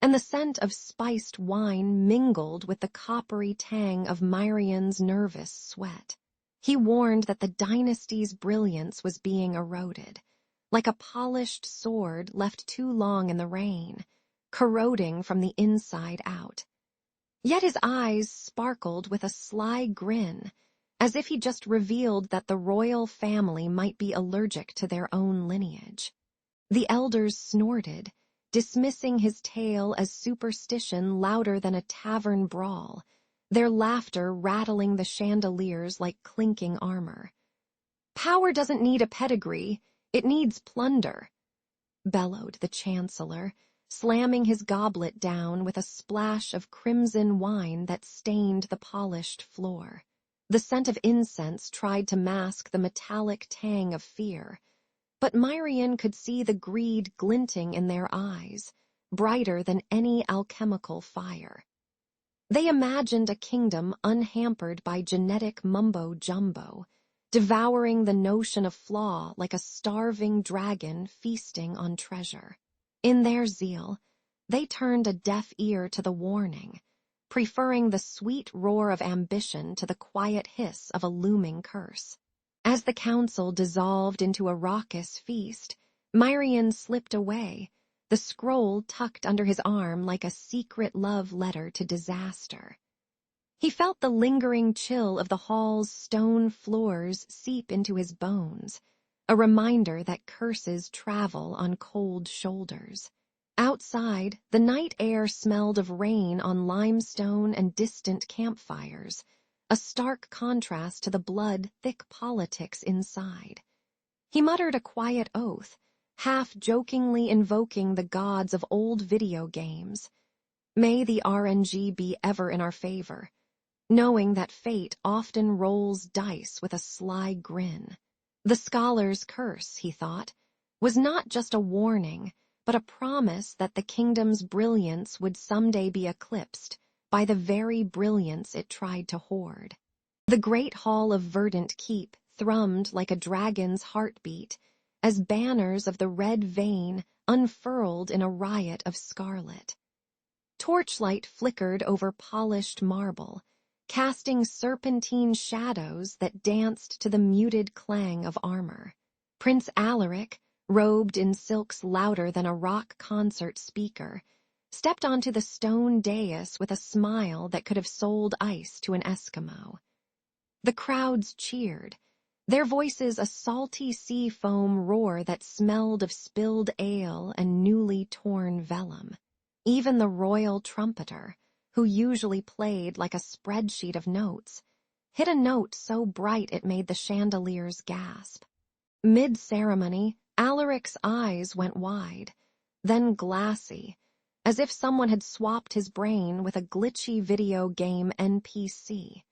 and the scent of spiced wine mingled with the coppery tang of Myrian's nervous sweat. He warned that the dynasty's brilliance was being eroded, like a polished sword left too long in the rain, corroding from the inside out. Yet his eyes sparkled with a sly grin, as if he just revealed that the royal family might be allergic to their own lineage. The elders snorted, dismissing his tale as superstition louder than a tavern brawl, their laughter rattling the chandeliers like clinking armor. "Power doesn't need a pedigree, it needs plunder," bellowed the chancellor, slamming his goblet down with a splash of crimson wine that stained the polished floor. The scent of incense tried to mask the metallic tang of fear, but Myrian could see the greed glinting in their eyes, brighter than any alchemical fire. They imagined a kingdom unhampered by genetic mumbo-jumbo, devouring the notion of flaw like a starving dragon feasting on treasure. In their zeal, they turned a deaf ear to the warning, preferring the sweet roar of ambition to the quiet hiss of a looming curse. As the council dissolved into a raucous feast, Myrian slipped away, the scroll tucked under his arm like a secret love letter to disaster. He felt the lingering chill of the hall's stone floors seep into his bones, a reminder that curses travel on cold shoulders. Outside, the night air smelled of rain on limestone and distant campfires, a stark contrast to the blood-thick politics inside. He muttered a quiet oath, half-jokingly invoking the gods of old video games. May the RNG be ever in our favor, knowing that fate often rolls dice with a sly grin. The scholar's curse, he thought, was not just a warning, but a promise that the kingdom's brilliance would someday be eclipsed by the very brilliance it tried to hoard. The great hall of Verdant Keep thrummed like a dragon's heartbeat as banners of the red vein unfurled in a riot of scarlet. Torchlight flickered over polished marble, casting serpentine shadows that danced to the muted clang of armor. Prince Alaric, robed in silks louder than a rock concert speaker, stepped onto the stone dais with a smile that could have sold ice to an Eskimo. The crowds cheered, their voices a salty sea foam roar that smelled of spilled ale and newly torn vellum. Even the royal trumpeter, who usually played like a spreadsheet of notes, hit a note so bright it made the chandeliers gasp. Mid-ceremony, Alaric's eyes went wide, then glassy, as if someone had swapped his brain with a glitchy video game NPC.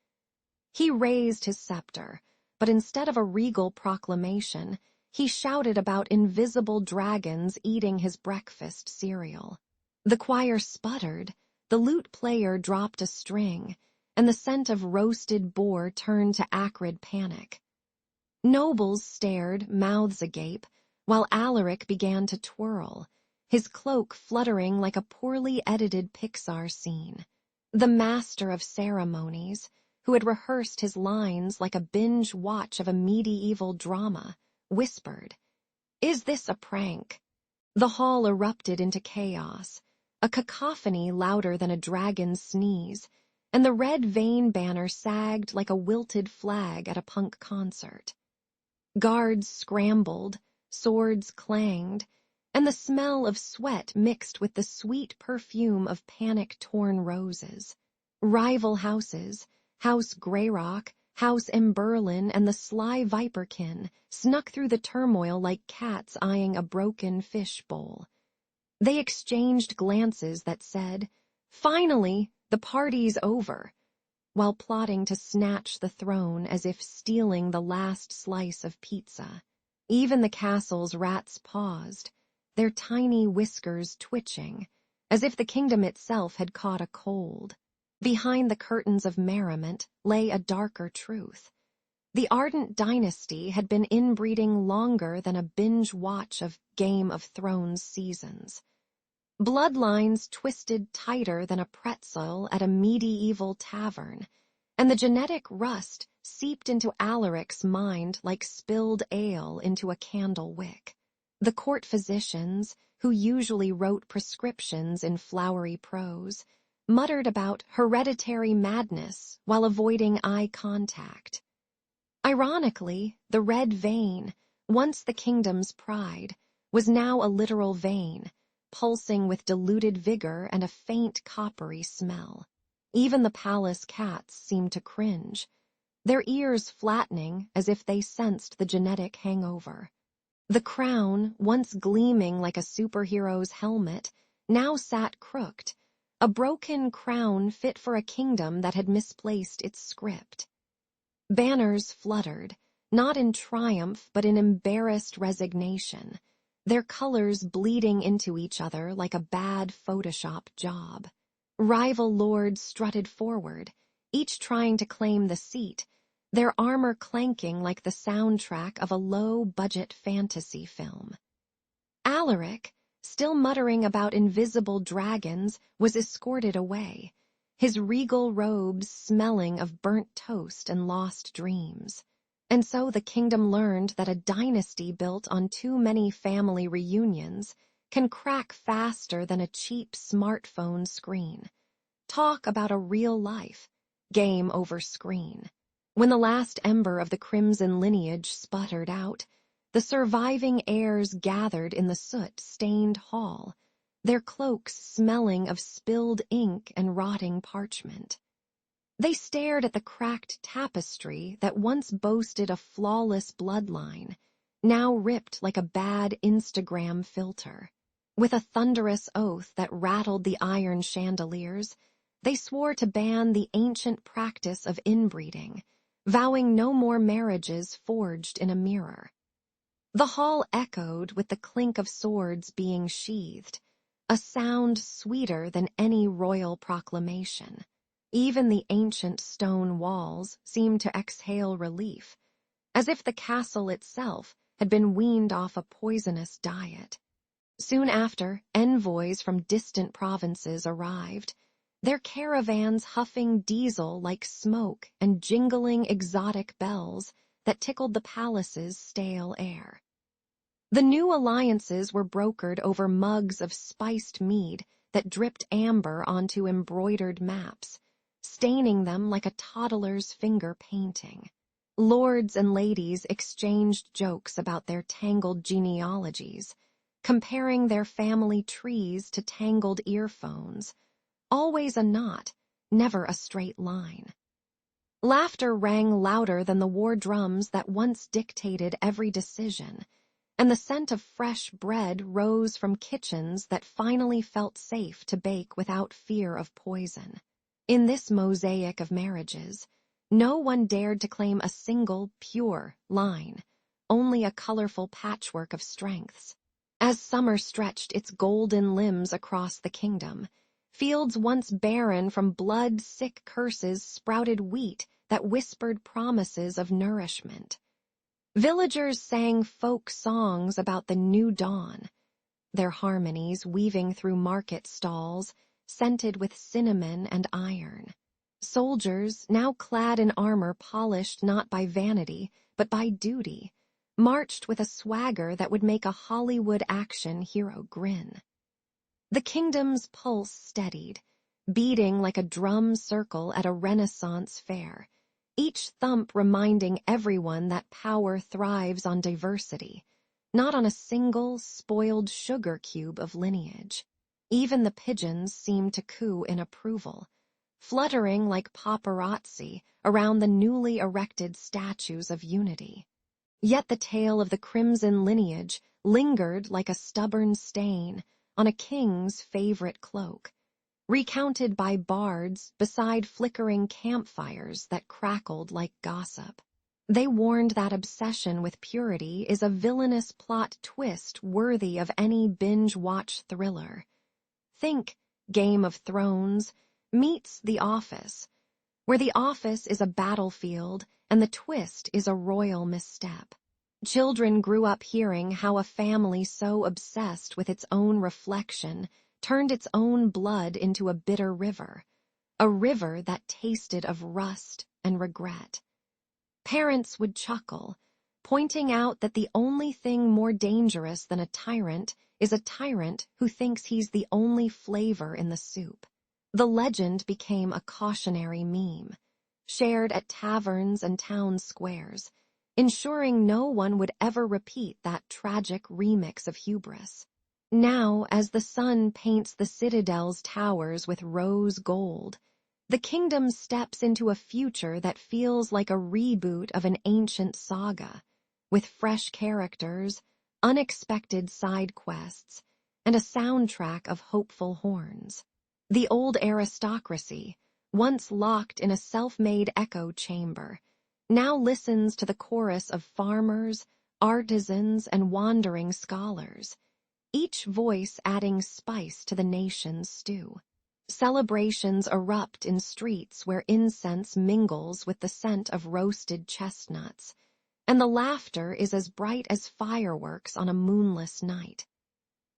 He raised his scepter, but instead of a regal proclamation, he shouted about invisible dragons eating his breakfast cereal. The choir sputtered, the lute player dropped a string, and the scent of roasted boar turned to acrid panic. Nobles stared, mouths agape, while Alaric began to twirl, his cloak fluttering like a poorly edited Pixar scene. The master of ceremonies, who had rehearsed his lines like a binge watch of a medieval drama, whispered, "Is this a prank?" The hall erupted into chaos, a cacophony louder than a dragon's sneeze, and the red vein banner sagged like a wilted flag at a punk concert. Guards scrambled, swords clanged, and the smell of sweat mixed with the sweet perfume of panic-torn roses. Rival houses, House Greyrock, House Emberlin, and the sly Viperkin snuck through the turmoil like cats eyeing a broken fish bowl. They exchanged glances that said, Finally, the party's over. While plotting to snatch the throne as if stealing the last slice of pizza, even the castle's rats paused, their tiny whiskers twitching, as if the kingdom itself had caught a cold. Behind the curtains of merriment lay a darker truth. The ardent dynasty had been inbreeding longer than a binge watch of Game of Thrones seasons. Bloodlines twisted tighter than a pretzel at a medieval tavern, and the genetic rust seeped into Alaric's mind like spilled ale into a candle wick. The court physicians, who usually wrote prescriptions in flowery prose, muttered about hereditary madness while avoiding eye contact. Ironically, the red vein, once the kingdom's pride, was now a literal vein, pulsing with diluted vigor and a faint coppery smell. Even the palace cats seemed to cringe, their ears flattening as if they sensed the genetic hangover. The crown, once gleaming like a superhero's helmet, now sat crooked, a broken crown fit for a kingdom that had misplaced its script. Banners fluttered, not in triumph but in embarrassed resignation, their colors bleeding into each other like a bad Photoshop job. Rival lords strutted forward, each trying to claim the seat, their armor clanking like the soundtrack of a low-budget fantasy film. Alaric, still muttering about invisible dragons, was escorted away, his regal robes smelling of burnt toast and lost dreams. And so the kingdom learned that a dynasty built on too many family reunions can crack faster than a cheap smartphone screen. Talk about a real life, game over screen. When the last ember of the crimson lineage sputtered out, the surviving heirs gathered in the soot-stained hall, their cloaks smelling of spilled ink and rotting parchment. They stared at the cracked tapestry that once boasted a flawless bloodline, now ripped like a bad Instagram filter. With a thunderous oath that rattled the iron chandeliers, they swore to ban the ancient practice of inbreeding, vowing no more marriages forged in a mirror. The hall echoed with the clink of swords being sheathed, a sound sweeter than any royal proclamation. Even the ancient stone walls seemed to exhale relief, as if the castle itself had been weaned off a poisonous diet. Soon after, envoys from distant provinces arrived, their caravans huffing diesel like smoke and jingling exotic bells that tickled the palace's stale air. The new alliances were brokered over mugs of spiced mead that dripped amber onto embroidered maps, staining them like a toddler's finger painting. Lords and ladies exchanged jokes about their tangled genealogies, comparing their family trees to tangled earphones, always a knot, never a straight line. Laughter rang louder than the war drums that once dictated every decision, and the scent of fresh bread rose from kitchens that finally felt safe to bake without fear of poison. In this mosaic of marriages, no one dared to claim a single, pure line, only a colorful patchwork of strengths. As summer stretched its golden limbs across the kingdom, fields once barren from blood-sick curses sprouted wheat that whispered promises of nourishment. Villagers sang folk songs about the new dawn, their harmonies weaving through market stalls, scented with cinnamon and iron. Soldiers, now clad in armor polished not by vanity, but by duty, marched with a swagger that would make a Hollywood action hero grin. The kingdom's pulse steadied, beating like a drum circle at a Renaissance fair, each thump reminding everyone that power thrives on diversity, not on a single spoiled sugar cube of lineage. Even the pigeons seemed to coo in approval, fluttering like paparazzi around the newly erected statues of unity. Yet the tale of the crimson lineage lingered like a stubborn stain on a king's favorite cloak. recounted by bards beside flickering campfires that crackled like gossip. They warned that obsession with purity is a villainous plot twist worthy of any binge-watch thriller. Think Game of Thrones meets The Office, where the office is a battlefield and the twist is a royal misstep. Children grew up hearing how a family so obsessed with its own reflection turned its own blood into a bitter river, a river that tasted of rust and regret. Parents would chuckle, pointing out that the only thing more dangerous than a tyrant is a tyrant who thinks he's the only flavor in the soup. The legend became a cautionary meme, shared at taverns and town squares, ensuring no one would ever repeat that tragic remix of hubris. Now, as the sun paints the citadel's towers with rose gold, the kingdom steps into a future that feels like a reboot of an ancient saga, with fresh characters, unexpected side quests, and a soundtrack of hopeful horns. The old aristocracy, once locked in a self-made echo chamber, now listens to the chorus of farmers, artisans, and wandering scholars, each voice adding spice to the nation's stew. Celebrations erupt in streets where incense mingles with the scent of roasted chestnuts, and the laughter is as bright as fireworks on a moonless night.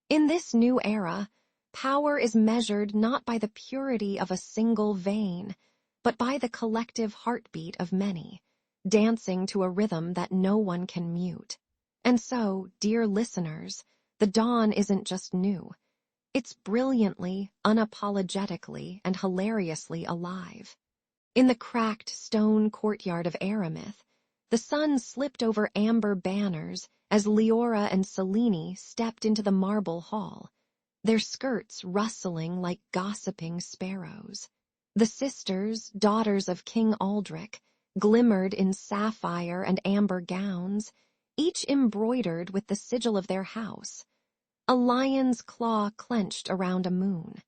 In this new era, power is measured not by the purity of a single vein, but by the collective heartbeat of many, dancing to a rhythm that no one can mute. And so, dear listeners, the dawn isn't just new. It's brilliantly, unapologetically, and hilariously alive. In the cracked stone courtyard of Aramith, the sun slipped over amber banners as Leora and Selene stepped into the marble hall, their skirts rustling like gossiping sparrows. The sisters, daughters of King Aldrich, glimmered in sapphire and amber gowns, each embroidered with the sigil of their house, a lion's claw clenched around a moon.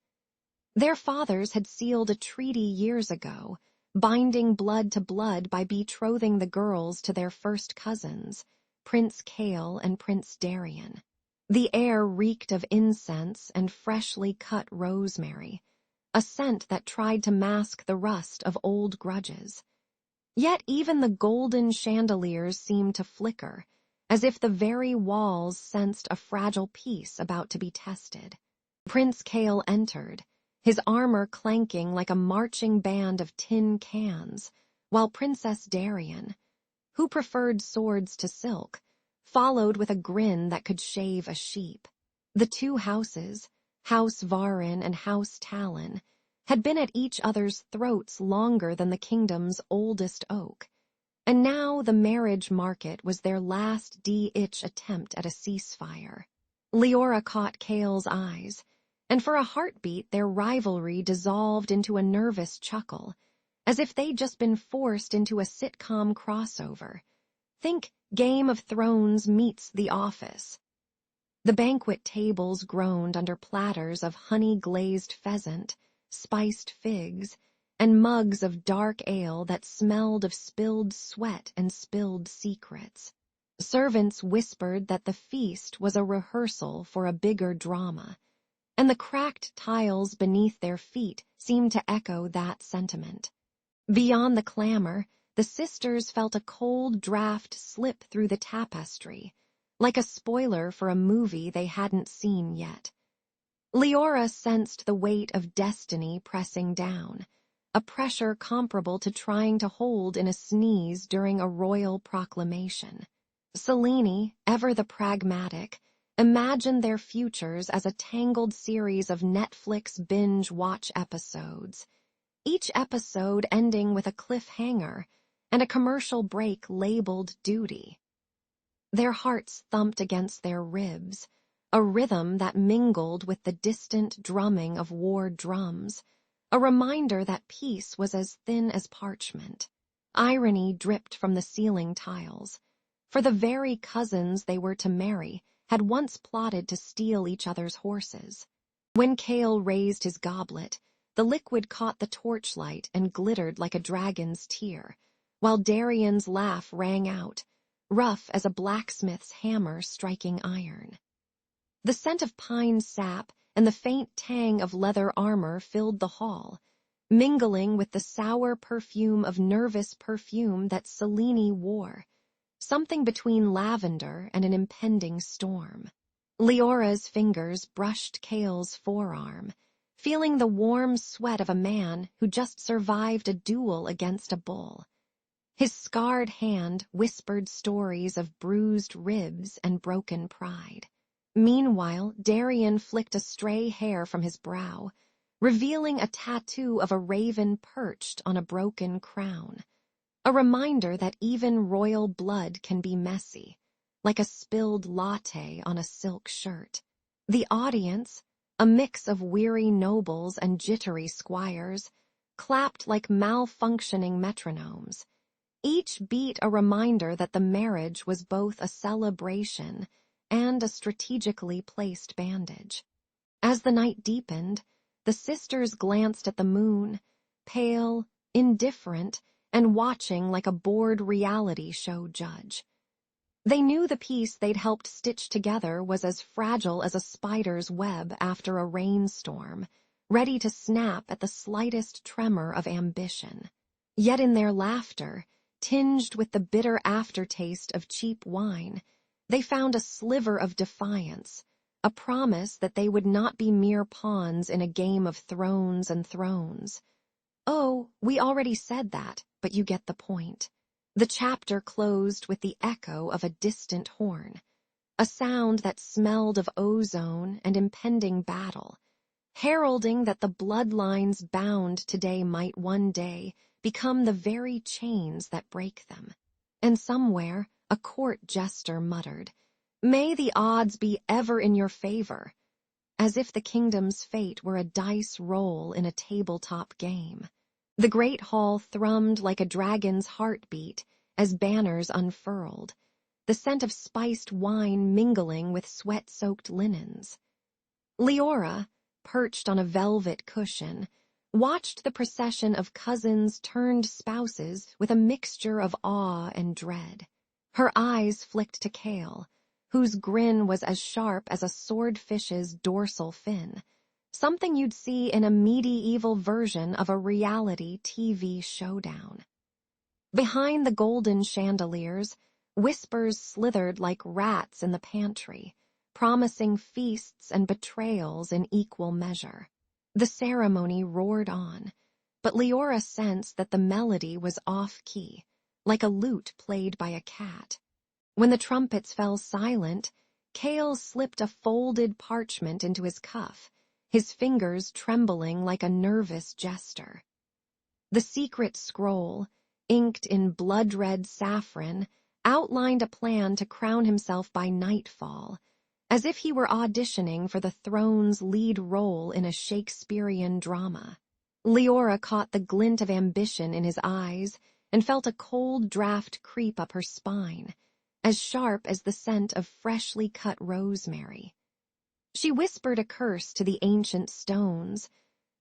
Their fathers had sealed a treaty years ago, binding blood to blood by betrothing the girls to their first cousins, Prince Cale and Prince Darien. The air reeked of incense and freshly cut rosemary, a scent that tried to mask the rust of old grudges. Yet even the golden chandeliers seemed to flicker, as if the very walls sensed a fragile peace about to be tested. Prince Cale entered, his armor clanking like a marching band of tin cans, while Princess Darien, who preferred swords to silk, followed with a grin that could shave a sheep. The two houses, House Varin and House Talon, had been at each other's throats longer than the kingdom's oldest oak, and now the marriage market was their last ditch attempt at a ceasefire. Leora caught Cale's eyes, and for a heartbeat their rivalry dissolved into a nervous chuckle, as if they'd just been forced into a sitcom crossover. Think Game of Thrones meets The Office. The banquet tables groaned under platters of honey-glazed pheasant, spiced figs, and mugs of dark ale that smelled of spilled sweat and spilled secrets. Servants whispered that the feast was a rehearsal for a bigger drama, and the cracked tiles beneath their feet seemed to echo that sentiment. Beyond the clamor, the sisters felt a cold draft slip through the tapestry, like a spoiler for a movie they hadn't seen yet. Leora sensed the weight of destiny pressing down, a pressure comparable to trying to hold in a sneeze during a royal proclamation. Selene, ever the pragmatic, imagined their futures as a tangled series of Netflix binge-watch episodes, each episode ending with a cliffhanger and a commercial break labeled duty. Their hearts thumped against their ribs, a rhythm that mingled with the distant drumming of war drums, a reminder that peace was as thin as parchment. Irony dripped from the ceiling tiles, for the very cousins they were to marry had once plotted to steal each other's horses. When Cale raised his goblet, The liquid caught the torchlight and glittered like a dragon's tear, while Darian's laugh rang out, rough as a blacksmith's hammer striking iron. The scent of pine sap and the faint tang of leather armor filled the hall, mingling with the sour perfume of nervous perfume that Selene wore, something between lavender and an impending storm. Leora's fingers brushed Cale's forearm, feeling the warm sweat of a man who just survived a duel against a bull. His scarred hand whispered stories of bruised ribs and broken pride. Meanwhile, Darian flicked a stray hair from his brow, revealing a tattoo of a raven perched on a broken crown, a reminder that even royal blood can be messy, like a spilled latte on a silk shirt. The audience, a mix of weary nobles and jittery squires, clapped like malfunctioning metronomes, each beat a reminder that the marriage was both a celebration and a strategically placed bandage. As the night deepened, the sisters glanced at the moon, pale, indifferent, and watching like a bored reality show judge. They knew the piece they'd helped stitch together was as fragile as a spider's web after a rainstorm, ready to snap at the slightest tremor of ambition. Yet in their laughter, tinged with the bitter aftertaste of cheap wine, they found a sliver of defiance, a promise that they would not be mere pawns in a game of thrones and thrones. Oh, we already said that, but you get the point. The chapter closed with the echo of a distant horn, a sound that smelled of ozone and impending battle, heralding that the bloodlines bound today might one day become the very chains that break them. And somewhere, a court jester muttered, "May the odds be ever in your favor," as if the kingdom's fate were a dice roll in a tabletop game. The great hall thrummed like a dragon's heartbeat as banners unfurled, the scent of spiced wine mingling with sweat-soaked linens. Leora, perched on a velvet cushion, watched the procession of cousins turned spouses with a mixture of awe and dread. Her eyes flicked to Cale, whose grin was as sharp as a swordfish's dorsal fin, something you'd see in a medieval version of a reality TV showdown. Behind the golden chandeliers, whispers slithered like rats in the pantry, promising feasts and betrayals in equal measure. The ceremony roared on, but Leora sensed that the melody was off-key, like a lute played by a cat. When the trumpets fell silent, Cale slipped a folded parchment into his cuff, his fingers trembling like a nervous jester. The secret scroll, inked in blood-red saffron, outlined a plan to crown himself by nightfall, as if he were auditioning for the throne's lead role in a Shakespearean drama. Leora caught the glint of ambition in his eyes and felt a cold draft creep up her spine, as sharp as the scent of freshly cut rosemary. She whispered a curse to the ancient stones,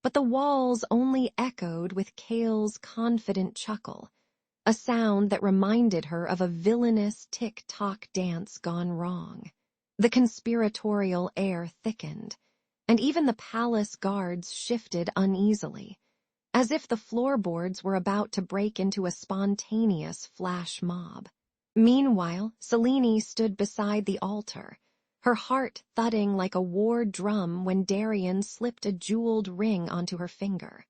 but the walls only echoed with Cale's confident chuckle, a sound that reminded her of a villainous tick-tock dance gone wrong. The conspiratorial air thickened, and even the palace guards shifted uneasily, as if the floorboards were about to break into a spontaneous flash mob. Meanwhile, Selene stood beside the altar, her heart thudding like a war drum when Darian slipped a jeweled ring onto her finger.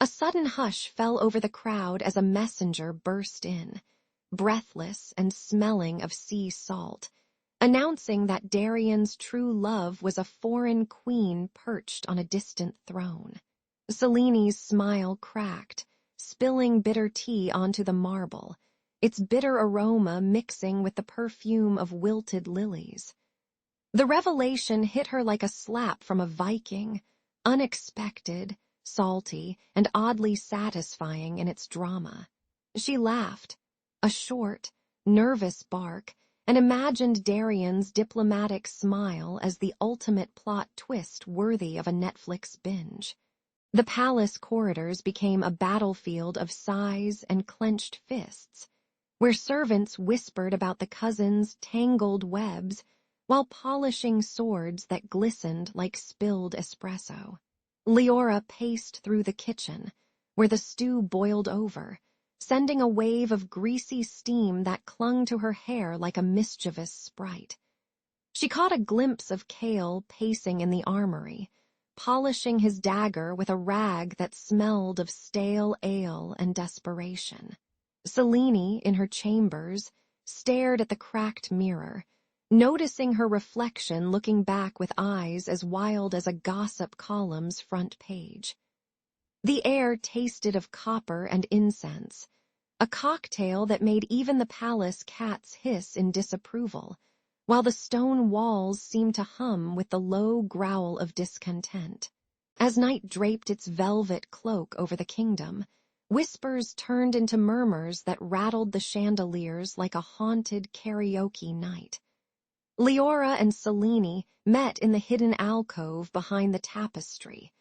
A sudden hush fell over the crowd as a messenger burst in, breathless and smelling of sea salt, announcing that Darian's true love was a foreign queen perched on a distant throne. Selene's smile cracked, spilling bitter tea onto the marble, its bitter aroma mixing with the perfume of wilted lilies. The revelation hit her like a slap from a Viking, unexpected, salty, and oddly satisfying in its drama. She laughed, a short, nervous bark, and imagined Darian's diplomatic smile as the ultimate plot twist worthy of a Netflix binge. The palace corridors became a battlefield of sighs and clenched fists, where servants whispered about the cousins' tangled webs while polishing swords that glistened like spilled espresso. Leora paced through the kitchen, where the stew boiled over, sending a wave of greasy steam that clung to her hair like a mischievous sprite. She caught a glimpse of Kale pacing in the armory, polishing his dagger with a rag that smelled of stale ale and desperation. Selene, in her chambers, stared at the cracked mirror, noticing her reflection looking back with eyes as wild as a gossip column's front page. The air tasted of copper and incense, a cocktail that made even the palace cats hiss in disapproval, while the stone walls seemed to hum with the low growl of discontent. As night draped its velvet cloak over the kingdom, whispers turned into murmurs that rattled the chandeliers like a haunted karaoke night. Leora and Selene met in the hidden alcove behind the tapestry,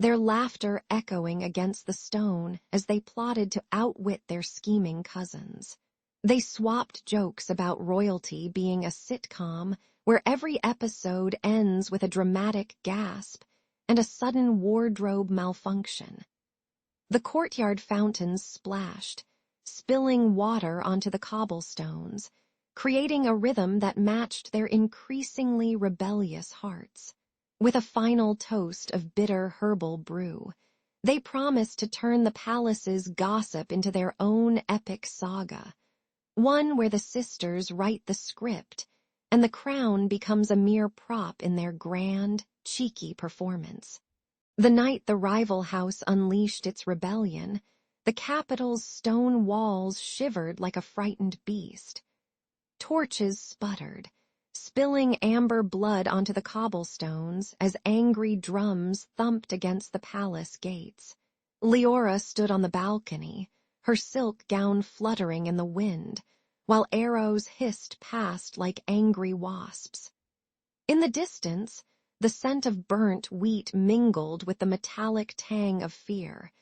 their laughter echoing against the stone as they plotted to outwit their scheming cousins. They swapped jokes about royalty being a sitcom where every episode ends with a dramatic gasp and a sudden wardrobe malfunction. The courtyard fountains splashed, spilling water onto the cobblestones, creating a rhythm that matched their increasingly rebellious hearts. With a final toast of bitter herbal brew, they promised to turn the palace's gossip into their own epic saga, one where the sisters write the script and the crown becomes a mere prop in their grand, cheeky performance. The night the rival house unleashed its rebellion, the capital's stone walls shivered like a frightened beast. Torches sputtered, spilling amber blood onto the cobblestones as angry drums thumped against the palace gates. Leora stood on the balcony, her silk gown fluttering in the wind, while arrows hissed past like angry wasps. In the distance, the scent of burnt wheat mingled with the metallic tang of fear,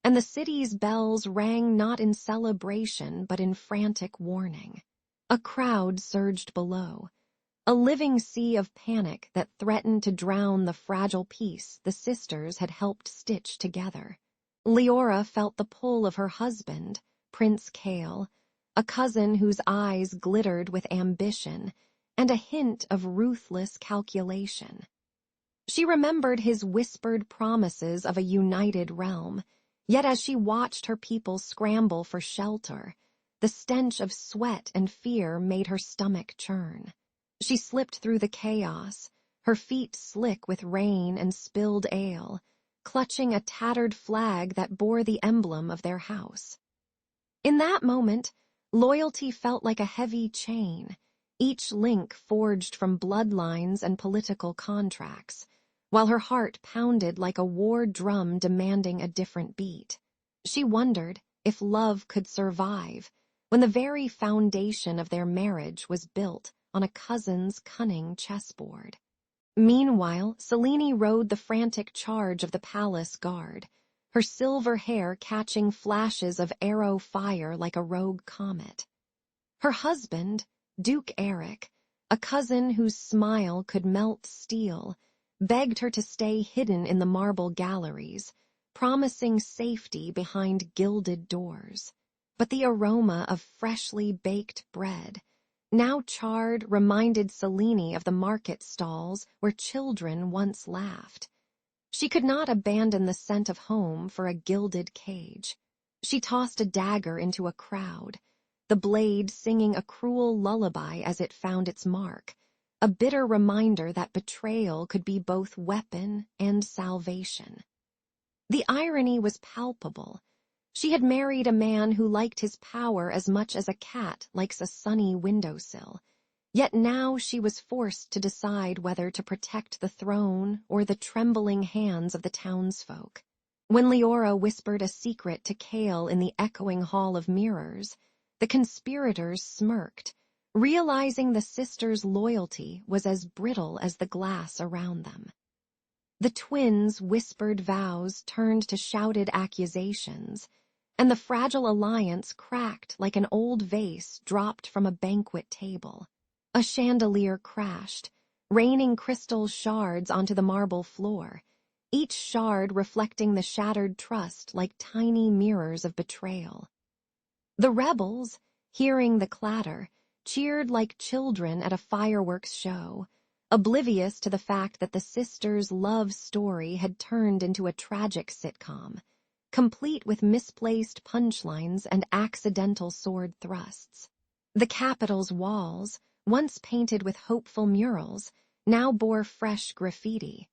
and the city's bells rang not in celebration but in frantic warning. A crowd surged below, a living sea of panic that threatened to drown the fragile peace the sisters had helped stitch together. Leora felt the pull of her husband, Prince Kale, a cousin whose eyes glittered with ambition and a hint of ruthless calculation. She remembered his whispered promises of a united realm, yet as she watched her people scramble for shelter, the stench of sweat and fear made her stomach churn. She slipped through the chaos, her feet slick with rain and spilled ale, clutching a tattered flag that bore the emblem of their house. In that moment, loyalty felt like a heavy chain, each link forged from bloodlines and political contracts, while her heart pounded like a war drum demanding a different beat. She wondered if love could survive when the very foundation of their marriage was built on a cousin's cunning chessboard. Meanwhile, Selene rode the frantic charge of the palace guard, her silver hair catching flashes of arrow fire like a rogue comet. Her husband, Duke Eric, a cousin whose smile could melt steel, begged her to stay hidden in the marble galleries, promising safety behind gilded doors. But the aroma of freshly baked bread, now charred, reminded Selene of the market stalls where children once laughed. She could not abandon the scent of home for a gilded cage. She tossed a dagger into a crowd, the blade singing a cruel lullaby as it found its mark, a bitter reminder that betrayal could be both weapon and salvation. The irony was palpable. She had married a man who liked his power as much as a cat likes a sunny windowsill, yet now she was forced to decide whether to protect the throne or the trembling hands of the townsfolk. When Leora whispered a secret to Kale in the echoing hall of mirrors, the conspirators smirked, realizing the sisters' loyalty was as brittle as the glass around them. The twins' whispered vows turned to shouted accusations, and the fragile alliance cracked like an old vase dropped from a banquet table. A chandelier crashed, raining crystal shards onto the marble floor, each shard reflecting the shattered trust like tiny mirrors of betrayal. The rebels, hearing the clatter, cheered like children at a fireworks show, oblivious to the fact that the sisters' love story had turned into a tragic sitcom, complete with misplaced punchlines and accidental sword thrusts. The Capitol's walls, once painted with hopeful murals, now bore fresh graffiti.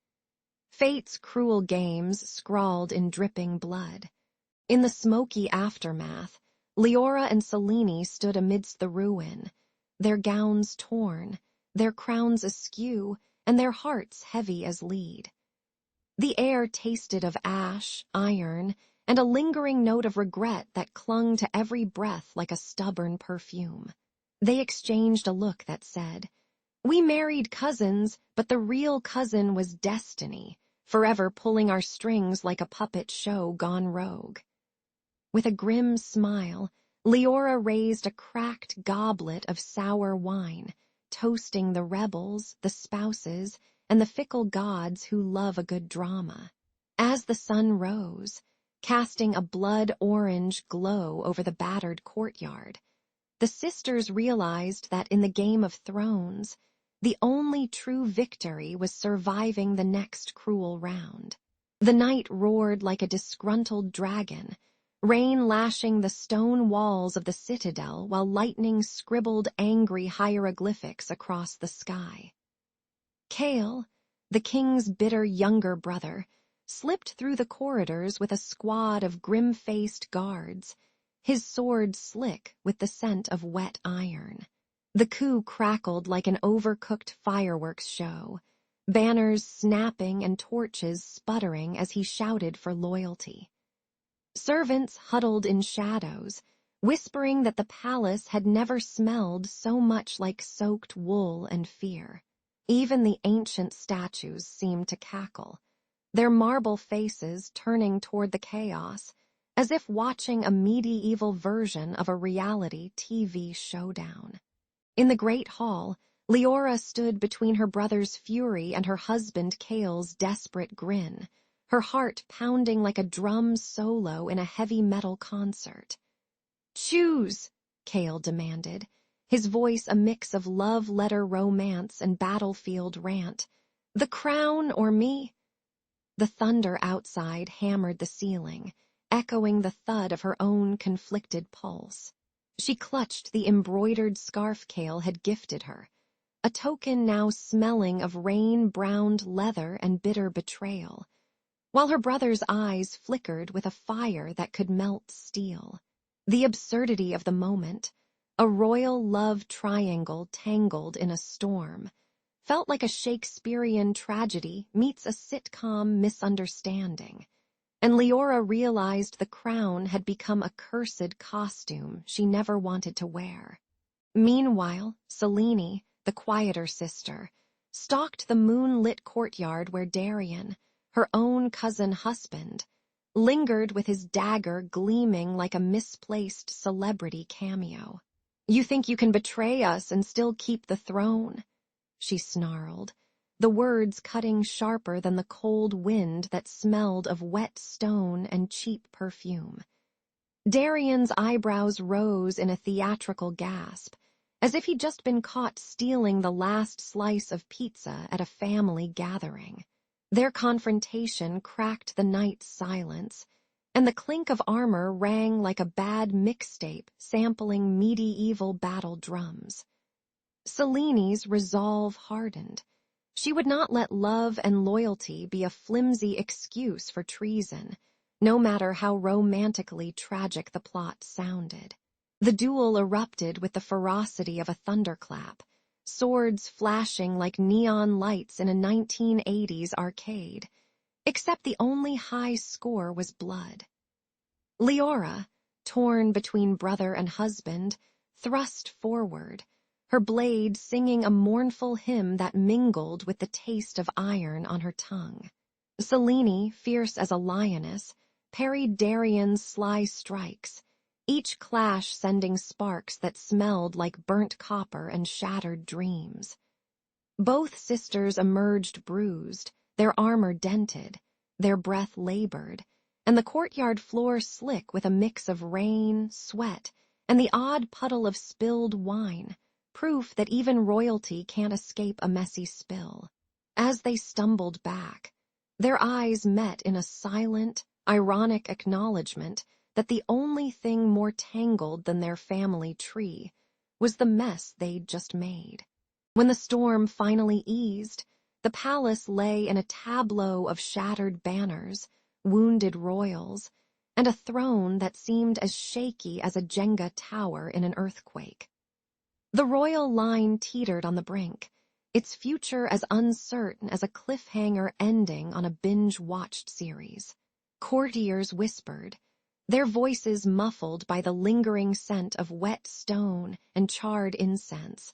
Fate's cruel games scrawled in dripping blood. In the smoky aftermath, Leora and Selene stood amidst the ruin, their gowns torn, their crowns askew, and their hearts heavy as lead. The air tasted of ash, iron, and a lingering note of regret that clung to every breath like a stubborn perfume. They exchanged a look that said, "We married cousins, but the real cousin was destiny, forever pulling our strings like a puppet show gone rogue." With a grim smile, Leora raised a cracked goblet of sour wine, toasting the rebels, the spouses, and the fickle gods who love a good drama. As the sun rose, casting a blood-orange glow over the battered courtyard, the sisters realized that in the Game of Thrones, the only true victory was surviving the next cruel round. The night roared like a disgruntled dragon, rain lashing the stone walls of the citadel while lightning scribbled angry hieroglyphics across the sky. Cale, the king's bitter younger brother, slipped through the corridors with a squad of grim-faced guards, his sword slick with the scent of wet iron. The coup crackled like an overcooked fireworks show, banners snapping and torches sputtering as he shouted for loyalty. Servants huddled in shadows, whispering that the palace had never smelled so much like soaked wool and fear. Even the ancient statues seemed to cackle, their marble faces turning toward the chaos, as if watching a medieval version of a reality TV showdown. In the great hall, Leora stood between her brother's fury and her husband Cale's desperate grin, her heart pounding like a drum solo in a heavy metal concert. "Choose," Cale demanded, his voice a mix of love-letter romance and battlefield rant. "The crown or me?" The thunder outside hammered the ceiling, echoing the thud of her own conflicted pulse. She clutched the embroidered scarf Cale had gifted her, a token now smelling of rain-browned leather and bitter betrayal, while her brother's eyes flickered with a fire that could melt steel. The absurdity of the moment, a royal love triangle tangled in a storm, felt like a Shakespearean tragedy meets a sitcom misunderstanding, and Leora realized the crown had become a cursed costume she never wanted to wear. Meanwhile, Selene, the quieter sister, stalked the moonlit courtyard where Darian, her own cousin-husband, lingered with his dagger gleaming like a misplaced celebrity cameo. "You think you can betray us and still keep the throne?" she snarled, the words cutting sharper than the cold wind that smelled of wet stone and cheap perfume. Darian's eyebrows rose in a theatrical gasp, as if he'd just been caught stealing the last slice of pizza at a family gathering. Their confrontation cracked the night's silence, and the clink of armor rang like a bad mixtape sampling medieval battle drums. Selene's resolve hardened. She would not let love and loyalty be a flimsy excuse for treason, no matter how romantically tragic the plot sounded. The duel erupted with the ferocity of a thunderclap, swords flashing like neon lights in a 1980s arcade, except the only high score was blood. Leora, torn between brother and husband, thrust forward, her blade singing a mournful hymn that mingled with the taste of iron on her tongue. Selene, fierce as a lioness, parried Darian's sly strikes, each clash sending sparks that smelled like burnt copper and shattered dreams. Both sisters emerged bruised, their armor dented, their breath labored, and the courtyard floor slick with a mix of rain, sweat, and the odd puddle of spilled wine, proof that even royalty can't escape a messy spill. As they stumbled back, their eyes met in a silent, ironic acknowledgement that the only thing more tangled than their family tree was the mess they'd just made. When the storm finally eased, the palace lay in a tableau of shattered banners, wounded royals, and a throne that seemed as shaky as a Jenga tower in an earthquake. The royal line teetered on the brink, its future as uncertain as a cliffhanger ending on a binge-watched series. Courtiers whispered, their voices muffled by the lingering scent of wet stone and charred incense,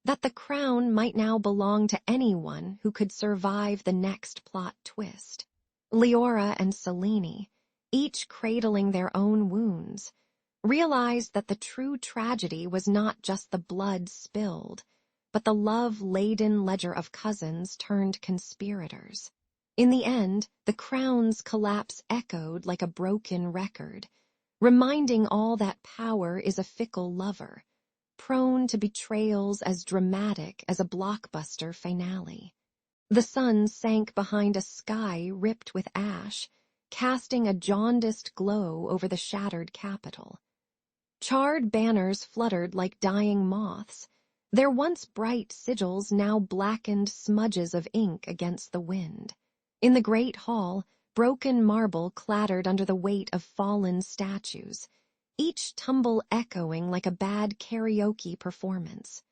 that the crown might now belong to anyone who could survive the next plot twist. Leora and Selene, each cradling their own wounds, realized that the true tragedy was not just the blood spilled, but the love-laden ledger of cousins turned conspirators. In the end, the crown's collapse echoed like a broken record, reminding all that power is a fickle lover, prone to betrayals as dramatic as a blockbuster finale. The sun sank behind a sky ripped with ash, casting a jaundiced glow over the shattered capital. Charred banners fluttered like dying moths, their once bright sigils now blackened smudges of ink against the wind. In the great hall, broken marble clattered under the weight of fallen statues, each tumble echoing like a bad karaoke performance.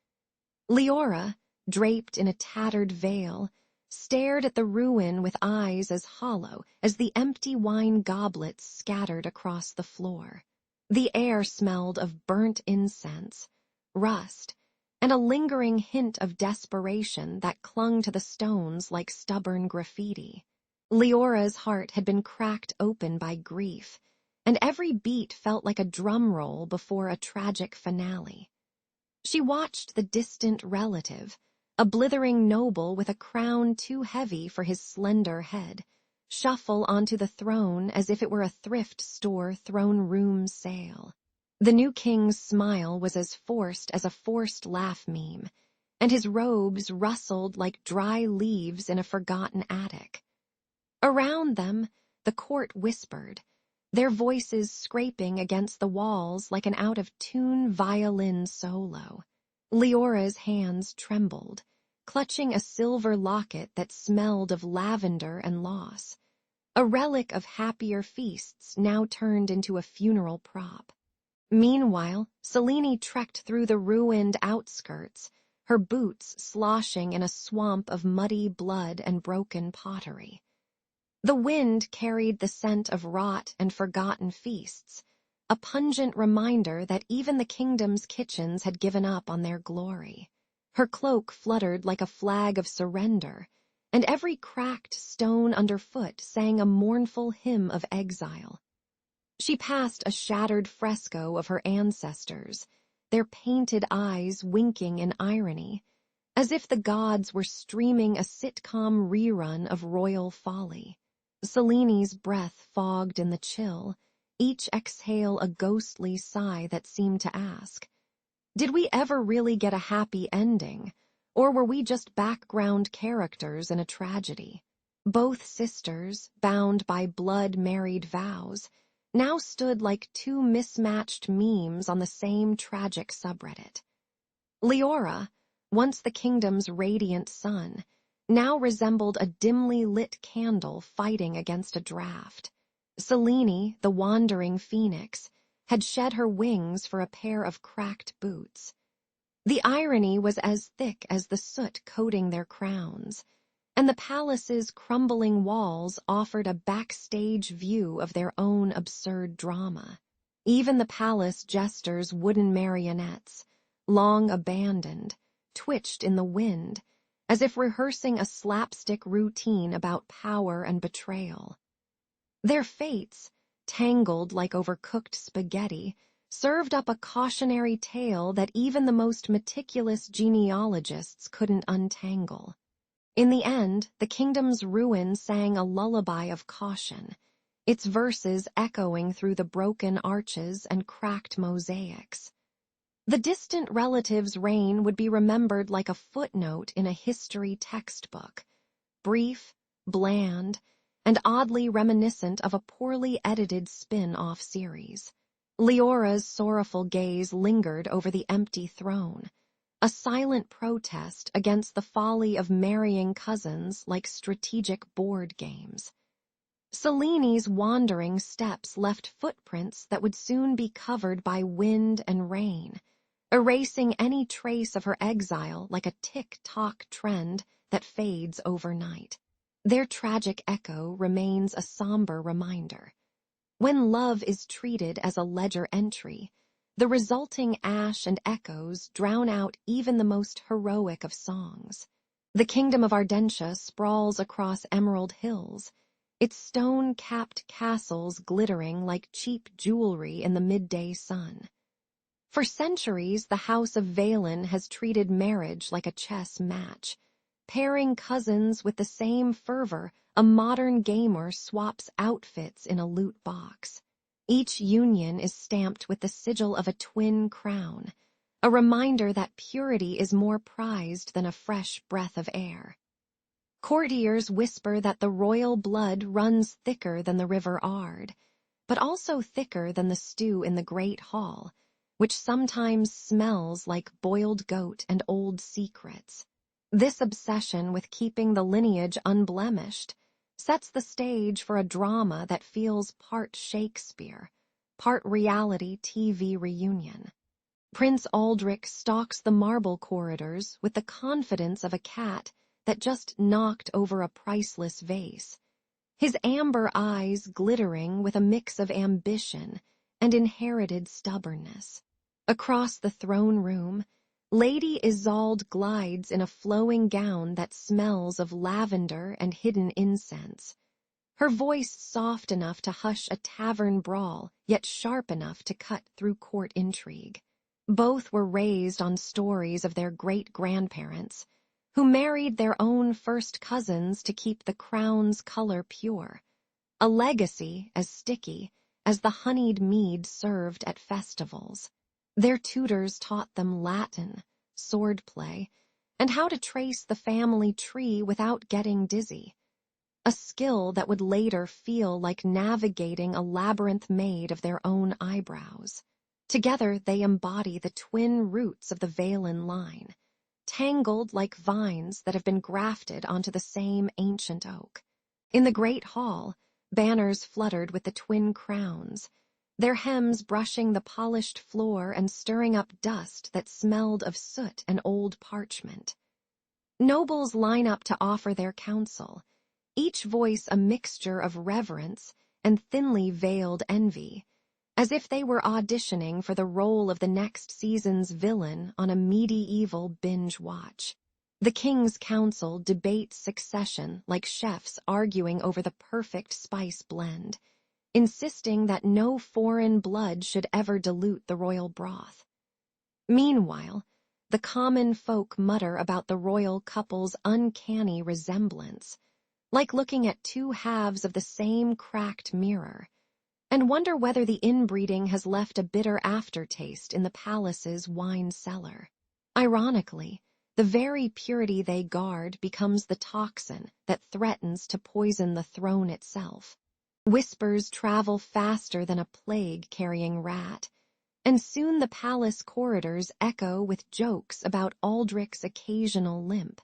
Leora, draped in a tattered veil, stared at the ruin with eyes as hollow as the empty wine goblets scattered across the floor. The air smelled of burnt incense, rust, and a lingering hint of desperation that clung to the stones like stubborn graffiti. Leora's heart had been cracked open by grief, and every beat felt like a drum roll before a tragic finale. She watched the distant relative, a blithering noble with a crown too heavy for his slender head, shuffle onto the throne as if it were a thrift store throne room sale. The new king's smile was as forced as a forced laugh meme, and his robes rustled like dry leaves in a forgotten attic. Around them, the court whispered, their voices scraping against the walls like an out-of-tune violin solo. Leora's hands trembled, clutching a silver locket that smelled of lavender and loss, a relic of happier feasts now turned into a funeral prop. Meanwhile, Selene trekked through the ruined outskirts, her boots sloshing in a swamp of muddy blood and broken pottery. The wind carried the scent of rot and forgotten feasts, a pungent reminder that even the kingdom's kitchens had given up on their glory. Her cloak fluttered like a flag of surrender, and every cracked stone underfoot sang a mournful hymn of exile. She passed a shattered fresco of her ancestors, their painted eyes winking in irony, as if the gods were streaming a sitcom rerun of royal folly. Selene's breath fogged in the chill, each exhale a ghostly sigh that seemed to ask, did we ever really get a happy ending, or were we just background characters in a tragedy? Both sisters, bound by blood-married vows, now stood like two mismatched memes on the same tragic subreddit. Leora, once the kingdom's radiant sun, now resembled a dimly lit candle fighting against a draft. Selene, the wandering phoenix, had shed her wings for a pair of cracked boots. The irony was as thick as the soot coating their crowns, and the palace's crumbling walls offered a backstage view of their own absurd drama. Even the palace jesters' wooden marionettes, long abandoned, twitched in the wind, as if rehearsing a slapstick routine about power and betrayal. Their fates, tangled like overcooked spaghetti, served up a cautionary tale that even the most meticulous genealogists couldn't untangle. In the end, the kingdom's ruin sang a lullaby of caution, its verses echoing through the broken arches and cracked mosaics. The distant relative's reign would be remembered like a footnote in a history textbook, brief, bland, and oddly reminiscent of a poorly edited spin-off series. Leora's sorrowful gaze lingered over the empty throne, a silent protest against the folly of marrying cousins like strategic board games. Celene's wandering steps left footprints that would soon be covered by wind and rain, erasing any trace of her exile like a tick-tock trend that fades overnight. Their tragic echo remains a somber reminder. When love is treated as a ledger entry, the resulting ash and echoes drown out even the most heroic of songs. The kingdom of Ardentia sprawls across emerald hills, its stone-capped castles glittering like cheap jewelry in the midday sun. For centuries, the House of Valen has treated marriage like a chess match, pairing cousins with the same fervor a modern gamer swaps outfits in a loot box. Each union is stamped with the sigil of a twin crown, a reminder that purity is more prized than a fresh breath of air. Courtiers whisper that the royal blood runs thicker than the river Ard, but also thicker than the stew in the Great Hall, which sometimes smells like boiled goat and old secrets. This obsession with keeping the lineage unblemished sets the stage for a drama that feels part Shakespeare, part reality TV reunion. Prince Aldrich stalks the marble corridors with the confidence of a cat that just knocked over a priceless vase, his amber eyes glittering with a mix of ambition and inherited stubbornness. Across the throne room, Lady Isolde glides in a flowing gown that smells of lavender and hidden incense, her voice soft enough to hush a tavern brawl, yet sharp enough to cut through court intrigue. Both were raised on stories of their great-grandparents, who married their own first cousins to keep the crown's color pure, a legacy as sticky as the honeyed mead served at festivals. Their tutors taught them Latin, swordplay, and how to trace the family tree without getting dizzy, a skill that would later feel like navigating a labyrinth made of their own eyebrows. Together they embody the twin roots of the Valen line, tangled like vines that have been grafted onto the same ancient oak. In the great hall, banners fluttered with the twin crowns, their hems brushing the polished floor and stirring up dust that smelled of soot and old parchment. Nobles line up to offer their counsel, each voice a mixture of reverence and thinly veiled envy, as if they were auditioning for the role of the next season's villain on a medieval binge watch. The King's Council debates succession like chefs arguing over the perfect spice blend, insisting that no foreign blood should ever dilute the royal broth. Meanwhile, the common folk mutter about the royal couple's uncanny resemblance, like looking at two halves of the same cracked mirror, and wonder whether the inbreeding has left a bitter aftertaste in the palace's wine cellar. Ironically, the very purity they guard becomes the toxin that threatens to poison the throne itself. Whispers travel faster than a plague-carrying rat, and soon the palace corridors echo with jokes about Aldrich's occasional limp,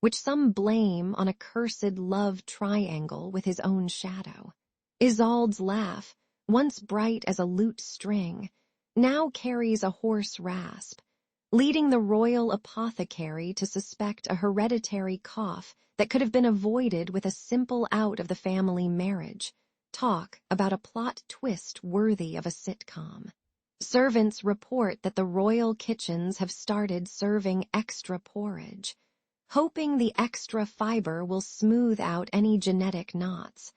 which some blame on a cursed love triangle with his own shadow. Isolde's laugh, once bright as a lute string, now carries a hoarse rasp, leading the royal apothecary to suspect a hereditary cough that could have been avoided with a simple out of the family marriage. Talk about a plot twist worthy of a sitcom. Servants report that the royal kitchens have started serving extra porridge, hoping the extra fiber will smooth out any genetic knots,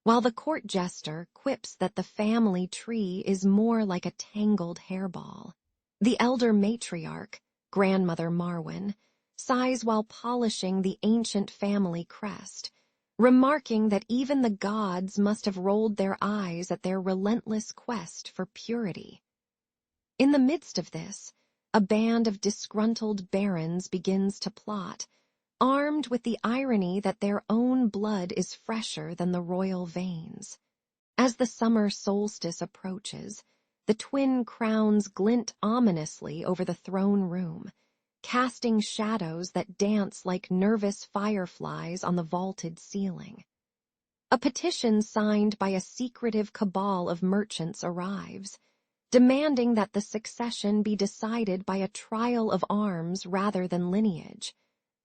while the court jester quips that the family tree is more like a tangled hairball. The elder matriarch, Grandmother Marwyn, sighs while polishing the ancient family crest, remarking that even the gods must have rolled their eyes at their relentless quest for purity. In the midst of this, a band of disgruntled barons begins to plot, armed with the irony that their own blood is fresher than the royal veins. As the summer solstice approaches, the twin crowns glint ominously over the throne room, casting shadows that dance like nervous fireflies on the vaulted ceiling. A petition signed by a secretive cabal of merchants arrives, demanding that the succession be decided by a trial of arms rather than lineage,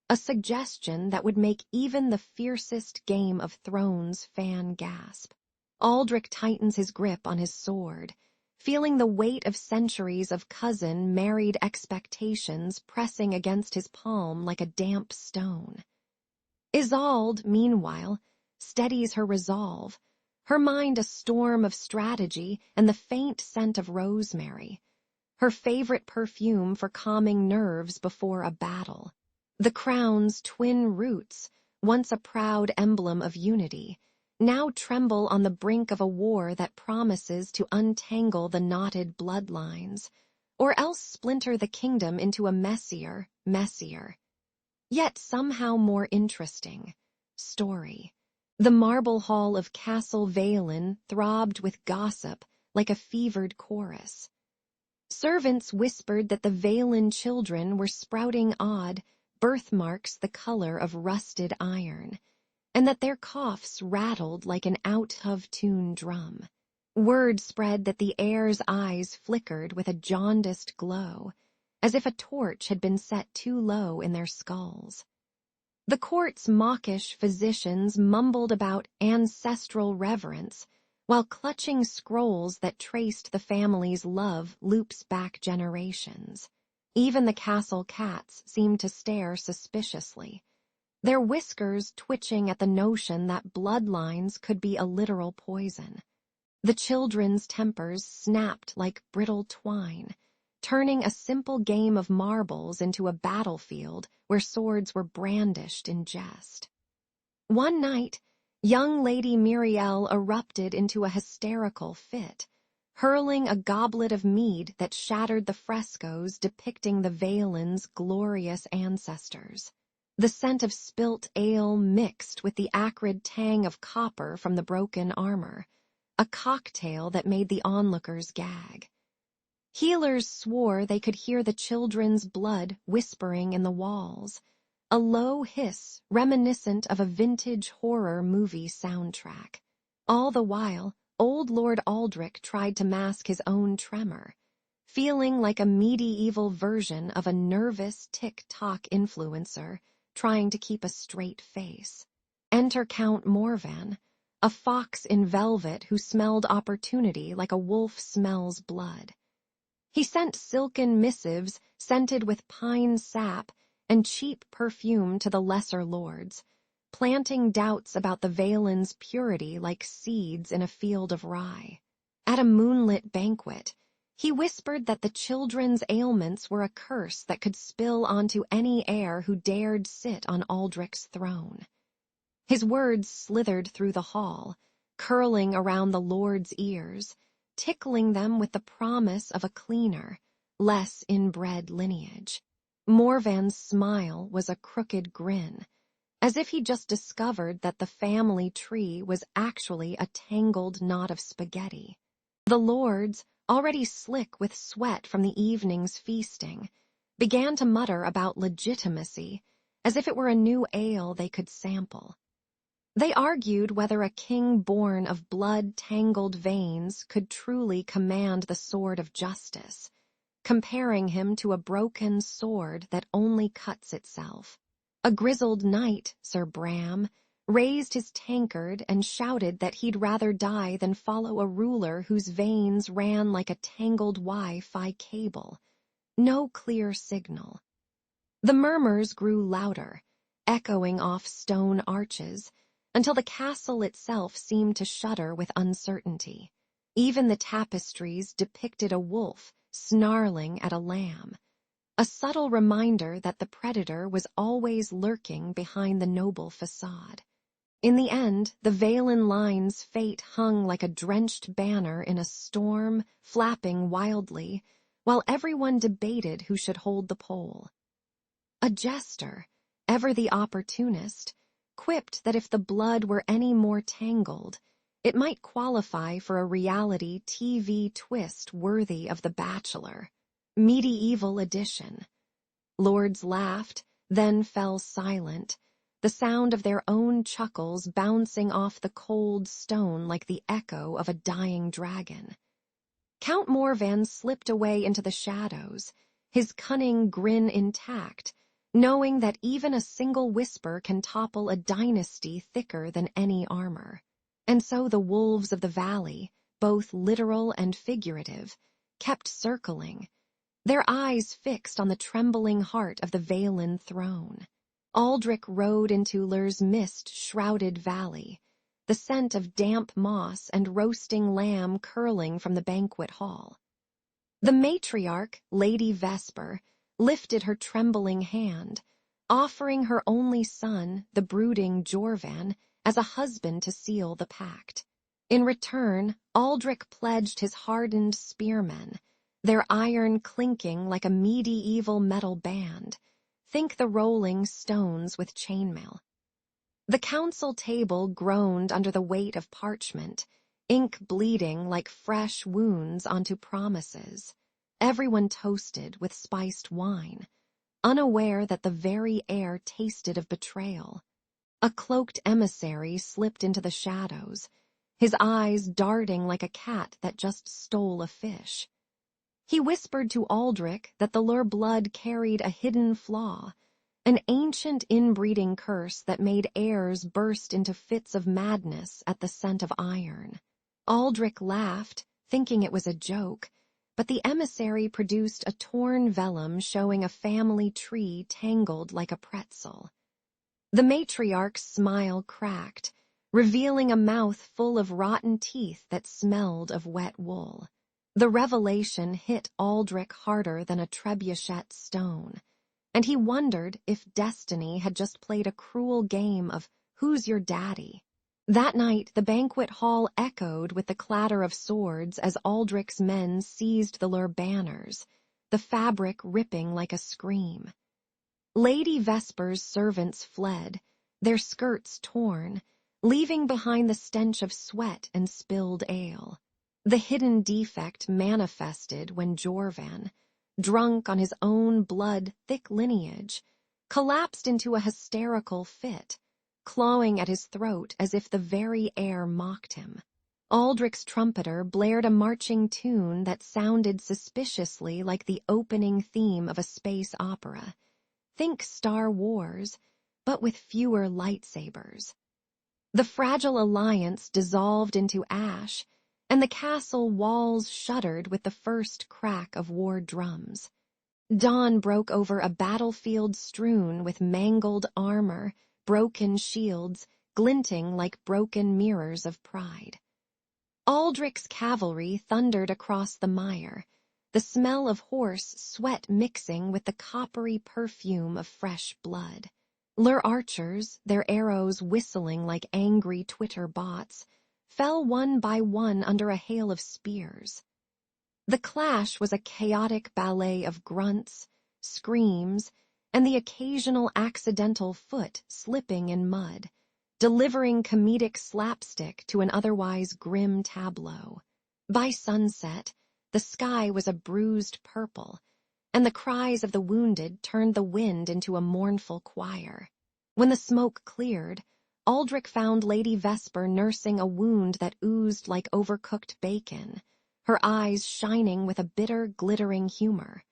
a suggestion that would make even the fiercest Game of Thrones fan gasp. Aldrich tightens his grip on his sword, feeling the weight of centuries of cousin-married expectations pressing against his palm like a damp stone. Isolde, meanwhile, steadies her resolve, her mind a storm of strategy and the faint scent of rosemary, her favorite perfume for calming nerves before a battle. The crown's twin roots, once a proud emblem of unity, now tremble on the brink of a war that promises to untangle the knotted bloodlines, or else splinter the kingdom into a messier, yet somehow more interesting, story. The marble hall of Castle Valen throbbed with gossip like a fevered chorus. Servants whispered that the Valen children were sprouting odd birthmarks the color of rusted iron, and that their coughs rattled like an out-of-tune drum. Word spread that the heir's eyes flickered with a jaundiced glow, as if a torch had been set too low in their skulls. The court's mawkish physicians mumbled about ancestral reverence, while clutching scrolls that traced the family's love loops back generations. Even the castle cats seemed to stare suspiciously, their whiskers twitching at the notion that bloodlines could be a literal poison. The children's tempers snapped like brittle twine, turning a simple game of marbles into a battlefield where swords were brandished in jest. One night, young Lady Muriel erupted into a hysterical fit, hurling a goblet of mead that shattered the frescoes depicting the Valen's glorious ancestors. The scent of spilt ale mixed with the acrid tang of copper from the broken armor, a cocktail that made the onlookers gag. Healers swore they could hear the children's blood whispering in the walls, a low hiss reminiscent of a vintage horror movie soundtrack. All the while, old Lord Aldrich tried to mask his own tremor, feeling like a medieval version of a nervous TikTok influencer trying to keep a straight face. Enter Count Morvan, a fox in velvet who smelled opportunity like a wolf smells blood. He sent silken missives scented with pine sap and cheap perfume to the lesser lords, planting doubts about the Valen's purity like seeds in a field of rye. At a moonlit banquet, he whispered that the children's ailments were a curse that could spill onto any heir who dared sit on Aldrich's throne. His words slithered through the hall, curling around the lord's ears, tickling them with the promise of a cleaner, less inbred lineage. Morvan's smile was a crooked grin, as if he just discovered that the family tree was actually a tangled knot of spaghetti. The lords, already slick with sweat from the evening's feasting, began to mutter about legitimacy, as if it were a new ale they could sample. They argued whether a king born of blood-tangled veins could truly command the sword of justice, comparing him to a broken sword that only cuts itself. A grizzled knight, Sir Bram, raised his tankard and shouted that he'd rather die than follow a ruler whose veins ran like a tangled Wi-Fi cable. No clear signal. The murmurs grew louder, echoing off stone arches, until the castle itself seemed to shudder with uncertainty. Even the tapestries depicted a wolf snarling at a lamb, a subtle reminder that the predator was always lurking behind the noble facade. In the end, the Valen line's fate hung like a drenched banner in a storm, flapping wildly, while everyone debated who should hold the pole. A jester, ever the opportunist, quipped that if the blood were any more tangled, it might qualify for a reality TV twist worthy of The Bachelor, medieval edition. Lords laughed, then fell silent, the sound of their own chuckles bouncing off the cold stone like the echo of a dying dragon. Count Morvan slipped away into the shadows, his cunning grin intact, knowing that even a single whisper can topple a dynasty thicker than any armor. And so the wolves of the valley, both literal and figurative, kept circling, their eyes fixed on the trembling heart of the Valen throne. Aldrich rode into Lur's mist-shrouded valley, the scent of damp moss and roasting lamb curling from the banquet hall. The matriarch, Lady Vesper, lifted her trembling hand, offering her only son, the brooding Jorvan, as a husband to seal the pact. In return, Aldrich pledged his hardened spearmen, their iron clinking like a medieval metal band. Think the rolling stones with chainmail. The council table groaned under the weight of parchment, ink bleeding like fresh wounds onto promises. Everyone toasted with spiced wine, unaware that the very air tasted of betrayal. A cloaked emissary slipped into the shadows, his eyes darting like a cat that just stole a fish. He whispered to Aldrich that the Lur blood carried a hidden flaw, an ancient inbreeding curse that made heirs burst into fits of madness at the scent of iron. Aldrich laughed, thinking it was a joke, but the emissary produced a torn vellum showing a family tree tangled like a pretzel. The matriarch's smile cracked, revealing a mouth full of rotten teeth that smelled of wet wool. The revelation hit Aldrich harder than a trebuchet stone, and he wondered if destiny had just played a cruel game of "Who's your daddy?" That night, the banquet hall echoed with the clatter of swords as Aldrich's men seized the Lur banners, the fabric ripping like a scream. Lady Vesper's servants fled, their skirts torn, leaving behind the stench of sweat and spilled ale. The hidden defect manifested when Jorvan, drunk on his own blood-thick lineage, collapsed into a hysterical fit, clawing at his throat as if the very air mocked him. Aldrich's trumpeter blared a marching tune that sounded suspiciously like the opening theme of a space opera. Think Star Wars, but with fewer lightsabers. The fragile alliance dissolved into ash, and the castle walls shuddered with the first crack of war drums. Dawn broke over a battlefield strewn with mangled armor, broken shields, glinting like broken mirrors of pride. Aldrich's cavalry thundered across the mire, the smell of horse sweat mixing with the coppery perfume of fresh blood. Lur archers, their arrows whistling like angry Twitter bots, fell one by one under a hail of spears. The clash was a chaotic ballet of grunts, screams, and the occasional accidental foot slipping in mud, delivering comedic slapstick to an otherwise grim tableau. By sunset, the sky was a bruised purple, and the cries of the wounded turned the wind into a mournful choir. When the smoke cleared, Aldrich found Lady Vesper nursing a wound that oozed like overcooked bacon, her eyes shining with a bitter, glittering humor.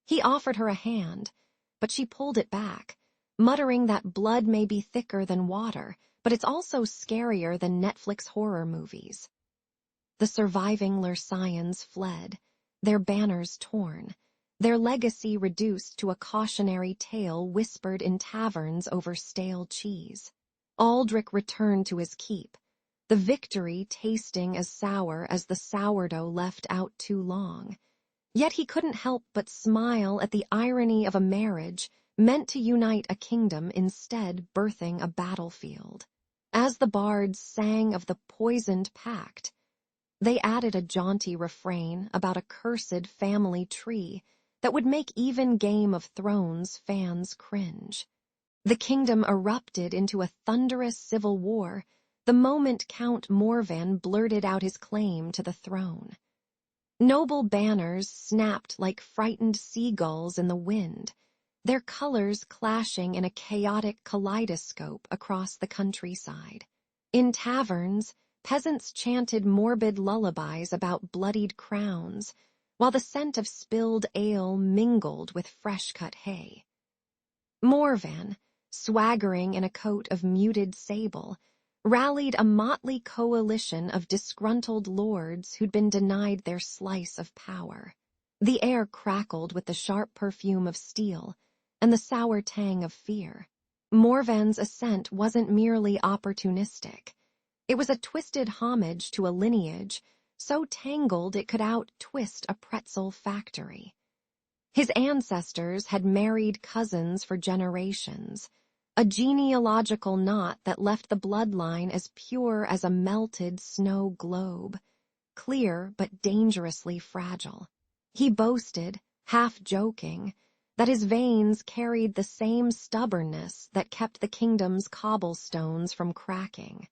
He offered her a hand, but she pulled it back, muttering that blood may be thicker than water, but it's also scarier than Netflix horror movies. The surviving Lursians fled, their banners torn, their legacy reduced to a cautionary tale whispered in taverns over stale cheese. Aldrich returned to his keep, the victory tasting as sour as the sourdough left out too long. Yet he couldn't help but smile at the irony of a marriage meant to unite a kingdom instead birthing a battlefield. As the bards sang of the poisoned pact, they added a jaunty refrain about a cursed family tree that would make even Game of Thrones fans cringe. The kingdom erupted into a thunderous civil war the moment Count Morvan blurted out his claim to the throne. Noble banners snapped like frightened seagulls in the wind, their colors clashing in a chaotic kaleidoscope across the countryside. In taverns, peasants chanted morbid lullabies about bloodied crowns, while the scent of spilled ale mingled with fresh-cut hay. Morvan, swaggering in a coat of muted sable, rallied a motley coalition of disgruntled lords who'd been denied their slice of power. The air crackled with the sharp perfume of steel and the sour tang of fear. Morvan's ascent wasn't merely opportunistic. It was a twisted homage to a lineage so tangled it could out-twist a pretzel factory. His ancestors had married cousins for generations, a genealogical knot that left the bloodline as pure as a melted snow globe, clear but dangerously fragile. He boasted, half joking, that his veins carried the same stubbornness that kept the kingdom's cobblestones from cracking.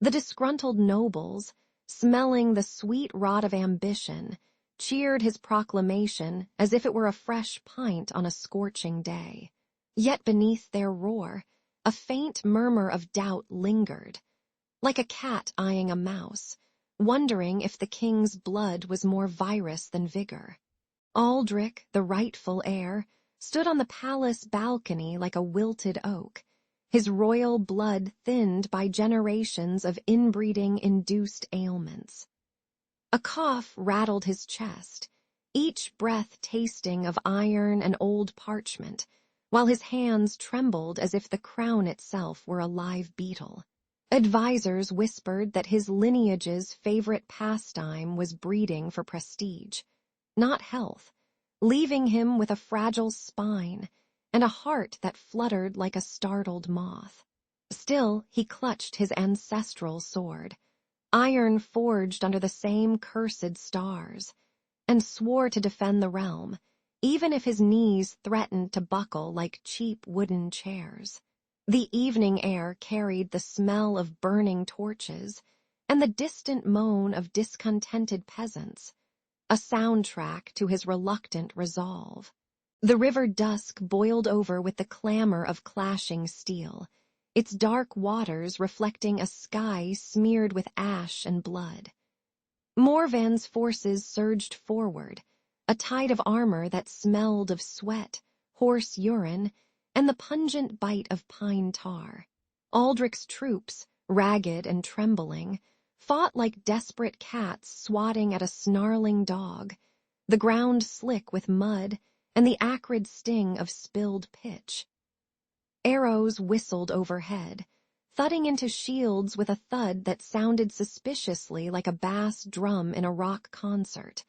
The disgruntled nobles, smelling the sweet rot of ambition, cheered his proclamation as if it were a fresh pint on a scorching day. Yet beneath their roar, a faint murmur of doubt lingered, like a cat eyeing a mouse, wondering if the king's blood was more virus than vigor. Aldrich, the rightful heir, stood on the palace balcony like a wilted oak, his royal blood thinned by generations of inbreeding-induced ailments. A cough rattled his chest, each breath tasting of iron and old parchment, while his hands trembled as if the crown itself were a live beetle. Advisors whispered that his lineage's favorite pastime was breeding for prestige, not health, leaving him with a fragile spine and a heart that fluttered like a startled moth. Still, he clutched his ancestral sword, iron forged under the same cursed stars, and swore to defend the realm, even if his knees threatened to buckle like cheap wooden chairs. The evening air carried the smell of burning torches and the distant moan of discontented peasants, a soundtrack to his reluctant resolve. The river dusk boiled over with the clamor of clashing steel, its dark waters reflecting a sky smeared with ash and blood. Morvan's forces surged forward, a tide of armor that smelled of sweat, horse urine, and the pungent bite of pine tar. Aldrich's troops, ragged and trembling, fought like desperate cats swatting at a snarling dog, the ground slick with mud and the acrid sting of spilled pitch. Arrows whistled overhead, thudding into shields with a thud that sounded suspiciously like a bass drum in a rock concert,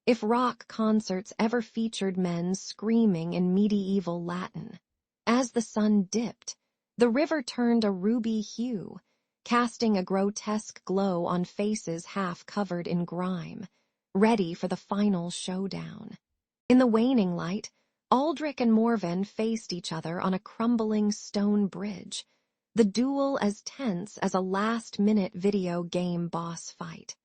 if rock concerts ever featured men screaming in medieval Latin. As the sun dipped, the river turned a ruby hue, casting a grotesque glow on faces half covered in grime, ready for the final showdown. In the waning light, Aldrich and Morvan faced each other on a crumbling stone bridge, the duel as tense as a last-minute video game boss fight.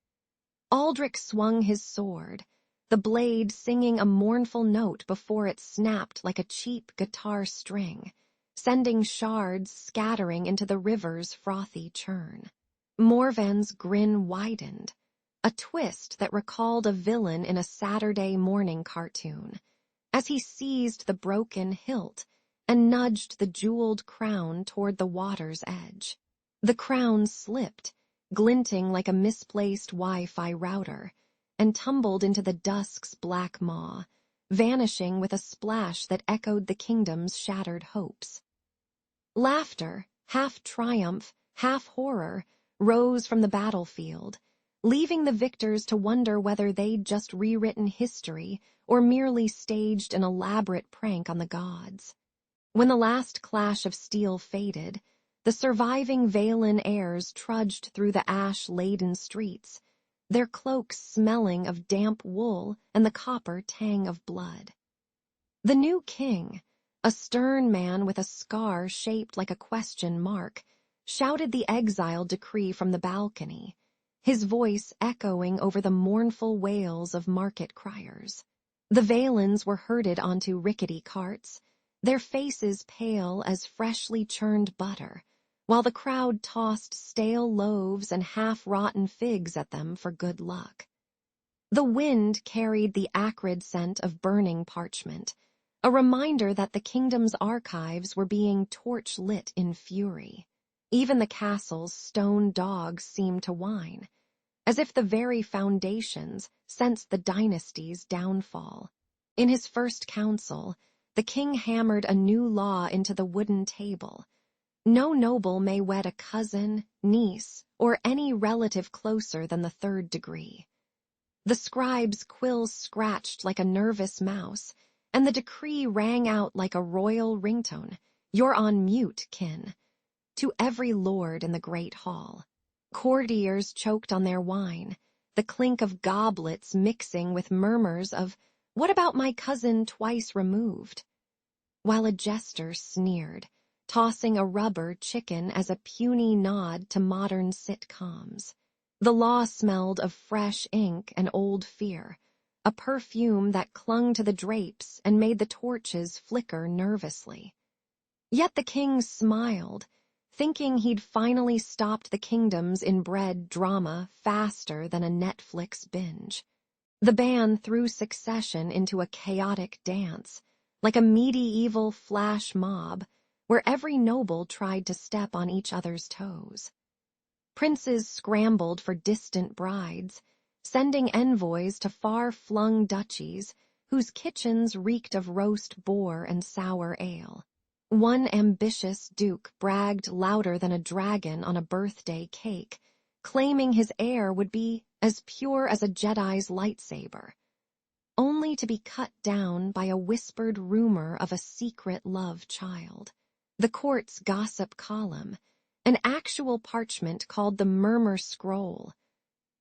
Aldrich swung his sword, the blade singing a mournful note before it snapped like a cheap guitar string, sending shards scattering into the river's frothy churn. Morvan's grin widened, a twist that recalled a villain in a Saturday morning cartoon, as he seized the broken hilt and nudged the jeweled crown toward the water's edge. The crown slipped, glinting like a misplaced Wi-Fi router, and tumbled into the dusk's black maw, vanishing with a splash that echoed the kingdom's shattered hopes. Laughter, half triumph, half horror, rose from the battlefield, leaving the victors to wonder whether they'd just rewritten history or merely staged an elaborate prank on the gods. When the last clash of steel faded, the surviving Valen heirs trudged through the ash-laden streets, their cloaks smelling of damp wool and the copper tang of blood. The new king, a stern man with a scar shaped like a question mark, shouted the exile decree from the balcony, his voice echoing over the mournful wails of market criers. The Valens were herded onto rickety carts, their faces pale as freshly churned butter, while the crowd tossed stale loaves and half-rotten figs at them for good luck. The wind carried the acrid scent of burning parchment, a reminder that the kingdom's archives were being torch-lit in fury. Even the castle's stone dogs seemed to whine, as if the very foundations sensed the dynasty's downfall. In his first council, the king hammered a new law into the wooden table. No noble may wed a cousin, niece, or any relative closer than the third degree. The scribe's quills scratched like a nervous mouse, and the decree rang out like a royal ringtone, "You're on mute, kin," to every lord in the great hall. Courtiers choked on their wine, the clink of goblets mixing with murmurs of, "What about my cousin twice removed?" While a jester sneered, tossing a rubber chicken as a puny nod to modern sitcoms. The law smelled of fresh ink and old fear, a perfume that clung to the drapes and made the torches flicker nervously. Yet the king smiled, thinking he'd finally stopped the kingdom's inbred drama faster than a Netflix binge. The band threw succession into a chaotic dance, like a medieval flash mob, where every noble tried to step on each other's toes. Princes scrambled for distant brides, sending envoys to far-flung duchies whose kitchens reeked of roast boar and sour ale. One ambitious duke bragged louder than a dragon on a birthday cake, claiming his heir would be as pure as a Jedi's lightsaber, only to be cut down by a whispered rumor of a secret love child. The court's gossip column, an actual parchment called the Murmur Scroll,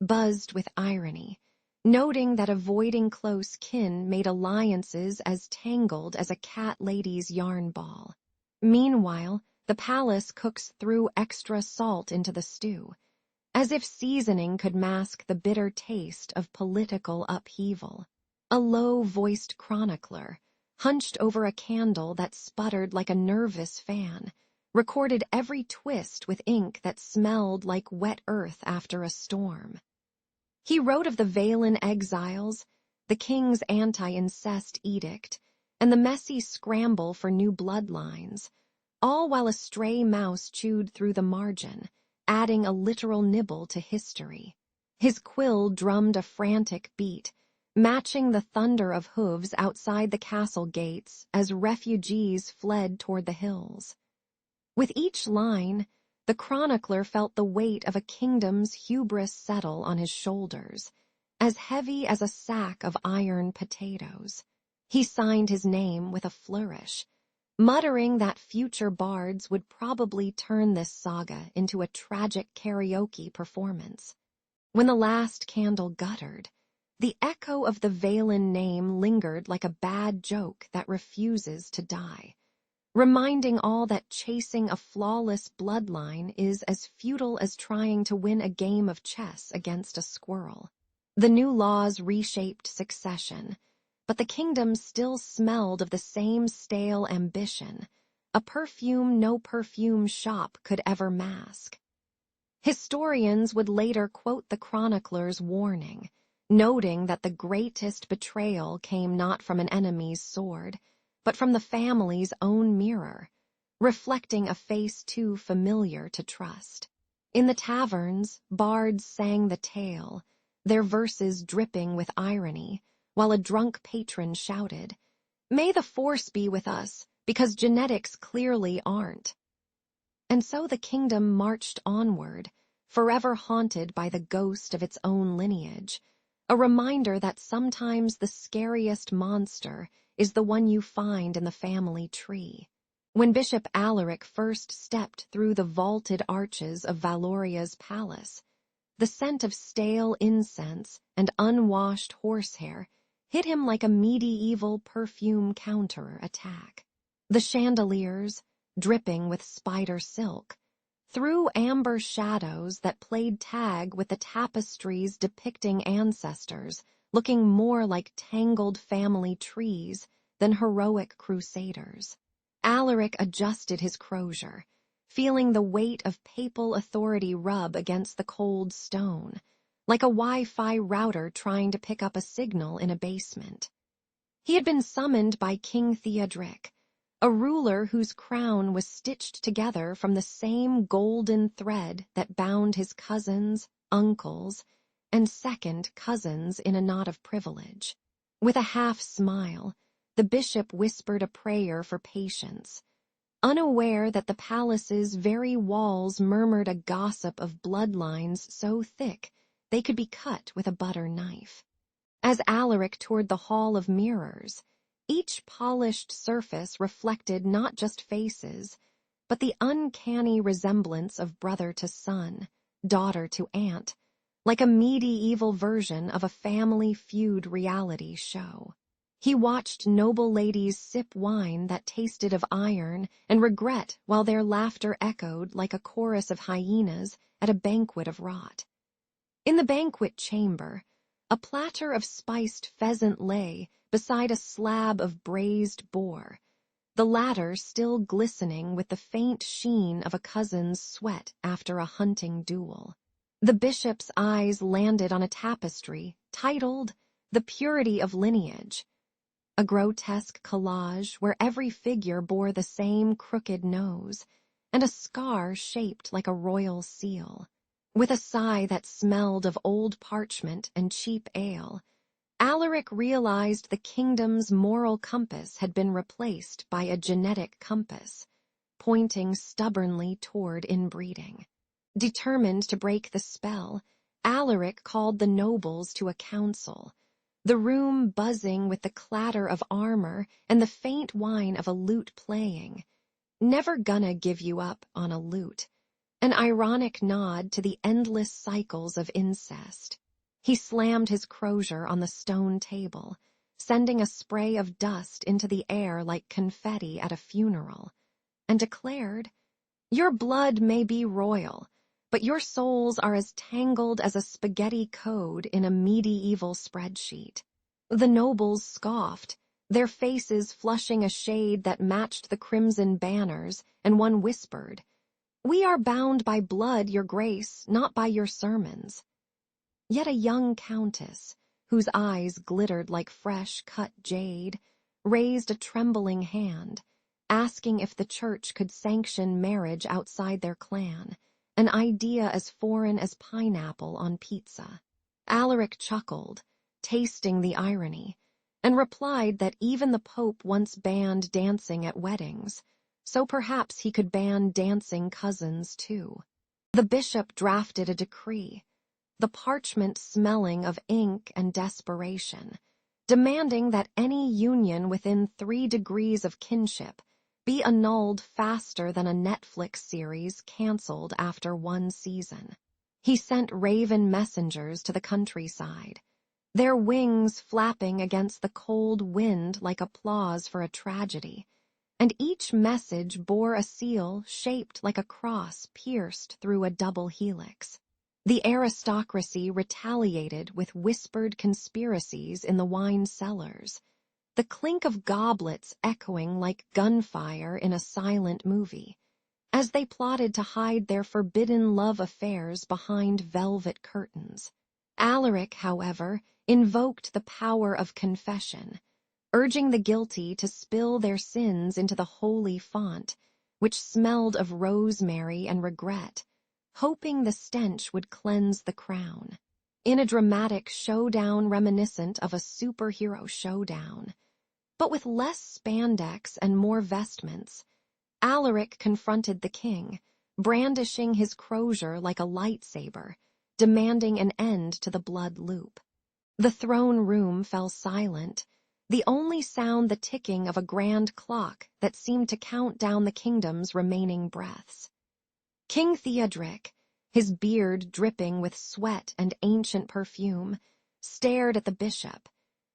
buzzed with irony, noting that avoiding close kin made alliances as tangled as a cat lady's yarn ball. Meanwhile, the palace cooks threw extra salt into the stew, as if seasoning could mask the bitter taste of political upheaval. A low-voiced chronicler, hunched over a candle that sputtered like a nervous fan, recorded every twist with ink that smelled like wet earth after a storm. He wrote of the Valen exiles, the king's anti-incest edict, and the messy scramble for new bloodlines, all while a stray mouse chewed through the margin, adding a literal nibble to history. His quill drummed a frantic beat, matching the thunder of hooves outside the castle gates as refugees fled toward the hills. With each line, the chronicler felt the weight of a kingdom's hubris settle on his shoulders, as heavy as a sack of iron potatoes. He signed his name with a flourish, muttering that future bards would probably turn this saga into a tragic karaoke performance. When the last candle guttered, the echo of the Valen name lingered like a bad joke that refuses to die, reminding all that chasing a flawless bloodline is as futile as trying to win a game of chess against a squirrel. The new laws reshaped succession, but the kingdom still smelled of the same stale ambition, a perfume no perfume shop could ever mask. Historians would later quote the chronicler's warning, noting that the greatest betrayal came not from an enemy's sword, but from the family's own mirror, reflecting a face too familiar to trust. In the taverns, bards sang the tale, their verses dripping with irony, while a drunk patron shouted, "May the force be with us, because genetics clearly aren't." And so the kingdom marched onward, forever haunted by the ghost of its own lineage, a reminder that sometimes the scariest monster is the one you find in the family tree. When Bishop Alaric first stepped through the vaulted arches of Valoria's palace, the scent of stale incense and unwashed horsehair hit him like a medieval perfume counter-attack. The chandeliers, dripping with spider silk, threw amber shadows that played tag with the tapestries depicting ancestors, looking more like tangled family trees than heroic crusaders. Alaric adjusted his crozier, feeling the weight of papal authority rub against the cold stone, like a Wi-Fi router trying to pick up a signal in a basement. He had been summoned by King Theodric, a ruler whose crown was stitched together from the same golden thread that bound his cousins, uncles, and second cousins in a knot of privilege. With a half-smile, the bishop whispered a prayer for patience, unaware that the palace's very walls murmured a gossip of bloodlines so thick they could be cut with a butter knife. As Alaric toured the Hall of Mirrors, each polished surface reflected not just faces, but the uncanny resemblance of brother to son, daughter to aunt, like a medieval version of a family feud reality show. He watched noble ladies sip wine that tasted of iron and regret while their laughter echoed like a chorus of hyenas at a banquet of rot. In the banquet chamber, a platter of spiced pheasant lay beside a slab of braised boar, the latter still glistening with the faint sheen of a cousin's sweat after a hunting duel. The bishop's eyes landed on a tapestry titled "The Purity of Lineage," a grotesque collage where every figure bore the same crooked nose and a scar shaped like a royal seal. With a sigh that smelled of old parchment and cheap ale, Alaric realized the kingdom's moral compass had been replaced by a genetic compass, pointing stubbornly toward inbreeding. Determined to break the spell, Alaric called the nobles to a council, the room buzzing with the clatter of armor and the faint whine of a lute playing. "Never gonna give you up on a lute," an ironic nod to the endless cycles of incest. He slammed his crozier on the stone table, sending a spray of dust into the air like confetti at a funeral, and declared, "Your blood may be royal, but your souls are as tangled as a spaghetti code in a medieval spreadsheet." The nobles scoffed, their faces flushing a shade that matched the crimson banners, and one whispered, "We are bound by blood, your grace, not by your sermons." Yet a young countess, whose eyes glittered like fresh-cut jade, raised a trembling hand, asking if the church could sanction marriage outside their clan, an idea as foreign as pineapple on pizza. Alaric chuckled, tasting the irony, and replied that even the Pope once banned dancing at weddings, so perhaps he could ban dancing cousins too. The bishop drafted a decree, the parchment smelling of ink and desperation, demanding that any union within 3 degrees of kinship be annulled faster than a Netflix series canceled after 1 season. He sent raven messengers to the countryside, their wings flapping against the cold wind like applause for a tragedy, and each message bore a seal shaped like a cross pierced through a double helix. The aristocracy retaliated with whispered conspiracies in the wine cellars, the clink of goblets echoing like gunfire in a silent movie, as they plotted to hide their forbidden love affairs behind velvet curtains. Alaric, however, invoked the power of confession, urging the guilty to spill their sins into the holy font, which smelled of rosemary and regret, hoping the stench would cleanse the crown. in a dramatic showdown reminiscent of a superhero showdown. But with less spandex and more vestments, Alaric confronted the king, brandishing his crozier like a lightsaber, demanding an end to the blood loop. The throne room fell silent, the only sound the ticking of a grand clock that seemed to count down the kingdom's remaining breaths. King Theodric, his beard dripping with sweat and ancient perfume, stared at the bishop,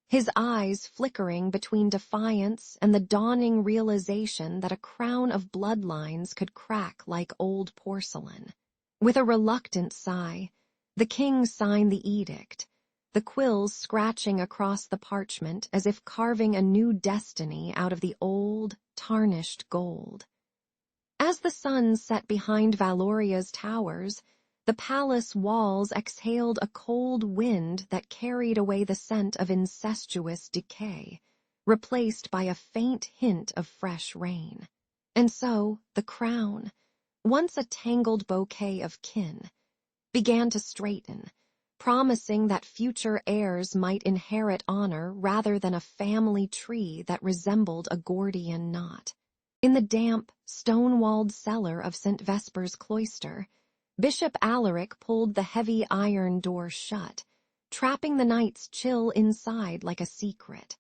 his eyes flickering between defiance and the dawning realization that a crown of bloodlines could crack like old porcelain. With a reluctant sigh, the king signed the edict, the quills scratching across the parchment as if carving a new destiny out of the old, tarnished gold. As the sun set behind Valoria's towers, the palace walls exhaled a cold wind that carried away the scent of incestuous decay, replaced by a faint hint of fresh rain. And so, the crown, once a tangled bouquet of kin, began to straighten, promising that future heirs might inherit honor rather than a family tree that resembled a Gordian knot. In the damp, stone-walled cellar of St. Vesper's cloister, Bishop Alaric pulled the heavy iron door shut, trapping the night's chill inside like a secret.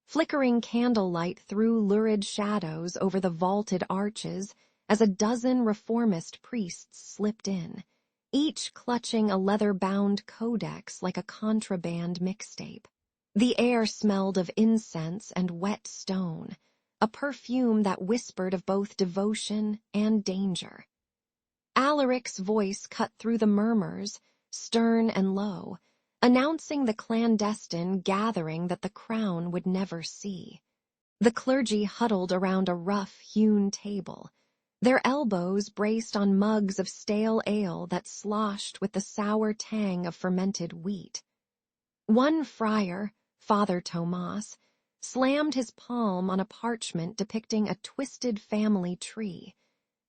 Flickering candlelight threw lurid shadows over the vaulted arches as a dozen reformist priests slipped in, each clutching a leather-bound codex like a contraband mixtape. The air smelled of incense and wet stone, a perfume that whispered of both devotion and danger. Alaric's voice cut through the murmurs, stern and low, announcing the clandestine gathering that the crown would never see. The clergy huddled around a rough-hewn table, their elbows braced on mugs of stale ale that sloshed with the sour tang of fermented wheat. One friar, Father Tomas, slammed his palm on a parchment depicting a twisted family tree,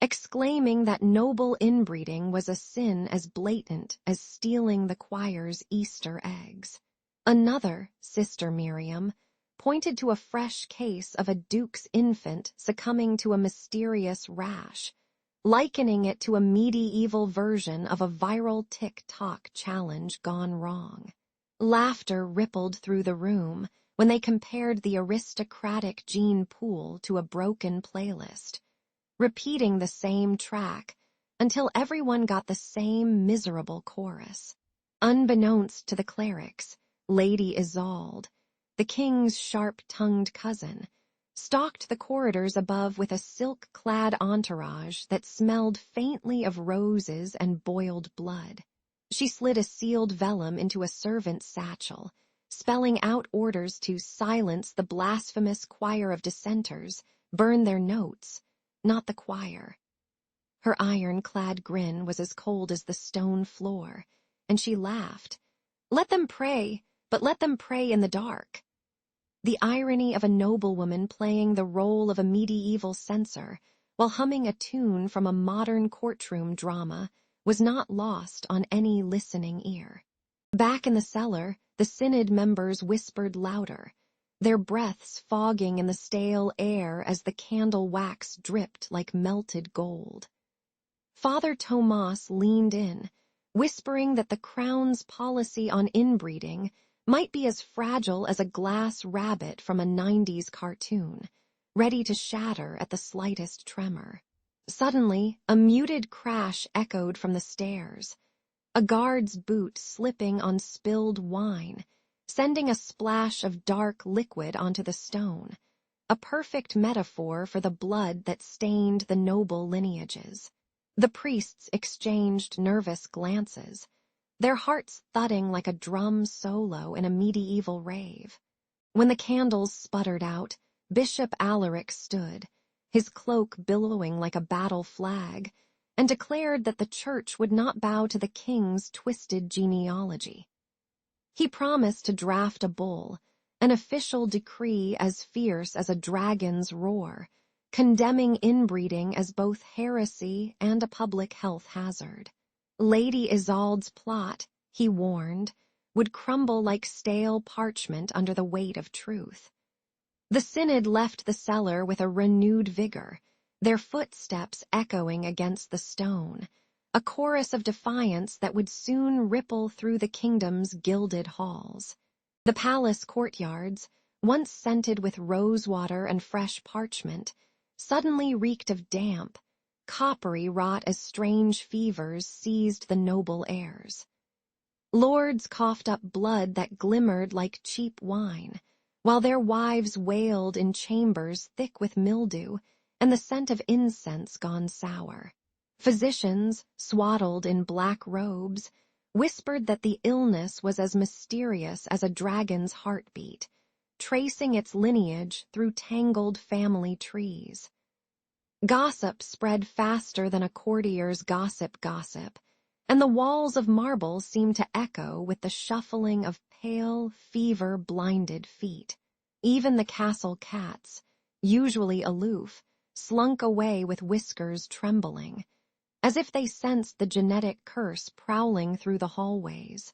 exclaiming that noble inbreeding was a sin as blatant as stealing the choir's Easter eggs. Another, Sister Miriam, pointed to a fresh case of a duke's infant succumbing to a mysterious rash, likening it to a medieval version of a viral TikTok challenge gone wrong. Laughter rippled through the room when they compared the aristocratic Gene Pool to a broken playlist, repeating the same track until everyone got the same miserable chorus. Unbeknownst to the clerics, Lady Isolde, the king's sharp-tongued cousin, stalked the corridors above with a silk-clad entourage that smelled faintly of roses and boiled blood. She slid a sealed vellum into a servant's satchel, spelling out orders to silence the blasphemous choir of dissenters, burn their notes, not the choir. Her iron-clad grin was as cold as the stone floor, and she laughed. Let them pray, but let them pray in the dark. The irony of a noblewoman playing the role of a medieval censor while humming a tune from a modern courtroom drama was not lost on any listening ear. Back in the cellar, the synod members whispered louder, their breaths fogging in the stale air as the candle wax dripped like melted gold. Father Tomas leaned in, whispering that the crown's policy on inbreeding might be as fragile as a glass rabbit from a 90s cartoon, ready to shatter at the slightest tremor. Suddenly, a muted crash echoed from the stairs, a guard's boot slipping on spilled wine, sending a splash of dark liquid onto the stone, a perfect metaphor for the blood that stained the noble lineages. The priests exchanged nervous glances, their hearts thudding like a drum solo in a medieval rave. When the candles sputtered out, Bishop Alaric stood, his cloak billowing like a battle flag, and declared that the church would not bow to the king's twisted genealogy. He promised to draft a bull, an official decree as fierce as a dragon's roar, condemning inbreeding as both heresy and a public health hazard. Lady Isolde's plot, he warned, would crumble like stale parchment under the weight of truth. The synod left the cellar with a renewed vigor, their footsteps echoing against the stone, a chorus of defiance that would soon ripple through the kingdom's gilded halls. The palace courtyards, once scented with rosewater and fresh parchment, suddenly reeked of damp, coppery rot as strange fevers seized the noble airs. Lords coughed up blood that glimmered like cheap wine, while their wives wailed in chambers thick with mildew and the scent of incense gone sour. Physicians, swaddled in black robes, whispered that the illness was as mysterious as a dragon's heartbeat, tracing its lineage through tangled family trees. Gossip spread faster than a courtier's gossip, and the walls of marble seemed to echo with the shuffling of pale, fever-blinded feet. Even the castle cats, usually aloof, slunk away with whiskers trembling, as if they sensed the genetic curse prowling through the hallways.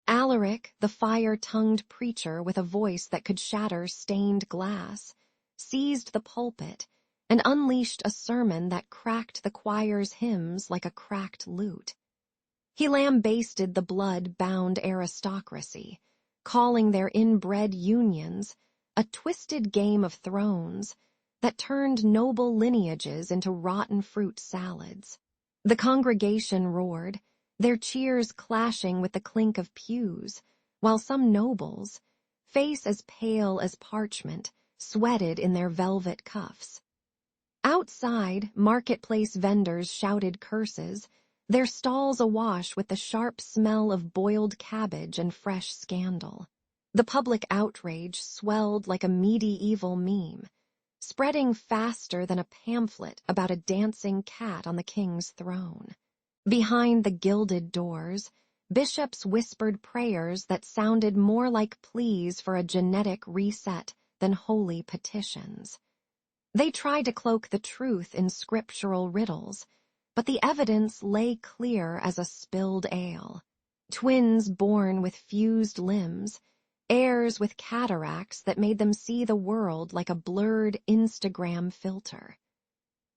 Alaric, the fire-tongued preacher with a voice that could shatter stained glass, seized the pulpit and unleashed a sermon that cracked the choir's hymns like a cracked lute. He lambasted the blood-bound aristocracy, calling their inbred unions a twisted game of thrones that turned noble lineages into rotten fruit salads. The congregation roared, their cheers clashing with the clink of pews, while some nobles, face as pale as parchment, sweated in their velvet cuffs. Outside, marketplace vendors shouted curses, their stalls awash with the sharp smell of boiled cabbage and fresh scandal. The public outrage swelled like a medieval meme, spreading faster than a pamphlet about a dancing cat on the king's throne. Behind the gilded doors, bishops whispered prayers that sounded more like pleas for a genetic reset than holy petitions. They tried to cloak the truth in scriptural riddles, but the evidence lay clear as a spilled ale. Twins born with fused limbs, heirs with cataracts that made them see the world like a blurred Instagram filter.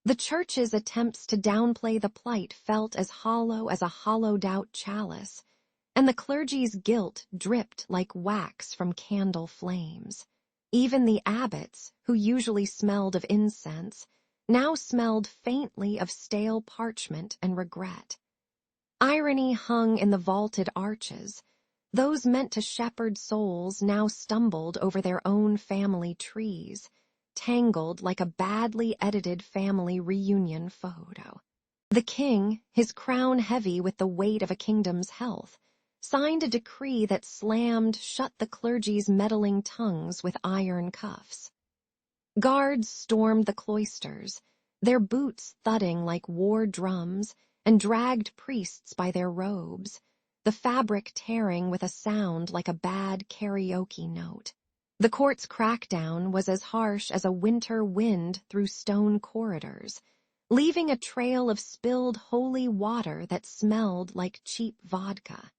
The church's attempts to downplay the plight felt as hollow as a hollowed-out chalice, and the clergy's guilt dripped like wax from candle flames. Even the abbots, who usually smelled of incense, now smelled faintly of stale parchment and regret. Irony hung in the vaulted arches. Those meant to shepherd souls now stumbled over their own family trees, tangled like a badly edited family reunion photo. The king, his crown heavy with the weight of a kingdom's health, signed a decree that slammed shut the clergy's meddling tongues with iron cuffs. Guards stormed the cloisters, their boots thudding like war drums, and dragged priests by their robes, the fabric tearing with a sound like a bad karaoke note. The court's crackdown was as harsh as a winter wind through stone corridors, leaving a trail of spilled holy water that smelled like cheap vodka.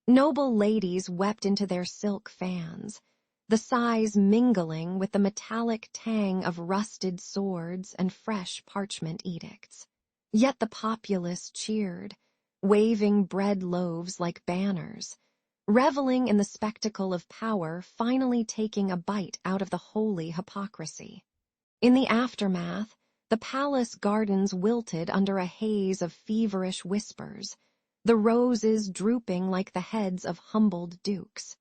Noble ladies wept into their silk fans, the sighs mingling with the metallic tang of rusted swords and fresh parchment edicts. Yet the populace cheered, waving bread loaves like banners, reveling in the spectacle of power finally taking a bite out of the holy hypocrisy. In the aftermath, the palace gardens wilted under a haze of feverish whispers, the roses drooping like the heads of humbled dukes.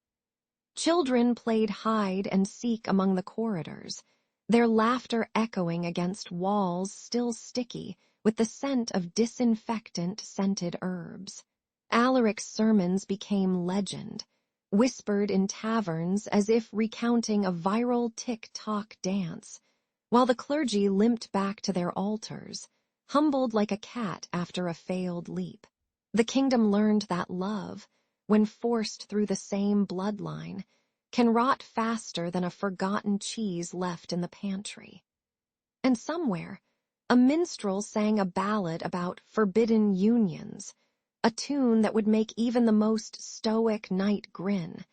Children played hide and seek among the corridors, their laughter echoing against walls still sticky with the scent of disinfectant-scented herbs. Alaric's sermons became legend, whispered in taverns as if recounting a viral tick-tock dance, while the clergy limped back to their altars, humbled like a cat after a failed leap. The kingdom learned that love, when forced through the same bloodline, can rot faster than a forgotten cheese left in the pantry. And somewhere, a minstrel sang a ballad about forbidden unions, a tune that would make even the most stoic knight grin,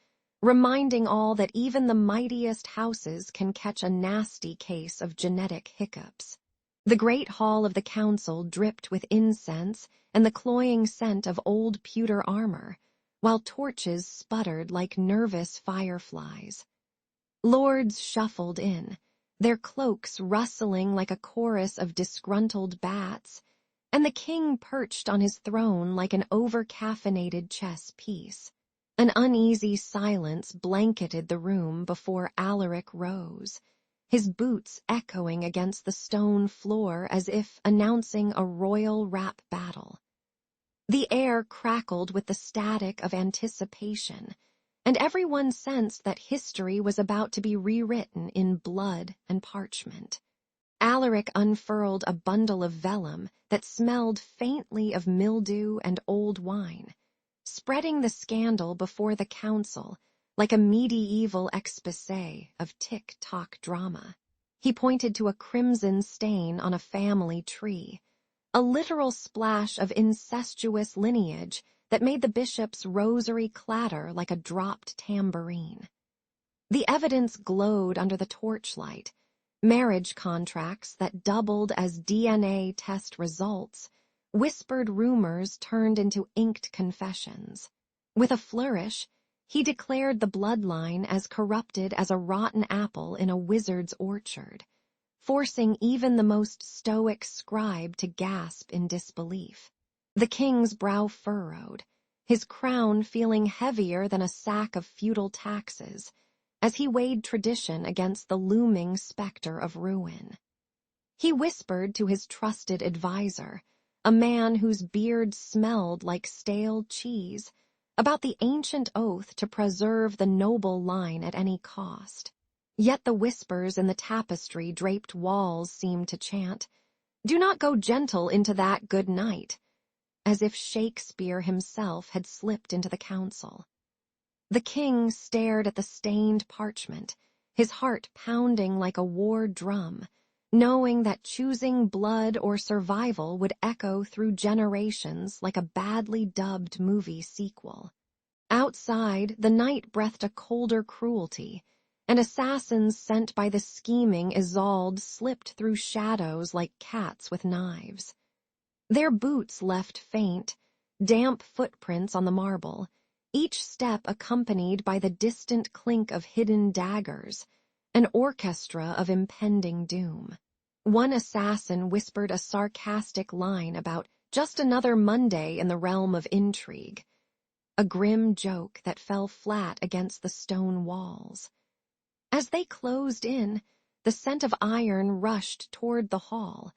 reminding all that even the mightiest houses can catch a nasty case of genetic hiccups. The great hall of the council dripped with incense and the cloying scent of old pewter armor, while torches sputtered like nervous fireflies. Lords shuffled in, their cloaks rustling like a chorus of disgruntled bats, and the king perched on his throne like an over-caffeinated chess piece. An uneasy silence blanketed the room before Alaric rose, his boots echoing against the stone floor as if announcing a royal rap battle. The air crackled with the static of anticipation, and everyone sensed that history was about to be rewritten in blood and parchment. Alaric unfurled a bundle of vellum that smelled faintly of mildew and old wine, spreading the scandal before the council like a medieval exposé of tick-tock drama. He pointed to a crimson stain on a family tree, a literal splash of incestuous lineage that made the bishop's rosary clatter like a dropped tambourine. The evidence glowed under the torchlight, marriage contracts that doubled as DNA test results, whispered rumors turned into inked confessions. With a flourish, he declared the bloodline as corrupted as a rotten apple in a wizard's orchard, forcing even the most stoic scribe to gasp in disbelief. The king's brow furrowed, his crown feeling heavier than a sack of feudal taxes, as he weighed tradition against the looming specter of ruin. He whispered to his trusted adviser, a man whose beard smelled like stale cheese, about the ancient oath to preserve the noble line at any cost. Yet the whispers in the tapestry-draped walls seemed to chant, "Do not go gentle into that good night," as if Shakespeare himself had slipped into the council. The king stared at the stained parchment, his heart pounding like a war drum, knowing that choosing blood or survival would echo through generations like a badly dubbed movie sequel. Outside, the night breathed a colder cruelty, and assassins sent by the scheming Isolde slipped through shadows like cats with knives. Their boots left faint, damp footprints on the marble, each step accompanied by the distant clink of hidden daggers, an orchestra of impending doom. One assassin whispered a sarcastic line about just another Monday in the realm of intrigue, a grim joke that fell flat against the stone walls. As they closed in, the scent of iron rushed toward the hall,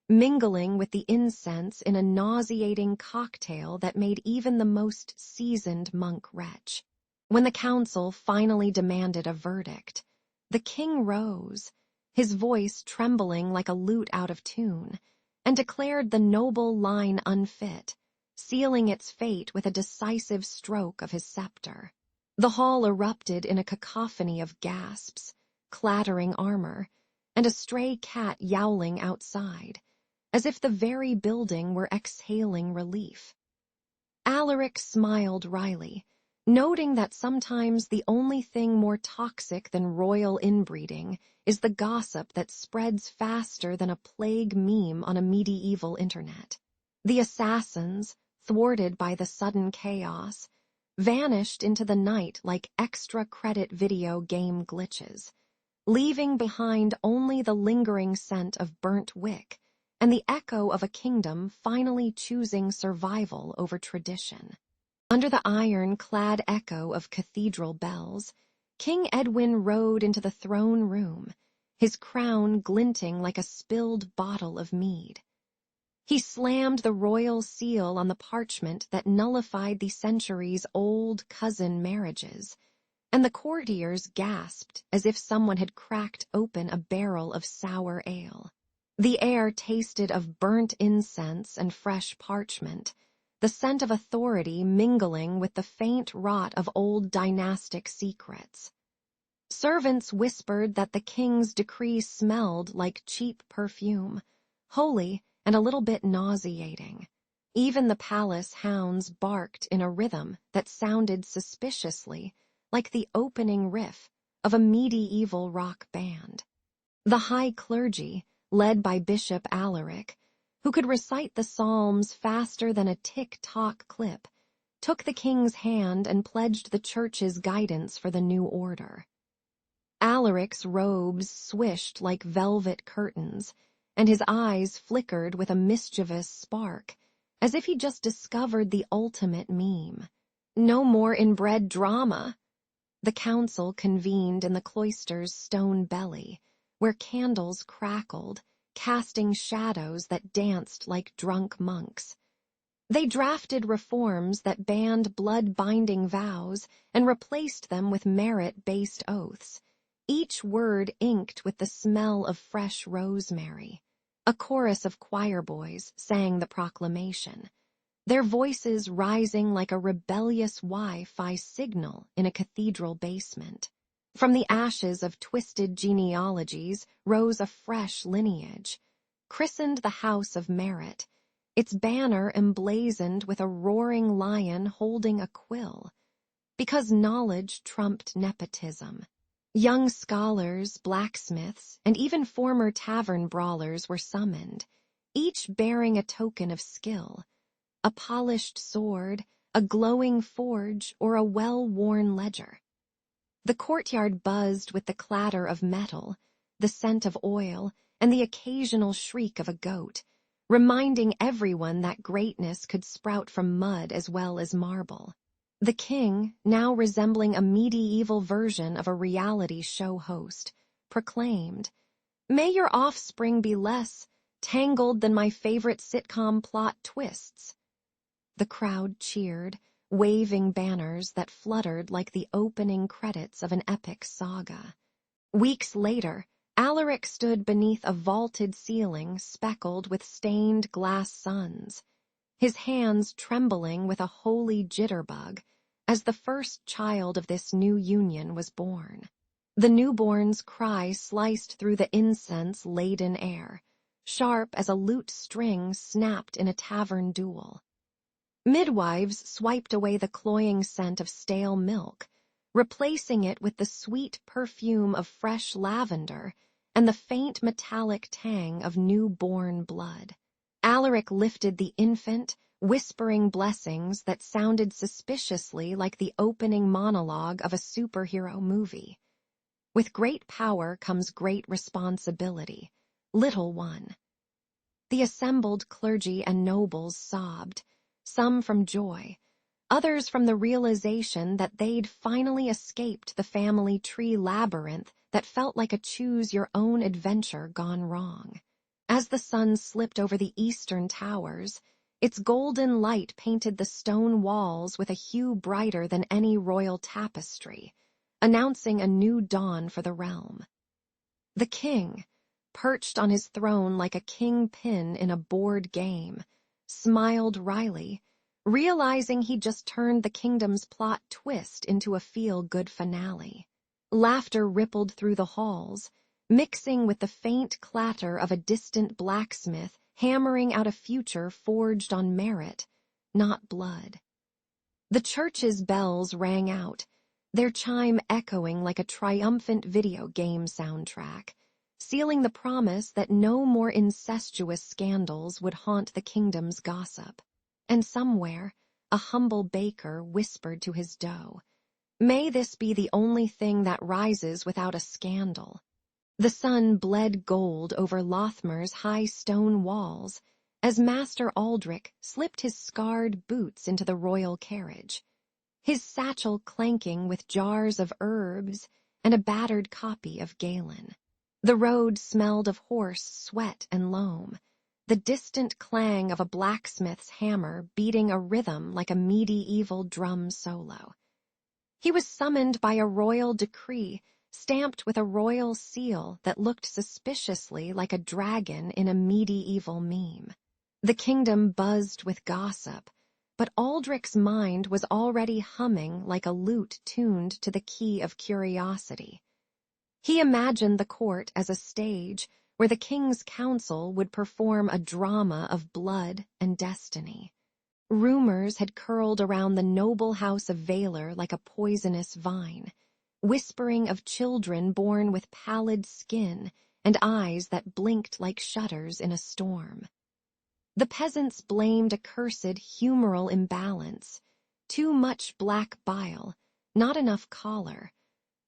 mingling with the incense in a nauseating cocktail that made even the most seasoned monk retch. When the council finally demanded a verdict, the king rose, his voice trembling like a lute out of tune, and declared the noble line unfit, sealing its fate with a decisive stroke of his scepter. The hall erupted in a cacophony of gasps, clattering armor, and a stray cat yowling outside, as if the very building were exhaling relief. Alaric smiled wryly, noting that sometimes the only thing more toxic than royal inbreeding is the gossip that spreads faster than a plague meme on a medieval internet. The assassins, thwarted by the sudden chaos, vanished into the night like extra credit video game glitches, leaving behind only the lingering scent of burnt wick and the echo of a kingdom finally choosing survival over tradition. Under the iron-clad echo of cathedral bells, King Edwin rode into the throne room, his crown glinting like a spilled bottle of mead. He slammed the royal seal on the parchment that nullified the centuries-old cousin marriages, and the courtiers gasped as if someone had cracked open a barrel of sour ale. The air tasted of burnt incense and fresh parchment, the scent of authority mingling with the faint rot of old dynastic secrets. Servants whispered that the king's decree smelled like cheap perfume, holy and a little bit nauseating. Even the palace hounds barked in a rhythm that sounded suspiciously like the opening riff of a medieval rock band. The high clergy, led by Bishop Alaric, who could recite the Psalms faster than a tick-tock clip, took the king's hand and pledged the church's guidance for the new order. Alaric's robes swished like velvet curtains, and his eyes flickered with a mischievous spark, as if he just discovered the ultimate meme. No more inbred drama. The council convened in the cloister's stone belly, where candles crackled, casting shadows that danced like drunk monks. They drafted reforms that banned blood-binding vows and replaced them with merit-based oaths, each word inked with the smell of fresh rosemary. A chorus of choir boys sang the proclamation, their voices rising like a rebellious Wi-Fi signal in a cathedral basement. From the ashes of twisted genealogies rose a fresh lineage, christened the House of Merit, its banner emblazoned with a roaring lion holding a quill. Because knowledge trumped nepotism. Young scholars, blacksmiths, and even former tavern brawlers were summoned, each bearing a token of skill, a polished sword, a glowing forge, or a well-worn ledger. The courtyard buzzed with the clatter of metal, the scent of oil, and the occasional shriek of a goat, reminding everyone that greatness could sprout from mud as well as marble. The king, now resembling a medieval version of a reality show host, proclaimed, "May your offspring be less tangled than my favorite sitcom plot twists." The crowd cheered, waving banners that fluttered like the opening credits of an epic saga. Weeks later, Alaric stood beneath a vaulted ceiling speckled with stained glass suns, his hands trembling with a holy jitterbug as the first child of this new union was born. The newborn's cry sliced through the incense-laden air, sharp as a lute string snapped in a tavern duel. Midwives swiped away the cloying scent of stale milk, replacing it with the sweet perfume of fresh lavender and the faint metallic tang of newborn blood. Alaric lifted the infant, whispering blessings that sounded suspiciously like the opening monologue of a superhero movie. With great power comes great responsibility, little one. The assembled clergy and nobles sobbed, some from joy, others from the realization that they'd finally escaped the family tree labyrinth that felt like a choose-your-own-adventure gone wrong. As the sun slipped over the eastern towers, its golden light painted the stone walls with a hue brighter than any royal tapestry, announcing a new dawn for the realm. The king, perched on his throne like a kingpin in a board game, smiled wryly, realizing he'd just turned the kingdom's plot twist into a feel-good finale. Laughter rippled through the halls, mixing with the faint clatter of a distant blacksmith hammering out a future forged on merit, not blood. The church's bells rang out, their chime echoing like a triumphant video game soundtrack, sealing the promise that no more incestuous scandals would haunt the kingdom's gossip. And somewhere, a humble baker whispered to his dough, "May this be the only thing that rises without a scandal." The sun bled gold over Lothmer's high stone walls as Master Aldrich slipped his scarred boots into the royal carriage, his satchel clanking with jars of herbs and a battered copy of Galen. The road smelled of horse sweat and loam, the distant clang of a blacksmith's hammer beating a rhythm like a medieval drum solo. He was summoned by a royal decree stamped with a royal seal that looked suspiciously like a dragon in a medieval meme. The kingdom buzzed with gossip, but Aldrich's mind was already humming like a lute tuned to the key of curiosity. He imagined the court as a stage where the king's council would perform a drama of blood and destiny. Rumors had curled around the noble house of Valor like a poisonous vine, whispering of children born with pallid skin and eyes that blinked like shutters in a storm. The peasants blamed a cursed humoral imbalance, too much black bile, not enough choler,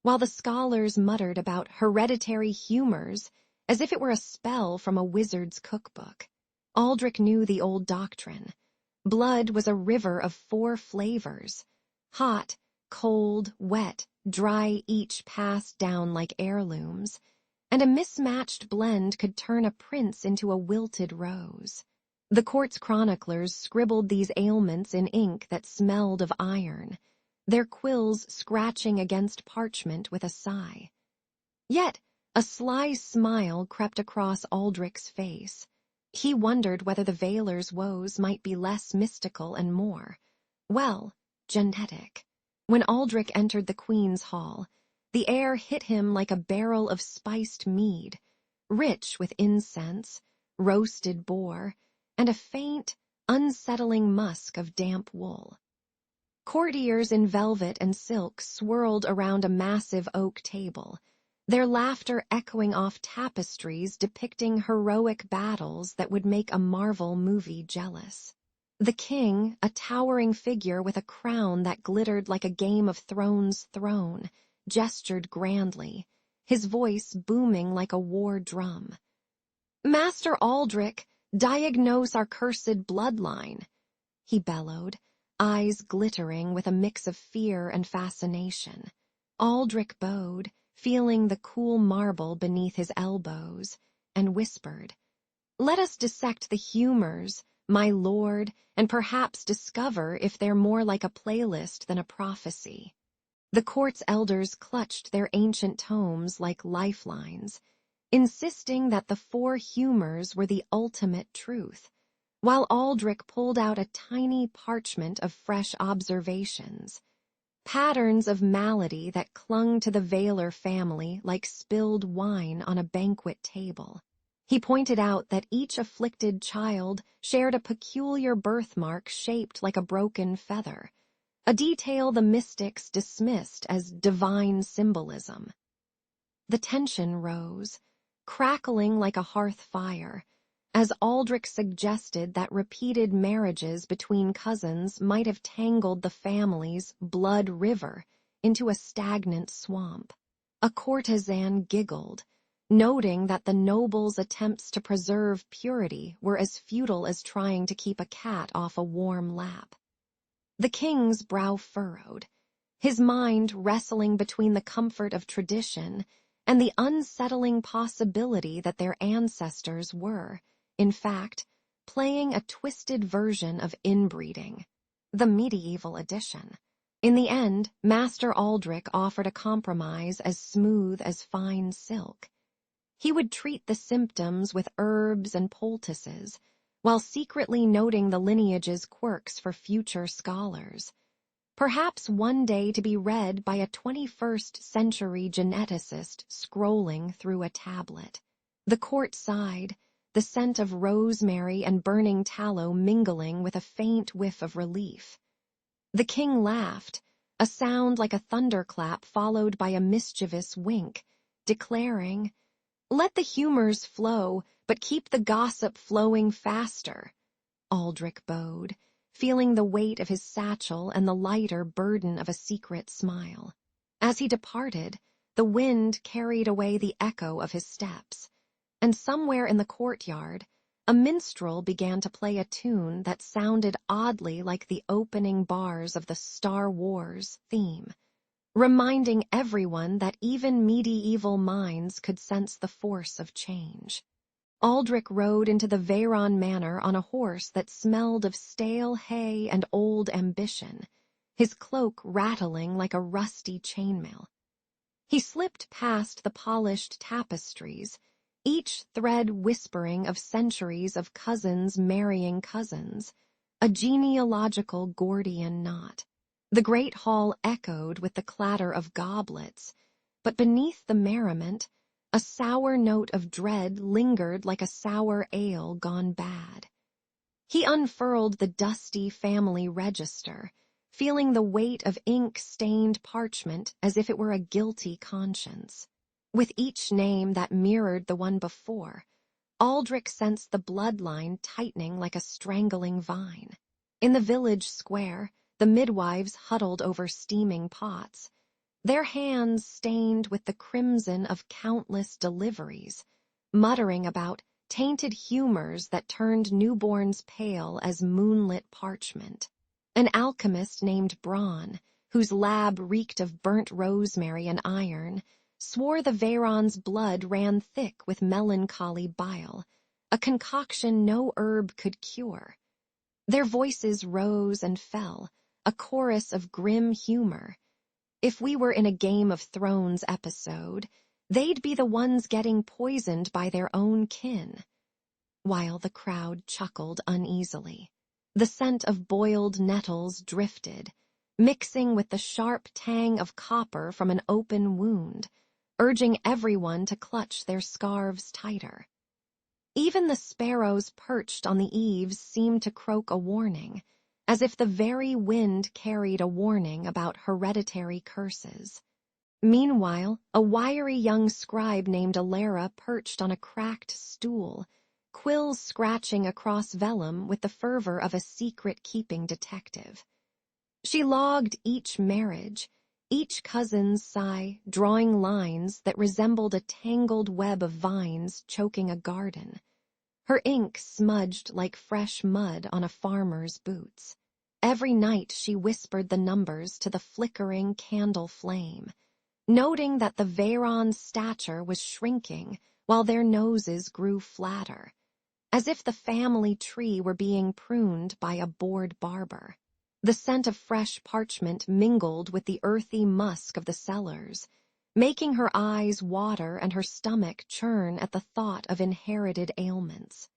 while the scholars muttered about hereditary humors as if it were a spell from a wizard's cookbook. Aldrich knew the old doctrine. Blood was a river of 4 flavors, hot, cold, wet, dry, each passed down like heirlooms, and a mismatched blend could turn a prince into a wilted rose. The court's chroniclers scribbled these ailments in ink that smelled of iron, their quills scratching against parchment with a sigh. Yet a sly smile crept across Aldrich's face. He wondered whether the Valor's woes might be less mystical and more, well, genetic. When Aldrich entered the Queen's Hall, the air hit him like a barrel of spiced mead, rich with incense, roasted boar, and a faint, unsettling musk of damp wool. Courtiers in velvet and silk swirled around a massive oak table, their laughter echoing off tapestries depicting heroic battles that would make a Marvel movie jealous. The king, a towering figure with a crown that glittered like a Game of Thrones throne, gestured grandly, his voice booming like a war drum. "Master Aldrich, diagnose our cursed bloodline," he bellowed, eyes glittering with a mix of fear and fascination. Aldrich bowed, feeling the cool marble beneath his elbows, and whispered, "Let us dissect the humors, my lord, and perhaps discover if they're more like a playlist than a prophecy." The court's elders clutched their ancient tomes like lifelines, insisting that the 4 humors were the ultimate truth, while Aldrich pulled out a tiny parchment of fresh observations, patterns of malady that clung to the Valor family like spilled wine on a banquet table. He pointed out that each afflicted child shared a peculiar birthmark shaped like a broken feather, a detail the mystics dismissed as divine symbolism. The tension rose, crackling like a hearth fire, as Aldrich suggested that repeated marriages between cousins might have tangled the family's blood river into a stagnant swamp. A courtesan giggled, noting that the noble's attempts to preserve purity were as futile as trying to keep a cat off a warm lap. The king's brow furrowed, his mind wrestling between the comfort of tradition and the unsettling possibility that their ancestors were, in fact, playing a twisted version of inbreeding, the medieval edition. In the end, Master Aldrich offered a compromise as smooth as fine silk. He would treat the symptoms with herbs and poultices, while secretly noting the lineage's quirks for future scholars, perhaps one day to be read by a 21st-century geneticist scrolling through a tablet. The court sighed, the scent of rosemary and burning tallow mingling with a faint whiff of relief. The king laughed, a sound like a thunderclap followed by a mischievous wink, declaring, "Let the humors flow, but keep the gossip flowing faster." Aldrich bowed, feeling the weight of his satchel and the lighter burden of a secret smile. As he departed, the wind carried away the echo of his steps, and somewhere in the courtyard, a minstrel began to play a tune that sounded oddly like the opening bars of the Star Wars theme, reminding everyone that even medieval minds could sense the force of change. Aldrich rode into the Veyron Manor on a horse that smelled of stale hay and old ambition, his cloak rattling like a rusty chainmail. He slipped past the polished tapestries, each thread whispering of centuries of cousins marrying cousins, a genealogical Gordian knot. The great hall echoed with the clatter of goblets, but beneath the merriment, a sour note of dread lingered like a sour ale gone bad. He unfurled the dusty family register, feeling the weight of ink-stained parchment as if it were a guilty conscience. With each name that mirrored the one before, Aldrich sensed the bloodline tightening like a strangling vine. In the village square, the midwives huddled over steaming pots, their hands stained with the crimson of countless deliveries, muttering about tainted humors that turned newborns pale as moonlit parchment. An alchemist named Braun, whose lab reeked of burnt rosemary and iron, swore the Veyron's blood ran thick with melancholy bile, a concoction no herb could cure. Their voices rose and fell, a chorus of grim humor. If we were in a Game of Thrones episode, they'd be the ones getting poisoned by their own kin. While the crowd chuckled uneasily, the scent of boiled nettles drifted, mixing with the sharp tang of copper from an open wound, urging everyone to clutch their scarves tighter. Even the sparrows perched on the eaves seemed to croak a warning, as if the very wind carried a warning about hereditary curses. Meanwhile, a wiry young scribe named Alara perched on a cracked stool, quills scratching across vellum with the fervor of a secret-keeping detective. She logged each marriage, each cousin's sigh, drawing lines that resembled a tangled web of vines choking a garden. Her ink smudged like fresh mud on a farmer's boots. Every night she whispered the numbers to the flickering candle flame, noting that the Veyron's stature was shrinking while their noses grew flatter, as if the family tree were being pruned by a bored barber. The scent of fresh parchment mingled with the earthy musk of the cellars, making her eyes water and her stomach churn at the thought of inherited ailments.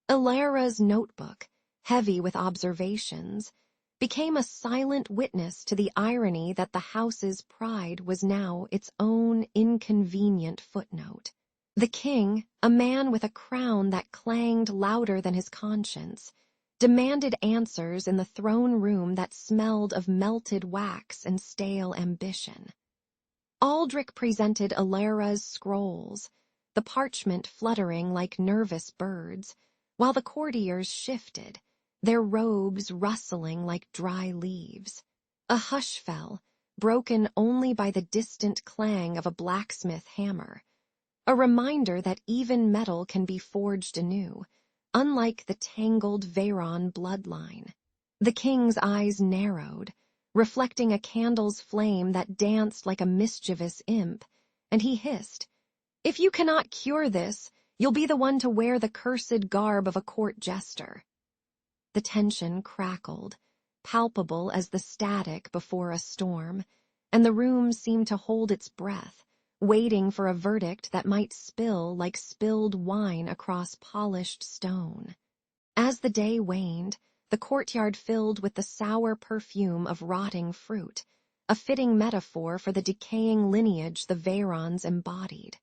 Alara's notebook, heavy with observations, became a silent witness to the irony that the house's pride was now its own inconvenient footnote. The king, a man with a crown that clanged louder than his conscience, demanded answers in the throne room that smelled of melted wax and stale ambition. Aldrich presented Alara's scrolls, the parchment fluttering like nervous birds, while the courtiers shifted, their robes rustling like dry leaves. A hush fell, broken only by the distant clang of a blacksmith hammer, a reminder that even metal can be forged anew, unlike the tangled Veyron bloodline. The king's eyes narrowed, reflecting a candle's flame that danced like a mischievous imp, and he hissed, "If you cannot cure this, you'll be the one to wear the cursed garb of a court jester." The tension crackled, palpable as the static before a storm, and the room seemed to hold its breath, waiting for a verdict that might spill like spilled wine across polished stone. As the day waned, the courtyard filled with the sour perfume of rotting fruit, a fitting metaphor for the decaying lineage the Veyrons embodied.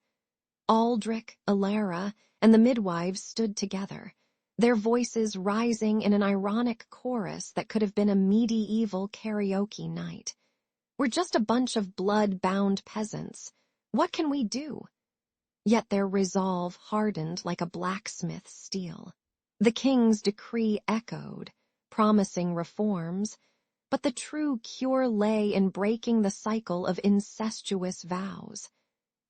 Aldrich, Alara, and the midwives stood together, their voices rising in an ironic chorus that could have been a medieval karaoke night. "We're just a bunch of blood-bound peasants. What can we do?" Yet their resolve hardened like a blacksmith's steel. The king's decree echoed, promising reforms, but the true cure lay in breaking the cycle of incestuous vows,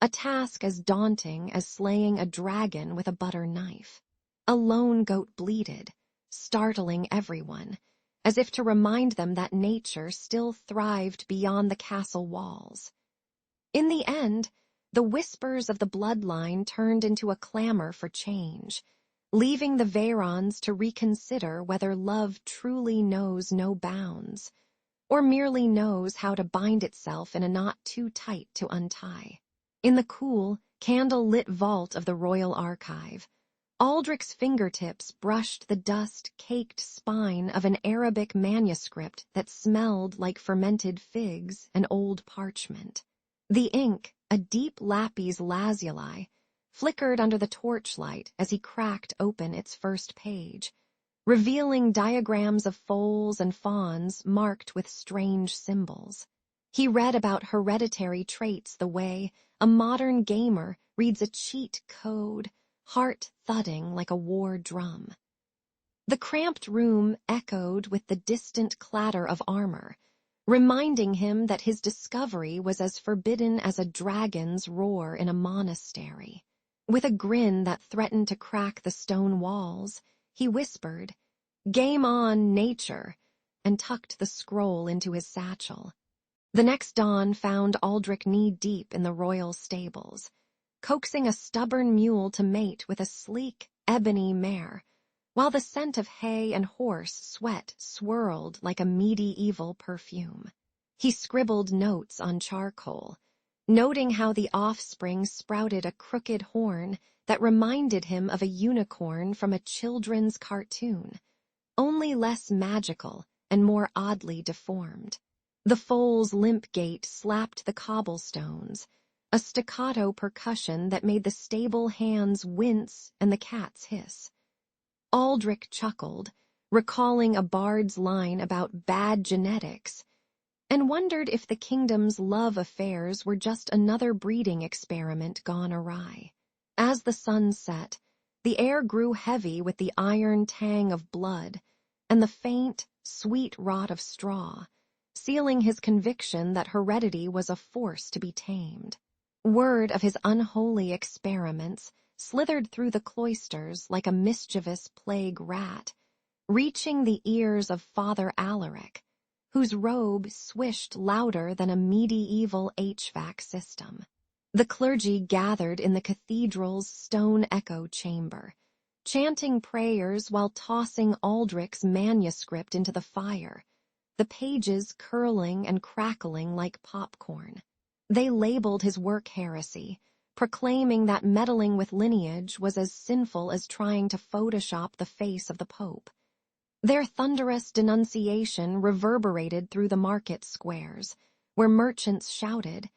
a task as daunting as slaying a dragon with a butter knife. A lone goat bleated, startling everyone, as if to remind them that nature still thrived beyond the castle walls. In the end, the whispers of the bloodline turned into a clamor for change, leaving the Veyrons to reconsider whether love truly knows no bounds, or merely knows how to bind itself in a knot too tight to untie. In the cool, candle-lit vault of the royal archive, Aldrich's fingertips brushed the dust-caked spine of an Arabic manuscript that smelled like fermented figs and old parchment. The ink, a deep lapis lazuli, flickered under the torchlight as he cracked open its first page, revealing diagrams of foals and fawns marked with strange symbols. He read about hereditary traits the way a modern gamer reads a cheat code, heart thudding like a war drum. The cramped room echoed with the distant clatter of armor, reminding him that his discovery was as forbidden as a dragon's roar in a monastery. With a grin that threatened to crack the stone walls, he whispered, "Game on, nature," and tucked the scroll into his satchel. The next dawn found Aldrich knee-deep in the royal stables, coaxing a stubborn mule to mate with a sleek, ebony mare, while the scent of hay and horse sweat swirled like a medieval perfume. He scribbled notes on charcoal, noting how the offspring sprouted a crooked horn that reminded him of a unicorn from a children's cartoon, only less magical and more oddly deformed. The foal's limp gait slapped the cobblestones, a staccato percussion that made the stable hands wince and the cats hiss. Aldrich chuckled, recalling a bard's line about bad genetics, and wondered if the kingdom's love affairs were just another breeding experiment gone awry. As the sun set, the air grew heavy with the iron tang of blood and the faint, sweet rot of straw, sealing his conviction that heredity was a force to be tamed. Word of his unholy experiments slithered through the cloisters like a mischievous plague rat, reaching the ears of Father Alaric, whose robe swished louder than a medieval HVAC system. The clergy gathered in the cathedral's stone echo chamber, chanting prayers while tossing Aldrich's manuscript into the fire, the pages curling and crackling like popcorn. They labeled his work heresy, proclaiming that meddling with lineage was as sinful as trying to Photoshop the face of the Pope. Their thunderous denunciation reverberated through the market squares, where merchants shouted,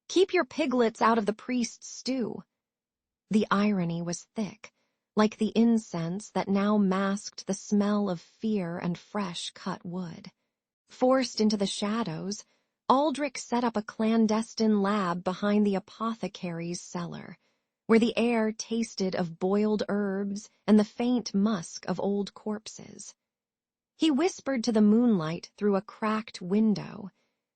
"Keep your piglets out of the priest's stew." The irony was thick, like the incense that now masked the smell of fear and fresh cut wood. Forced into the shadows, Aldrich set up a clandestine lab behind the apothecary's cellar, where the air tasted of boiled herbs and the faint musk of old corpses. He whispered to the moonlight through a cracked window,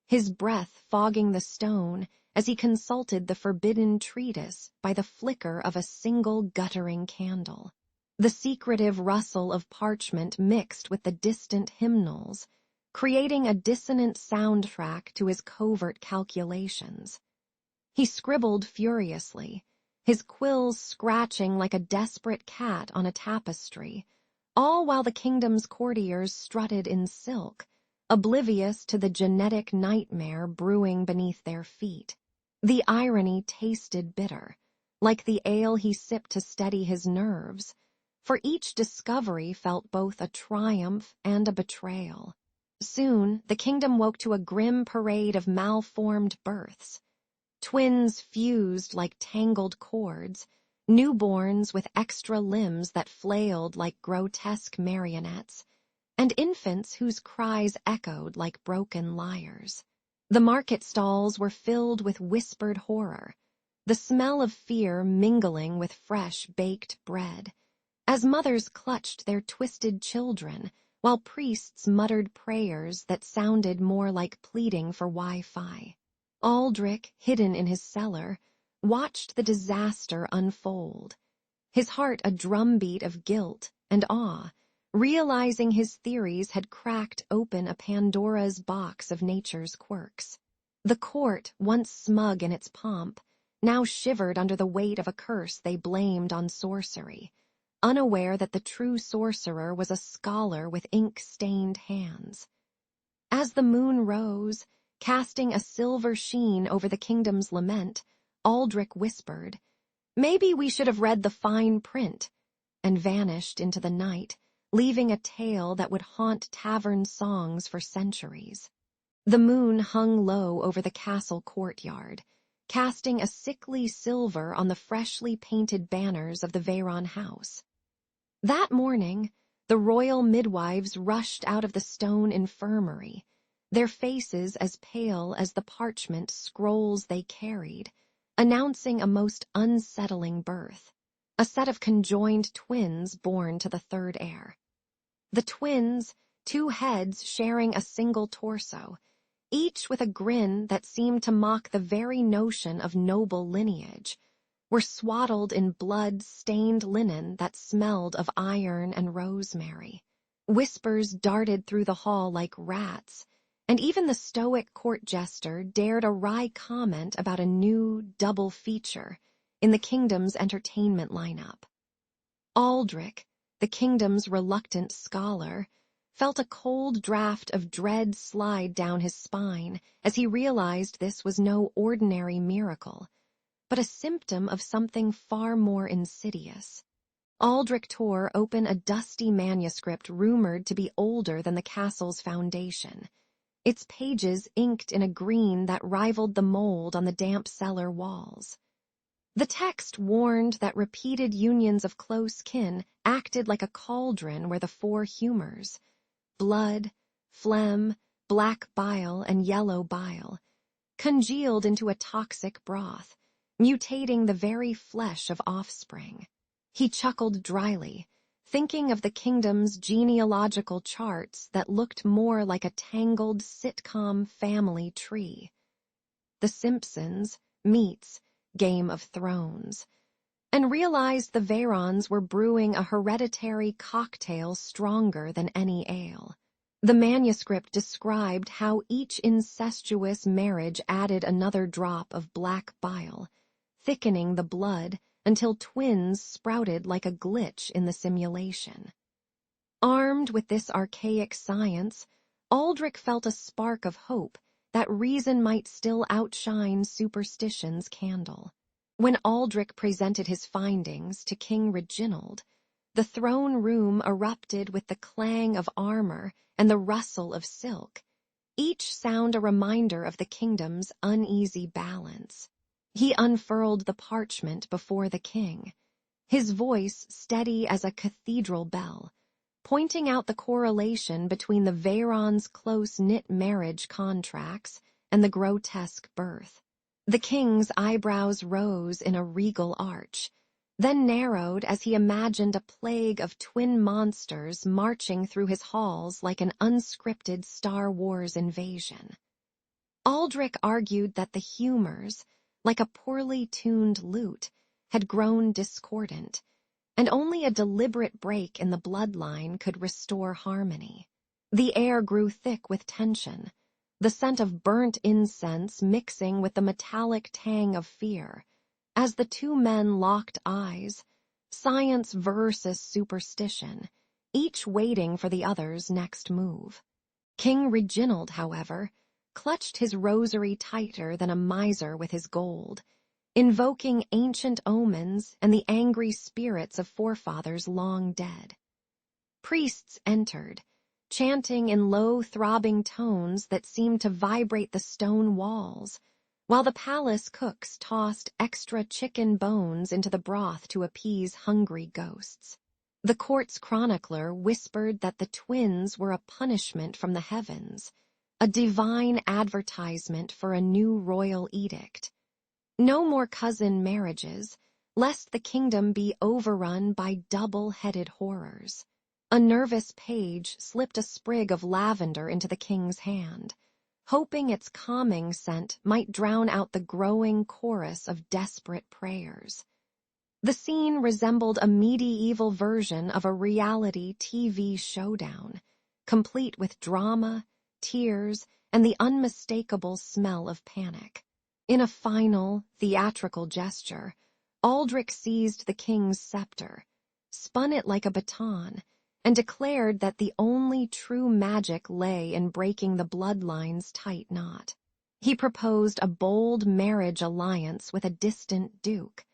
his breath fogging the stone as he consulted the forbidden treatise by the flicker of a single guttering candle. The secretive rustle of parchment mixed with the distant hymnals, creating a dissonant soundtrack to his covert calculations. He scribbled furiously, his quills scratching like a desperate cat on a tapestry, all while the kingdom's courtiers strutted in silk, oblivious to the genetic nightmare brewing beneath their feet. The irony tasted bitter, like the ale he sipped to steady his nerves, for each discovery felt both a triumph and a betrayal. Soon, the kingdom woke to a grim parade of malformed births. Twins fused like tangled cords, newborns with extra limbs that flailed like grotesque marionettes, and infants whose cries echoed like broken lyres. The market stalls were filled with whispered horror, the smell of fear mingling with fresh baked bread, as mothers clutched their twisted children, while priests muttered prayers that sounded more like pleading for Wi-Fi. Aldrich, hidden in his cellar, watched the disaster unfold, his heart a drumbeat of guilt and awe, realizing his theories had cracked open a Pandora's box of nature's quirks. The court, once smug in its pomp, now shivered under the weight of a curse they blamed on sorcery, unaware that the true sorcerer was a scholar with ink-stained hands. As the moon rose, casting a silver sheen over the kingdom's lament, Aldrich whispered, "Maybe we should have read the fine print," and vanished into the night, leaving a tale that would haunt tavern songs for centuries. The moon hung low over the castle courtyard, casting a sickly silver on the freshly painted banners of the Veyron house. That morning, The royal midwives rushed out of the stone infirmary, their faces as pale as the parchment scrolls they carried, announcing a most unsettling birth, a set of conjoined twins born to the third heir. The twins, two heads sharing a single torso, each with a grin that seemed to mock the very notion of noble lineage, were swaddled in blood-stained linen that smelled of iron and rosemary. Whispers darted through the hall like rats, and even the stoic court jester dared a wry comment about a new double feature in the kingdom's entertainment lineup. Aldrich, the kingdom's reluctant scholar, felt a cold draft of dread slide down his spine as he realized this was no ordinary miracle, but a symptom of something far more insidious. Aldrich tore open a dusty manuscript rumored to be older than the castle's foundation, its pages inked in a green that rivaled the mold on the damp cellar walls. The text warned that repeated unions of close kin acted like a cauldron where the four humors, blood, phlegm, black bile, and yellow bile, congealed into a toxic broth, mutating the very flesh of offspring. He chuckled dryly, thinking of the kingdom's genealogical charts that looked more like a tangled sitcom family tree. The Simpsons meets Game of Thrones, and realized the Varons were brewing a hereditary cocktail stronger than any ale. The manuscript described how each incestuous marriage added another drop of black bile, thickening the blood until twins sprouted like a glitch in the simulation. Armed with this archaic science, Aldrich felt a spark of hope that reason might still outshine superstition's candle. When Aldrich presented his findings to King Reginald, the throne room erupted with the clang of armor and the rustle of silk, each sound a reminder of the kingdom's uneasy balance. He unfurled the parchment before the king, his voice steady as a cathedral bell, pointing out the correlation between the Varons' close-knit marriage contracts and the grotesque birth. The king's eyebrows rose in a regal arch, then narrowed as he imagined a plague of twin monsters marching through his halls like an unscripted Star Wars invasion. Aldrich argued that the humors, like a poorly tuned lute, had grown discordant, and only a deliberate break in the bloodline could restore harmony. The air grew thick with tension, the scent of burnt incense mixing with the metallic tang of fear, as the two men locked eyes, science versus superstition, each waiting for the other's next move. King Reginald, however, clutched his rosary tighter than a miser with his gold, invoking ancient omens and the angry spirits of forefathers long dead. Priests entered, chanting in low, throbbing tones that seemed to vibrate the stone walls, while the palace cooks tossed extra chicken bones into the broth to appease hungry ghosts. The court's chronicler whispered that the twins were a punishment from the heavens, a divine advertisement for a new royal edict. No more cousin marriages, lest the kingdom be overrun by double-headed horrors. A nervous page slipped a sprig of lavender into the king's hand, hoping its calming scent might drown out the growing chorus of desperate prayers. The scene resembled a medieval version of a reality TV showdown, complete with drama, tears, and the unmistakable smell of panic. In a final, theatrical gesture, Aldrich seized the king's scepter, spun it like a baton, and declared that the only true magic lay in breaking the bloodline's tight knot. He proposed a bold marriage alliance with a distant duke,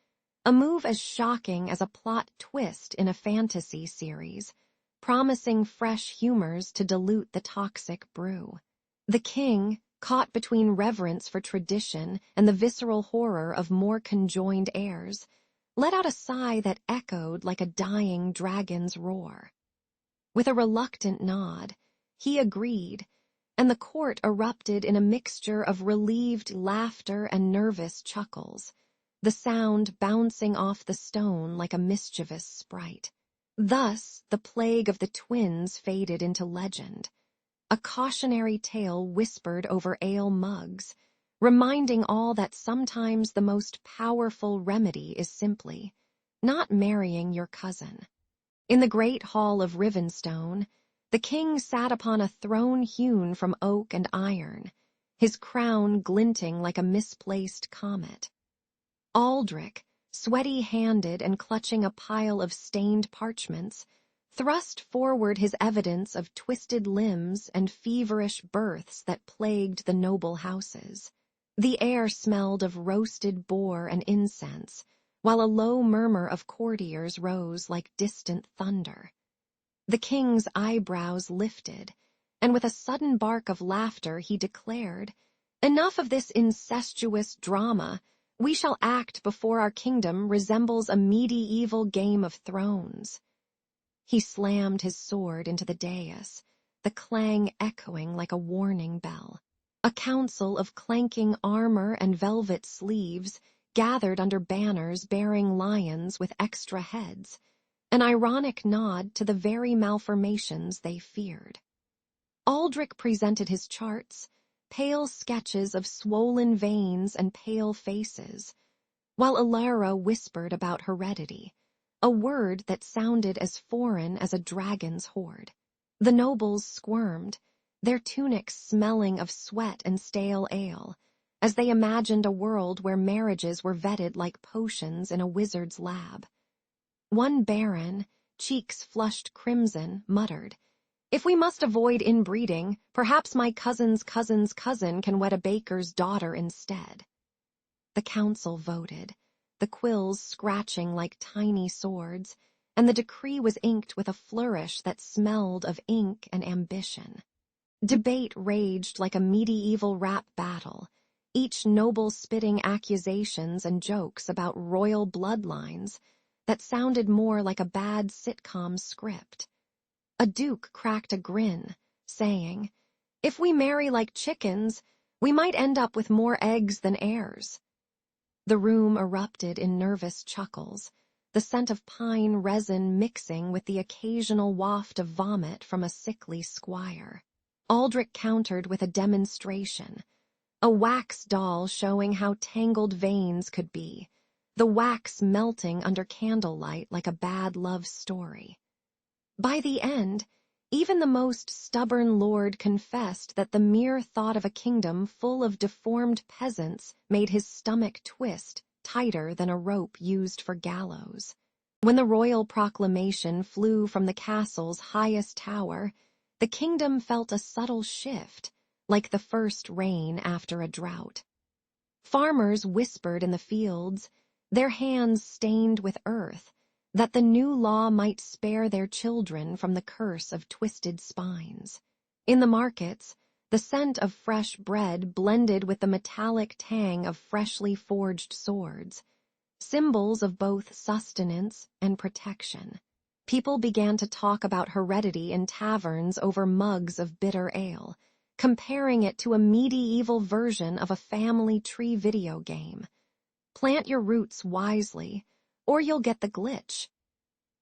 a move as shocking as a plot twist in a fantasy series, promising fresh humors to dilute the toxic brew. The king, caught between reverence for tradition and the visceral horror of more conjoined heirs, let out a sigh that echoed like a dying dragon's roar. With a reluctant nod, he agreed, and the court erupted in a mixture of relieved laughter and nervous chuckles, the sound bouncing off the stone like a mischievous sprite. Thus, the plague of the twins faded into legend, a cautionary tale whispered over ale mugs, reminding all that sometimes the most powerful remedy is simply not marrying your cousin. In the great hall of Rivenstone, the king sat upon a throne hewn from oak and iron, his crown glinting like a misplaced comet. Aldrich, sweaty-handed and clutching a pile of stained parchments, thrust forward his evidence of twisted limbs and feverish births that plagued the noble houses. The air smelled of roasted boar and incense, while a low murmur of courtiers rose like distant thunder. The king's eyebrows lifted, and with a sudden bark of laughter he declared, "Enough of this incestuous drama. We shall act before our kingdom resembles a medieval Game of Thrones." He slammed his sword into the dais, the clang echoing like a warning bell. A council of clanking armor and velvet sleeves gathered under banners bearing lions with extra heads, an ironic nod to the very malformations they feared. Aldrich presented his charts, pale sketches of swollen veins and pale faces, while Alara whispered about heredity, a word that sounded as foreign as a dragon's hoard. The nobles squirmed, their tunics smelling of sweat and stale ale, as they imagined a world where marriages were vetted like potions in a wizard's lab. One baron, cheeks flushed crimson, muttered, "If we must avoid inbreeding, perhaps my cousin's cousin's cousin can wed a baker's daughter instead." The council voted, the quills scratching like tiny swords, and the decree was inked with a flourish that smelled of ink and ambition. Debate raged like a medieval rap battle, each noble spitting accusations and jokes about royal bloodlines that sounded more like a bad sitcom script. A duke cracked a grin, saying, "If we marry like chickens, we might end up with more eggs than heirs." The room erupted in nervous chuckles, the scent of pine resin mixing with the occasional waft of vomit from a sickly squire. Aldrich countered with a demonstration, a wax doll showing how tangled veins could be, the wax melting under candlelight like a bad love story. By the end, even the most stubborn lord confessed that the mere thought of a kingdom full of deformed peasants made his stomach twist tighter than a rope used for gallows. When the royal proclamation flew from the castle's highest tower, the kingdom felt a subtle shift, like the first rain after a drought. Farmers whispered in the fields, their hands stained with earth, that the new law might spare their children from the curse of twisted spines. In the markets, the scent of fresh bread blended with the metallic tang of freshly forged swords, symbols of both sustenance and protection. People began to talk about heredity in taverns over mugs of bitter ale, comparing it to a medieval version of a family tree video game. Plant your roots wisely, or you'll get the glitch.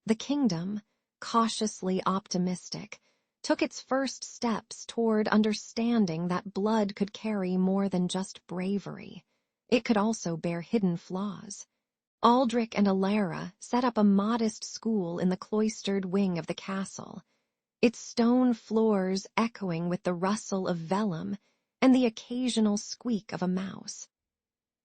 The kingdom, cautiously optimistic, took its first steps toward understanding that blood could carry more than just bravery. It could also bear hidden flaws. Aldrich and Alara set up a modest school in the cloistered wing of the castle, its stone floors echoing with the rustle of vellum and the occasional squeak of a mouse.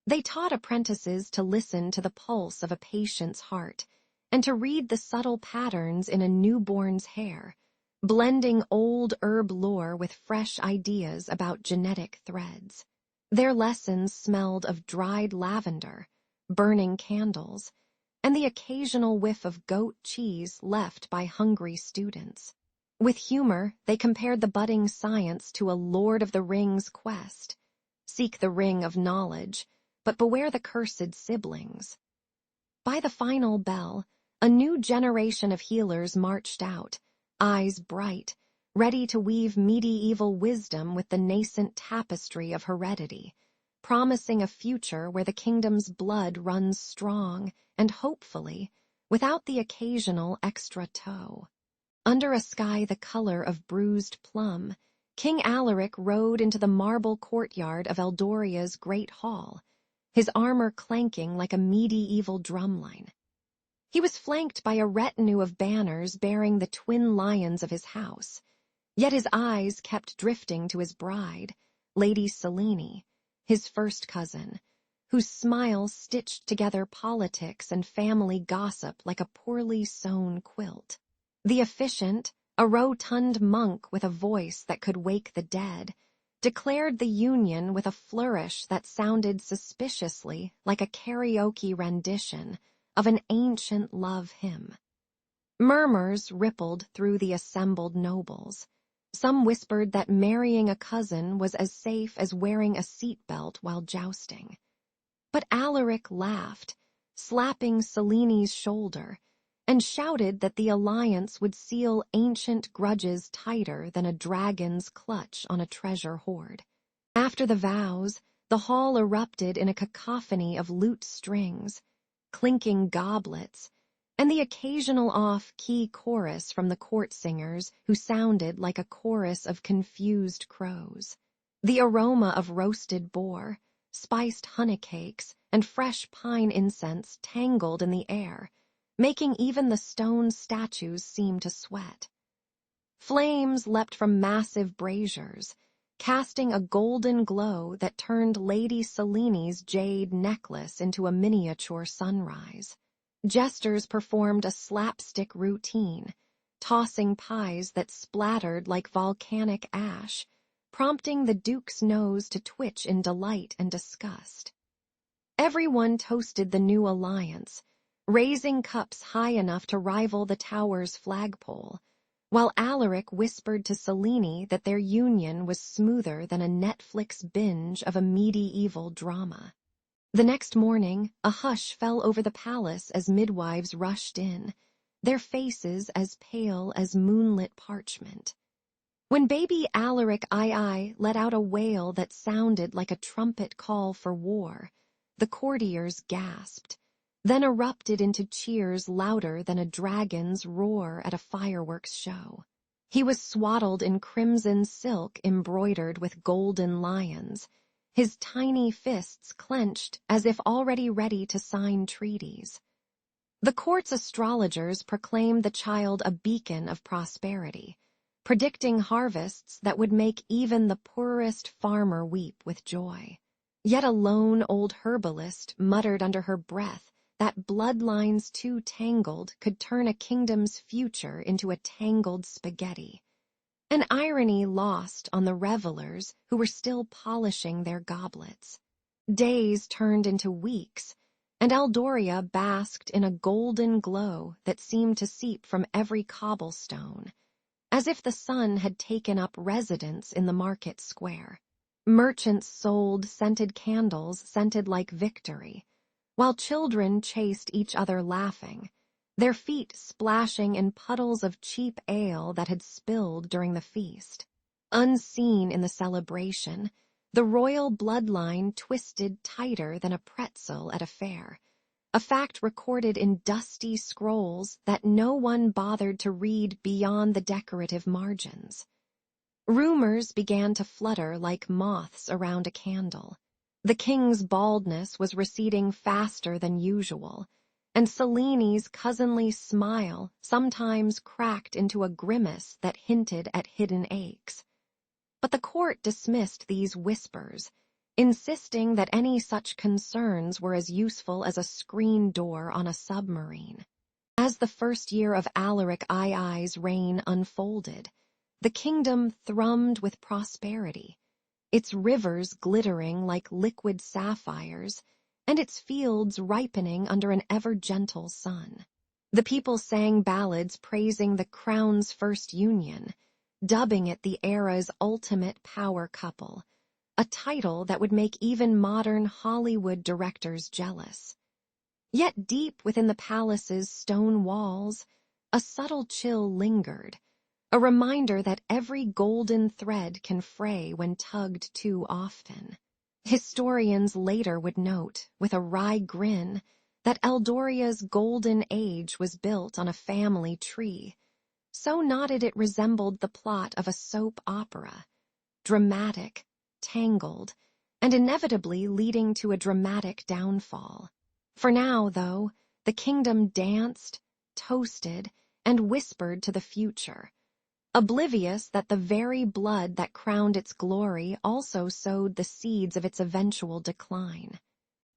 They taught apprentices to listen to the pulse of a patient's heart and to read the subtle patterns in a newborn's hair, blending old herb lore with fresh ideas about genetic threads. Their lessons smelled of dried lavender, burning candles, and the occasional whiff of goat cheese left by hungry students. With humor, they compared the budding science to a Lord of the Rings quest. Seek the ring of knowledge, but beware the cursed siblings. By the final bell, a new generation of healers marched out, eyes bright, ready to weave medieval wisdom with the nascent tapestry of heredity, promising a future where the kingdom's blood runs strong and, hopefully, without the occasional extra toe. Under a sky the color of bruised plum, King Alaric rode into the marble courtyard of Eldoria's great hall, his armor clanking like a medieval drumline. He was flanked by a retinue of banners bearing the twin lions of his house, yet his eyes kept drifting to his bride, Lady Selene, his first cousin, whose smile stitched together politics and family gossip like a poorly sewn quilt. The officiant, a rotund monk with a voice that could wake the dead, declared the union with a flourish that sounded suspiciously like a karaoke rendition of an ancient love hymn. Murmurs rippled through the assembled nobles. Some whispered that marrying a cousin was as safe as wearing a seatbelt while jousting. But Alaric laughed, slapping Selene's shoulder, and shouted that the alliance would seal ancient grudges tighter than a dragon's clutch on a treasure hoard. After the vows, the hall erupted in a cacophony of lute strings, clinking goblets, and the occasional off-key chorus from the court singers who sounded like a chorus of confused crows. The aroma of roasted boar, spiced honey cakes, and fresh pine incense tangled in the air, making even the stone statues seem to sweat. Flames leapt from massive braziers, casting a golden glow that turned Lady Selene's jade necklace into a miniature sunrise. Jesters performed a slapstick routine, tossing pies that splattered like volcanic ash, prompting the Duke's nose to twitch in delight and disgust. Everyone toasted the new alliance, raising cups high enough to rival the tower's flagpole, while Alaric whispered to Selene that their union was smoother than a Netflix binge of a medieval drama. The next morning, a hush fell over the palace as midwives rushed in, their faces as pale as moonlit parchment. When baby Alaric II let out a wail that sounded like a trumpet call for war, the courtiers gasped, then erupted into cheers louder than a dragon's roar at a fireworks show. He was swaddled in crimson silk embroidered with golden lions, his tiny fists clenched as if already ready to sign treaties. The court's astrologers proclaimed the child a beacon of prosperity, predicting harvests that would make even the poorest farmer weep with joy. Yet a lone old herbalist muttered under her breath that bloodlines too tangled could turn a kingdom's future into a tangled spaghetti, an irony lost on the revelers who were still polishing their goblets. Days turned into weeks, and Eldoria basked in a golden glow that seemed to seep from every cobblestone, as if the sun had taken up residence in the market square. Merchants sold scented candles scented like victory, while children chased each other laughing, their feet splashing in puddles of cheap ale that had spilled during the feast. Unseen in the celebration, the royal bloodline twisted tighter than a pretzel at a fair, a fact recorded in dusty scrolls that no one bothered to read beyond the decorative margins. Rumors began to flutter like moths around a candle. The king's baldness was receding faster than usual, and Selene's cousinly smile sometimes cracked into a grimace that hinted at hidden aches. But the court dismissed these whispers, insisting that any such concerns were as useful as a screen door on a submarine. As the first year of Alaric II's reign unfolded, the kingdom thrummed with prosperity, its rivers glittering like liquid sapphires, and its fields ripening under an ever-gentle sun. The people sang ballads praising the crown's first union, dubbing it the era's ultimate power couple, a title that would make even modern Hollywood directors jealous. Yet deep within the palace's stone walls, a subtle chill lingered, a reminder that every golden thread can fray when tugged too often. Historians later would note, with a wry grin, that Eldoria's golden age was built on a family tree. So knotted it resembled the plot of a soap opera, dramatic, tangled, and inevitably leading to a dramatic downfall. For now, though, the kingdom danced, toasted, and whispered to the future, oblivious that the very blood that crowned its glory also sowed the seeds of its eventual decline.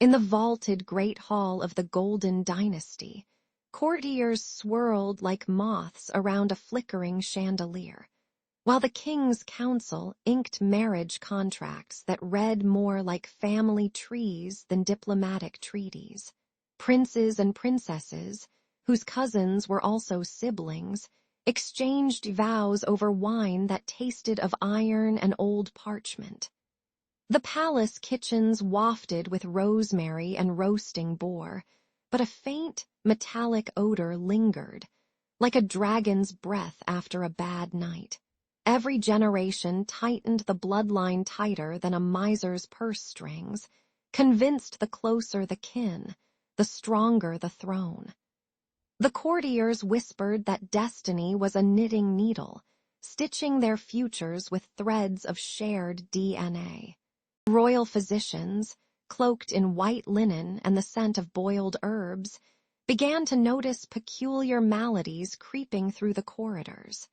In the vaulted great hall of the Golden Dynasty, courtiers swirled like moths around a flickering chandelier, while the king's council inked marriage contracts that read more like family trees than diplomatic treaties. Princes and princesses, whose cousins were also siblings, exchanged vows over wine that tasted of iron and old parchment. The palace kitchens wafted with rosemary and roasting boar, but a faint, metallic odor lingered, like a dragon's breath after a bad night. Every generation tightened the bloodline tighter than a miser's purse strings, convinced the closer the kin, the stronger the throne. The courtiers whispered that destiny was a knitting needle, stitching their futures with threads of shared DNA. Royal physicians, cloaked in white linen and the scent of boiled herbs, began to notice peculiar maladies creeping through the corridors.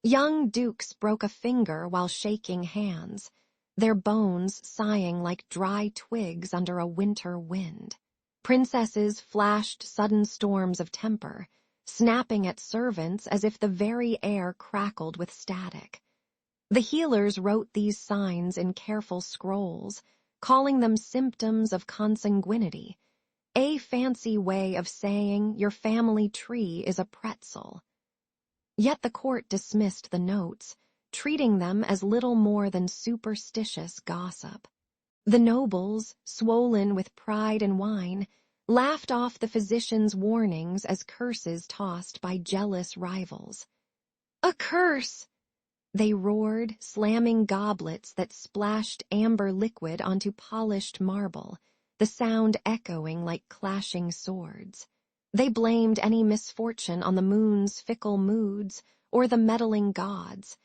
Young dukes broke a finger while shaking hands, their bones sighing like dry twigs under a winter wind. Princesses flashed sudden storms of temper, snapping at servants as if the very air crackled with static. The healers wrote these signs in careful scrolls, calling them symptoms of consanguinity, a fancy way of saying your family tree is a pretzel. Yet the court dismissed the notes, treating them as little more than superstitious gossip. The nobles, swollen with pride and wine, laughed off the physician's warnings as curses tossed by jealous rivals. "A curse!" they roared, slamming goblets that splashed amber liquid onto polished marble, the sound echoing like clashing swords. They blamed any misfortune on the moon's fickle moods or the meddling gods,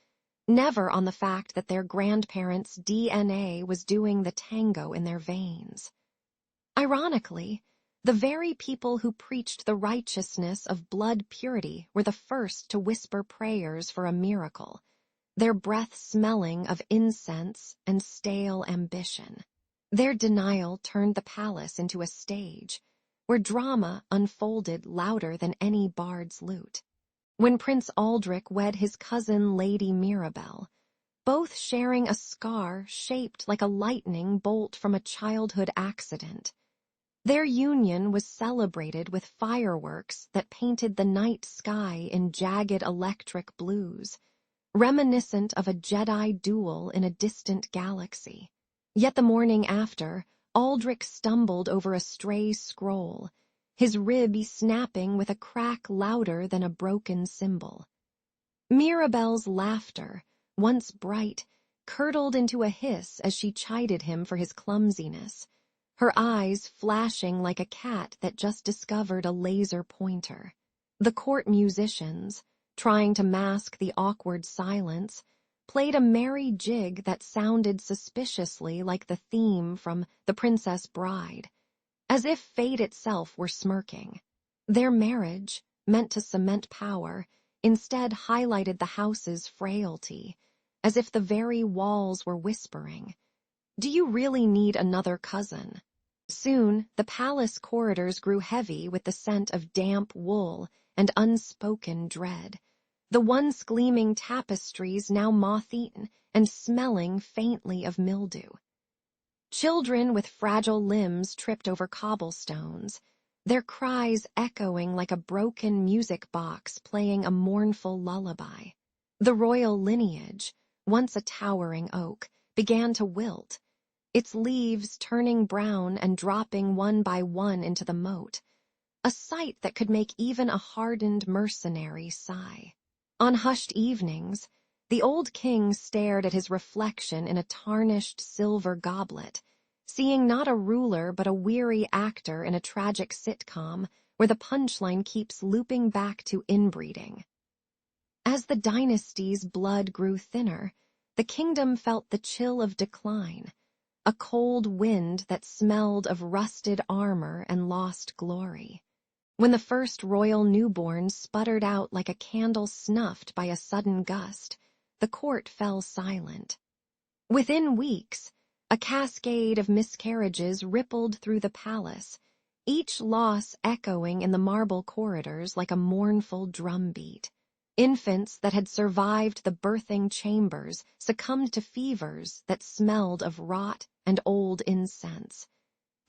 never on the fact that their grandparents' DNA was doing the tango in their veins. Ironically, the very people who preached the righteousness of blood purity were the first to whisper prayers for a miracle, their breath smelling of incense and stale ambition. Their denial turned the palace into a stage, where drama unfolded louder than any bard's lute. When Prince Aldrich wed his cousin Lady Mirabelle, both sharing a scar shaped like a lightning bolt from a childhood accident, their union was celebrated with fireworks that painted the night sky in jagged electric blues, reminiscent of a Jedi duel in a distant galaxy. Yet the morning after, Aldrich stumbled over a stray scroll, his rib snapping with a crack louder than a broken cymbal. Mirabelle's laughter, once bright, curdled into a hiss as she chided him for his clumsiness, her eyes flashing like a cat that just discovered a laser pointer. The court musicians, trying to mask the awkward silence, played a merry jig that sounded suspiciously like the theme from The Princess Bride, as if fate itself were smirking. Their marriage, meant to cement power, instead highlighted the house's frailty, as if the very walls were whispering, "Do you really need another cousin?" Soon, the palace corridors grew heavy with the scent of damp wool and unspoken dread, the once gleaming tapestries now moth-eaten and smelling faintly of mildew. Children with fragile limbs tripped over cobblestones, their cries echoing like a broken music box playing a mournful lullaby. The royal lineage, once a towering oak, began to wilt, its leaves turning brown and dropping one by one into the moat, a sight that could make even a hardened mercenary sigh. On hushed evenings, the old king stared at his reflection in a tarnished silver goblet, seeing not a ruler but a weary actor in a tragic sitcom where the punchline keeps looping back to inbreeding. As the dynasty's blood grew thinner, the kingdom felt the chill of decline, a cold wind that smelled of rusted armor and lost glory. When the first royal newborn sputtered out like a candle snuffed by a sudden gust, the court fell silent. Within weeks, a cascade of miscarriages rippled through the palace, each loss echoing in the marble corridors like a mournful drumbeat. Infants that had survived the birthing chambers succumbed to fevers that smelled of rot and old incense,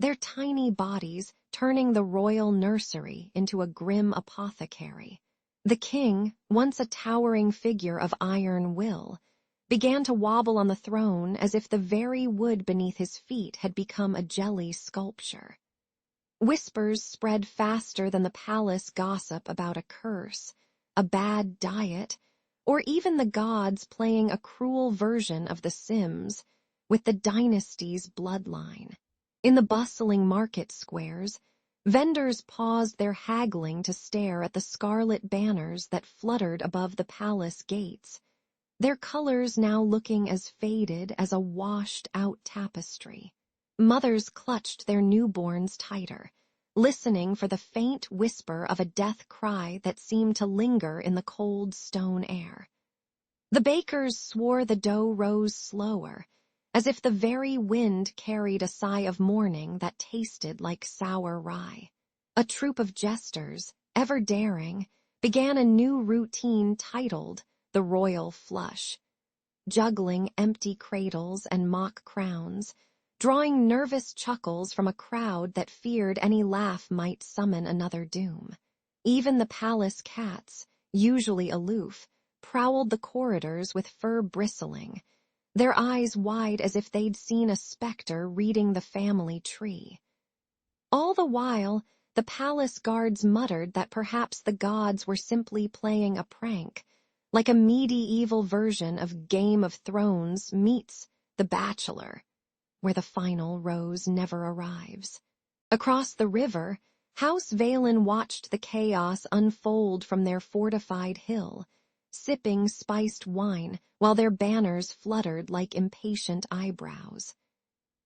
their tiny bodies turning the royal nursery into a grim apothecary. The king, once a towering figure of iron will, began to wobble on the throne as if the very wood beneath his feet had become a jelly sculpture. Whispers spread faster than the palace gossip about a curse, a bad diet, or even the gods playing a cruel version of The Sims with the dynasty's bloodline. In the bustling market squares, vendors paused their haggling to stare at the scarlet banners that fluttered above the palace gates, their colors now looking as faded as a washed-out tapestry. Mothers clutched their newborns tighter, listening for the faint whisper of a death cry that seemed to linger in the cold stone air. The bakers swore the dough rose slower, as if the very wind carried a sigh of mourning that tasted like sour rye. A troupe of jesters, ever daring, began a new routine titled The Royal Flush, juggling empty cradles and mock crowns, drawing nervous chuckles from a crowd that feared any laugh might summon another doom. Even the palace cats, usually aloof, prowled the corridors with fur bristling, their eyes wide as if they'd seen a specter reading the family tree. All the while, the palace guards muttered that perhaps the gods were simply playing a prank, like a medieval version of Game of Thrones meets The Bachelor, where the final rose never arrives. Across the river, House Valen watched the chaos unfold from their fortified hill, sipping spiced wine while their banners fluttered like impatient eyebrows.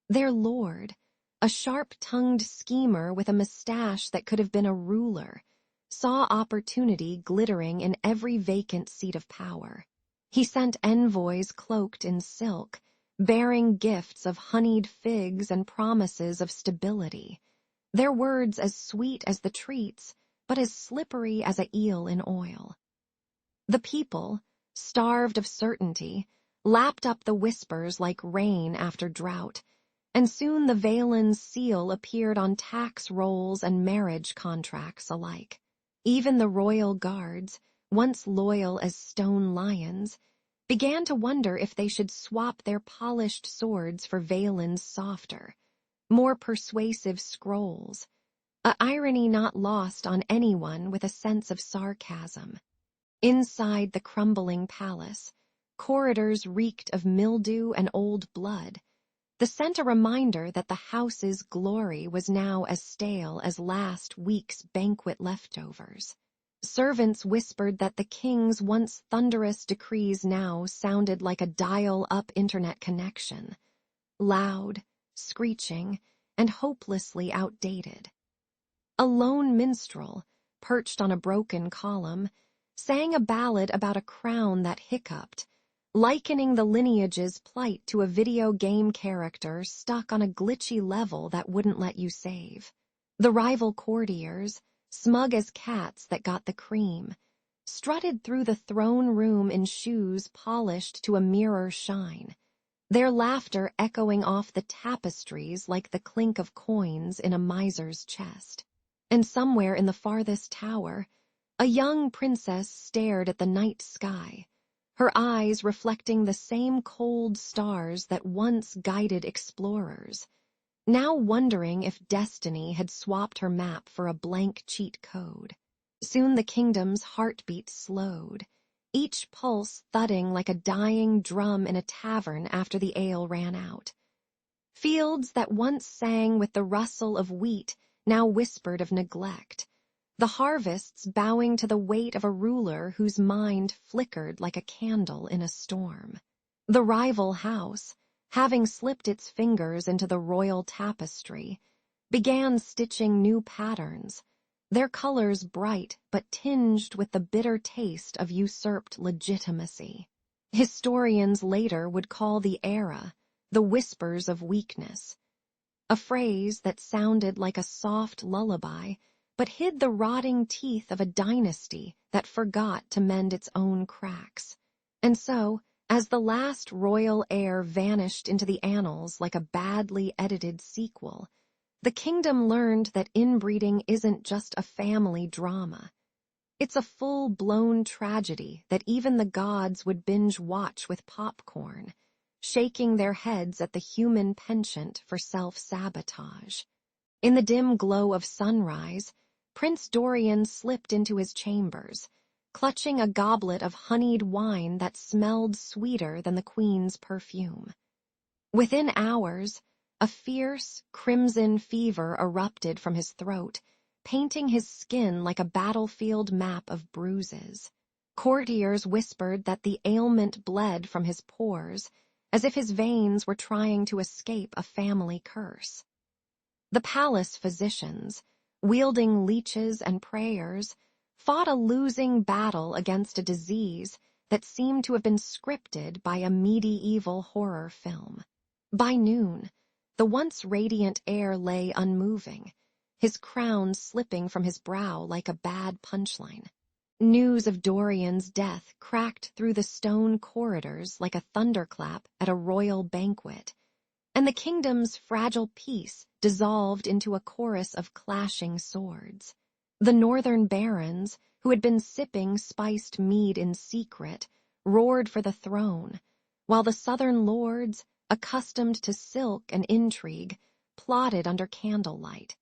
Their lord, a sharp-tongued schemer with a mustache that could have been a ruler, saw opportunity glittering in every vacant seat of power. He sent envoys cloaked in silk, bearing gifts of honeyed figs and promises of stability, their words as sweet as the treats, but as slippery as an eel in oil. The people, starved of certainty, lapped up the whispers like rain after drought, and soon the Valen's seal appeared on tax rolls and marriage contracts alike. Even the royal guards, once loyal as stone lions, began to wonder if they should swap their polished swords for Valen's softer, more persuasive scrolls, a irony not lost on anyone with a sense of sarcasm. Inside the crumbling palace, corridors reeked of mildew and old blood, the scent a reminder that the house's glory was now as stale as last week's banquet leftovers. Servants whispered that the king's once thunderous decrees now sounded like a dial-up internet connection, loud, screeching, and hopelessly outdated. A lone minstrel, perched on a broken column, sang a ballad about a crown that hiccuped, likening the lineage's plight to a video game character stuck on a glitchy level that wouldn't let you save. The rival courtiers, smug as cats that got the cream, strutted through the throne room in shoes polished to a mirror shine, their laughter echoing off the tapestries like the clink of coins in a miser's chest. And somewhere in the farthest tower, a young princess stared at the night sky, her eyes reflecting the same cold stars that once guided explorers, now wondering if destiny had swapped her map for a blank cheat code. Soon the kingdom's heartbeat slowed, each pulse thudding like a dying drum in a tavern after the ale ran out. Fields that once sang with the rustle of wheat now whispered of neglect, the harvests bowing to the weight of a ruler whose mind flickered like a candle in a storm. The rival house, having slipped its fingers into the royal tapestry, began stitching new patterns, their colors bright but tinged with the bitter taste of usurped legitimacy. Historians later would call the era the whispers of weakness, a phrase that sounded like a soft lullaby but hid the rotting teeth of a dynasty that forgot to mend its own cracks. And so, as the last royal heir vanished into the annals like a badly edited sequel, the kingdom learned that inbreeding isn't just a family drama. It's a full-blown tragedy that even the gods would binge-watch with popcorn, shaking their heads at the human penchant for self-sabotage. In the dim glow of sunrise, Prince Dorian slipped into his chambers, clutching a goblet of honeyed wine that smelled sweeter than the queen's perfume. Within hours, a fierce, crimson fever erupted from his throat, painting his skin like a battlefield map of bruises. Courtiers whispered that the ailment bled from his pores, as if his veins were trying to escape a family curse. The palace physicians, wielding leeches and prayers, fought a losing battle against a disease that seemed to have been scripted by a medieval horror film. By noon, the once radiant heir lay unmoving, his crown slipping from his brow like a bad punchline. News of Dorian's death cracked through the stone corridors like a thunderclap at a royal banquet, and the kingdom's fragile peace dissolved into a chorus of clashing swords. The northern barons, who had been sipping spiced mead in secret, roared for the throne, while the southern lords, accustomed to silk and intrigue, plotted under candlelight.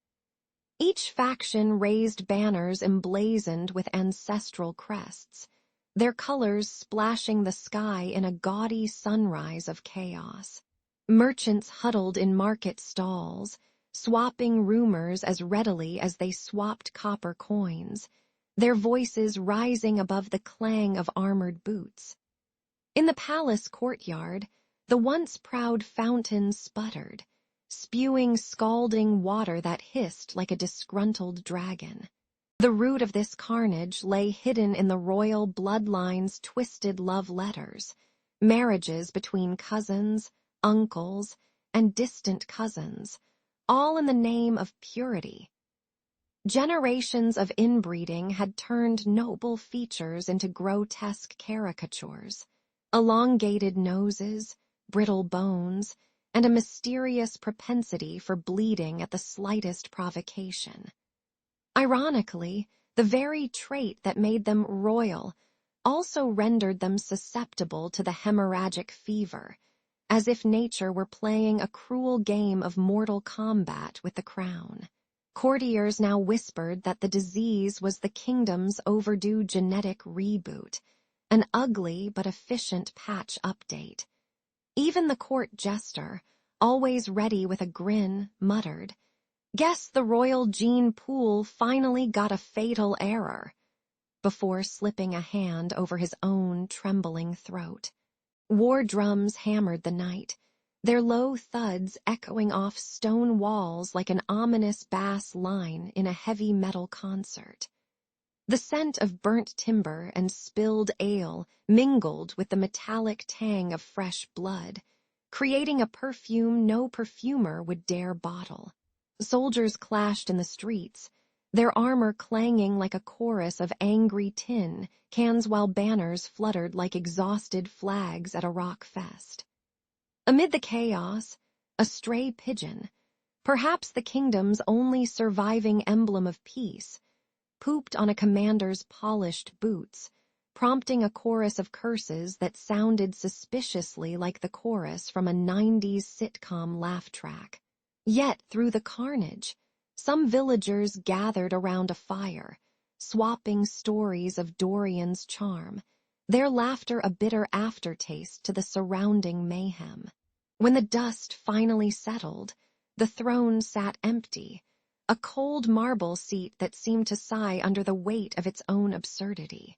Each faction raised banners emblazoned with ancestral crests, their colors splashing the sky in a gaudy sunrise of chaos. Merchants huddled in market stalls, swapping rumors as readily as they swapped copper coins, their voices rising above the clang of armored boots. In the palace courtyard, the once proud fountain sputtered, spewing scalding water that hissed like a disgruntled dragon. The root of this carnage lay hidden in the royal bloodline's twisted love letters, marriages between cousins, uncles, and distant cousins, all in the name of purity. Generations of inbreeding had turned noble features into grotesque caricatures, elongated noses, brittle bones, and a mysterious propensity for bleeding at the slightest provocation. Ironically, the very trait that made them royal also rendered them susceptible to the hemorrhagic fever, as if nature were playing a cruel game of mortal combat with the crown. Courtiers now whispered that the disease was the kingdom's overdue genetic reboot, an ugly but efficient patch update. Even the court jester, always ready with a grin, muttered, "Guess the royal gene pool finally got a fatal error," before slipping a hand over his own trembling throat. War drums hammered the night, their low thuds echoing off stone walls like an ominous bass line in a heavy metal concert. The scent of burnt timber and spilled ale mingled with the metallic tang of fresh blood, creating a perfume no perfumer would dare bottle. Soldiers clashed in the streets, their armor clanging like a chorus of angry tin cans while banners fluttered like exhausted flags at a rock fest. Amid the chaos, a stray pigeon, perhaps the kingdom's only surviving emblem of peace, pooped on a commander's polished boots, prompting a chorus of curses that sounded suspiciously like the chorus from a 90s sitcom laugh track. Yet, through the carnage, some villagers gathered around a fire, swapping stories of Dorian's charm, their laughter a bitter aftertaste to the surrounding mayhem. When the dust finally settled, the throne sat empty, a cold marble seat that seemed to sigh under the weight of its own absurdity.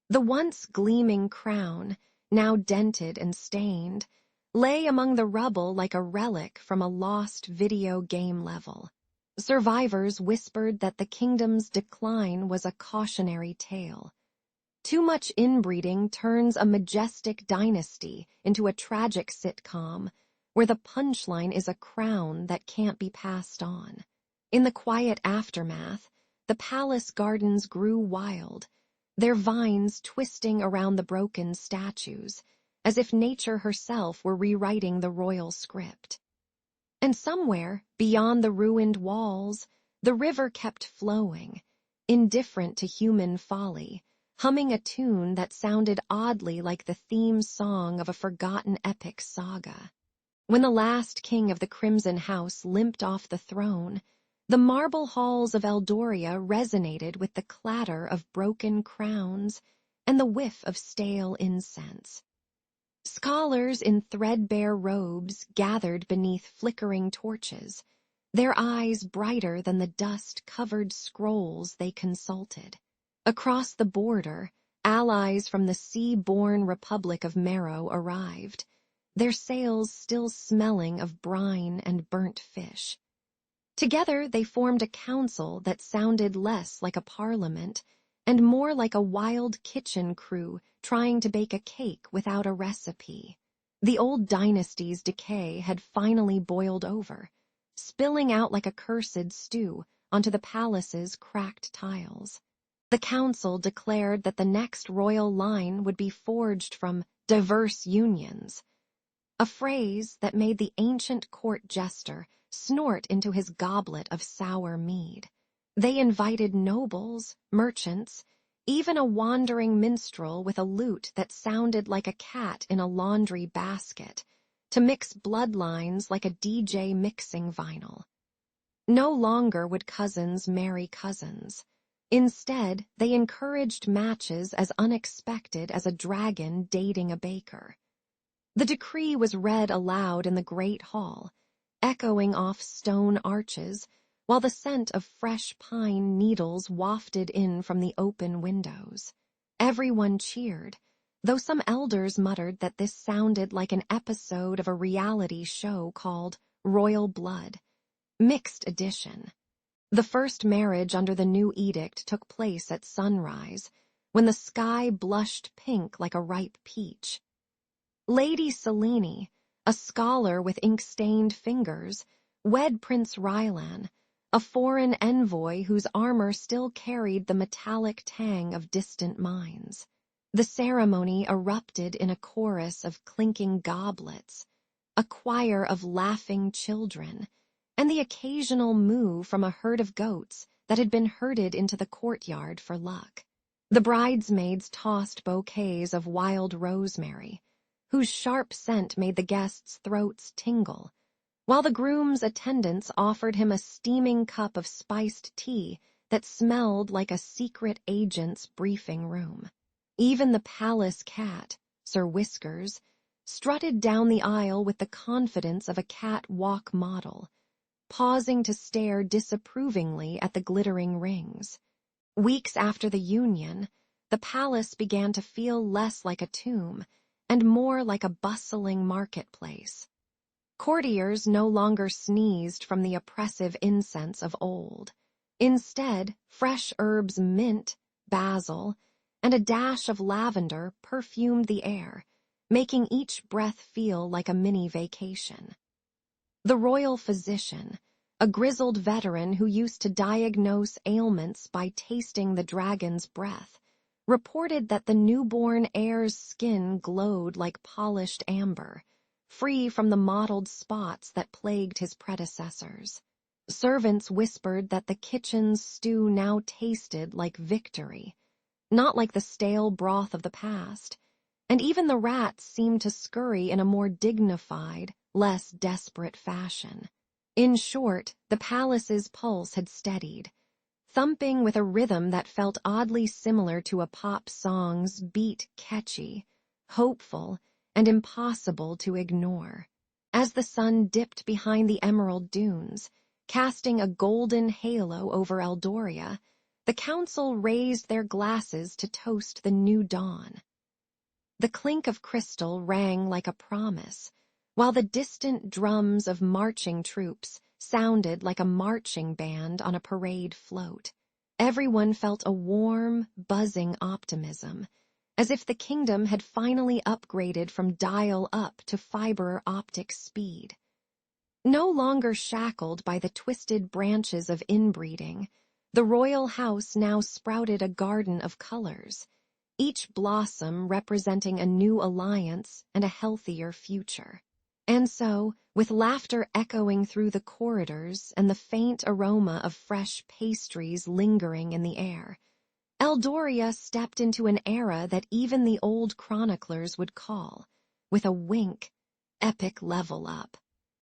The once gleaming crown, now dented and stained, lay among the rubble like a relic from a lost video game level. Survivors whispered that the kingdom's decline was a cautionary tale. Too much inbreeding turns a majestic dynasty into a tragic sitcom, where the punchline is a crown that can't be passed on. In the quiet aftermath, the palace gardens grew wild, their vines twisting around the broken statues, as if nature herself were rewriting the royal script. And somewhere, beyond the ruined walls, the river kept flowing, indifferent to human folly, humming a tune that sounded oddly like the theme song of a forgotten epic saga. When the last king of the Crimson House limped off the throne, the marble halls of Eldoria resonated with the clatter of broken crowns and the whiff of stale incense. Scholars in threadbare robes gathered beneath flickering torches, their eyes brighter than the dust-covered scrolls they consulted. Across the border, allies from the sea-born Republic of Marrow arrived, their sails still smelling of brine and burnt fish. Together they formed a council that sounded less like a parliament and more like a wild kitchen crew trying to bake a cake without a recipe. The old dynasty's decay had finally boiled over, spilling out like a cursed stew onto the palace's cracked tiles. The council declared that the next royal line would be forged from diverse unions, a phrase that made the ancient court jester snort into his goblet of sour mead. They invited nobles, merchants, even a wandering minstrel with a lute that sounded like a cat in a laundry basket, to mix bloodlines like a DJ mixing vinyl. No longer would cousins marry cousins. Instead, they encouraged matches as unexpected as a dragon dating a baker. The decree was read aloud in the great hall, echoing off stone arches, while the scent of fresh pine needles wafted in from the open windows. Everyone cheered, though some elders muttered that this sounded like an episode of a reality show called Royal Blood, Mixed Edition. The first marriage under the new edict took place at sunrise, when the sky blushed pink like a ripe peach. Lady Selene, a scholar with ink-stained fingers, wed Prince Rylan, a foreign envoy whose armor still carried the metallic tang of distant mines. The ceremony erupted in a chorus of clinking goblets, a choir of laughing children, and the occasional moo from a herd of goats that had been herded into the courtyard for luck. The bridesmaids tossed bouquets of wild rosemary, whose sharp scent made the guests' throats tingle, while the groom's attendants offered him a steaming cup of spiced tea that smelled like a secret agent's briefing room. Even the palace cat, Sir Whiskers, strutted down the aisle with the confidence of a catwalk model, pausing to stare disapprovingly at the glittering rings. Weeks after the union, the palace began to feel less like a tomb and more like a bustling marketplace. Courtiers no longer sneezed from the oppressive incense of old. Instead, fresh herbs mint, basil, and a dash of lavender perfumed the air, making each breath feel like a mini vacation. The royal physician, a grizzled veteran who used to diagnose ailments by tasting the dragon's breath, reported that the newborn heir's skin glowed like polished amber, free from the mottled spots that plagued his predecessors. Servants whispered that the kitchen's stew now tasted like victory, not like the stale broth of the past, and even the rats seemed to scurry in a more dignified, less desperate fashion. In short, the palace's pulse had steadied, thumping with a rhythm that felt oddly similar to a pop song's beat, catchy, hopeful, and impossible to ignore. As the sun dipped behind the emerald dunes, casting a golden halo over Eldoria, the council raised their glasses to toast the new dawn. The clink of crystal rang like a promise, while the distant drums of marching troops sounded like a marching band on a parade float. Everyone felt a warm, buzzing optimism, as if the kingdom had finally upgraded from dial-up to fiber optic speed. No longer shackled by the twisted branches of inbreeding, the royal house now sprouted a garden of colors, each blossom representing a new alliance and a healthier future. And so, with laughter echoing through the corridors and the faint aroma of fresh pastries lingering in the air, Eldoria stepped into an era that even the old chroniclers would call, with a wink, epic level up.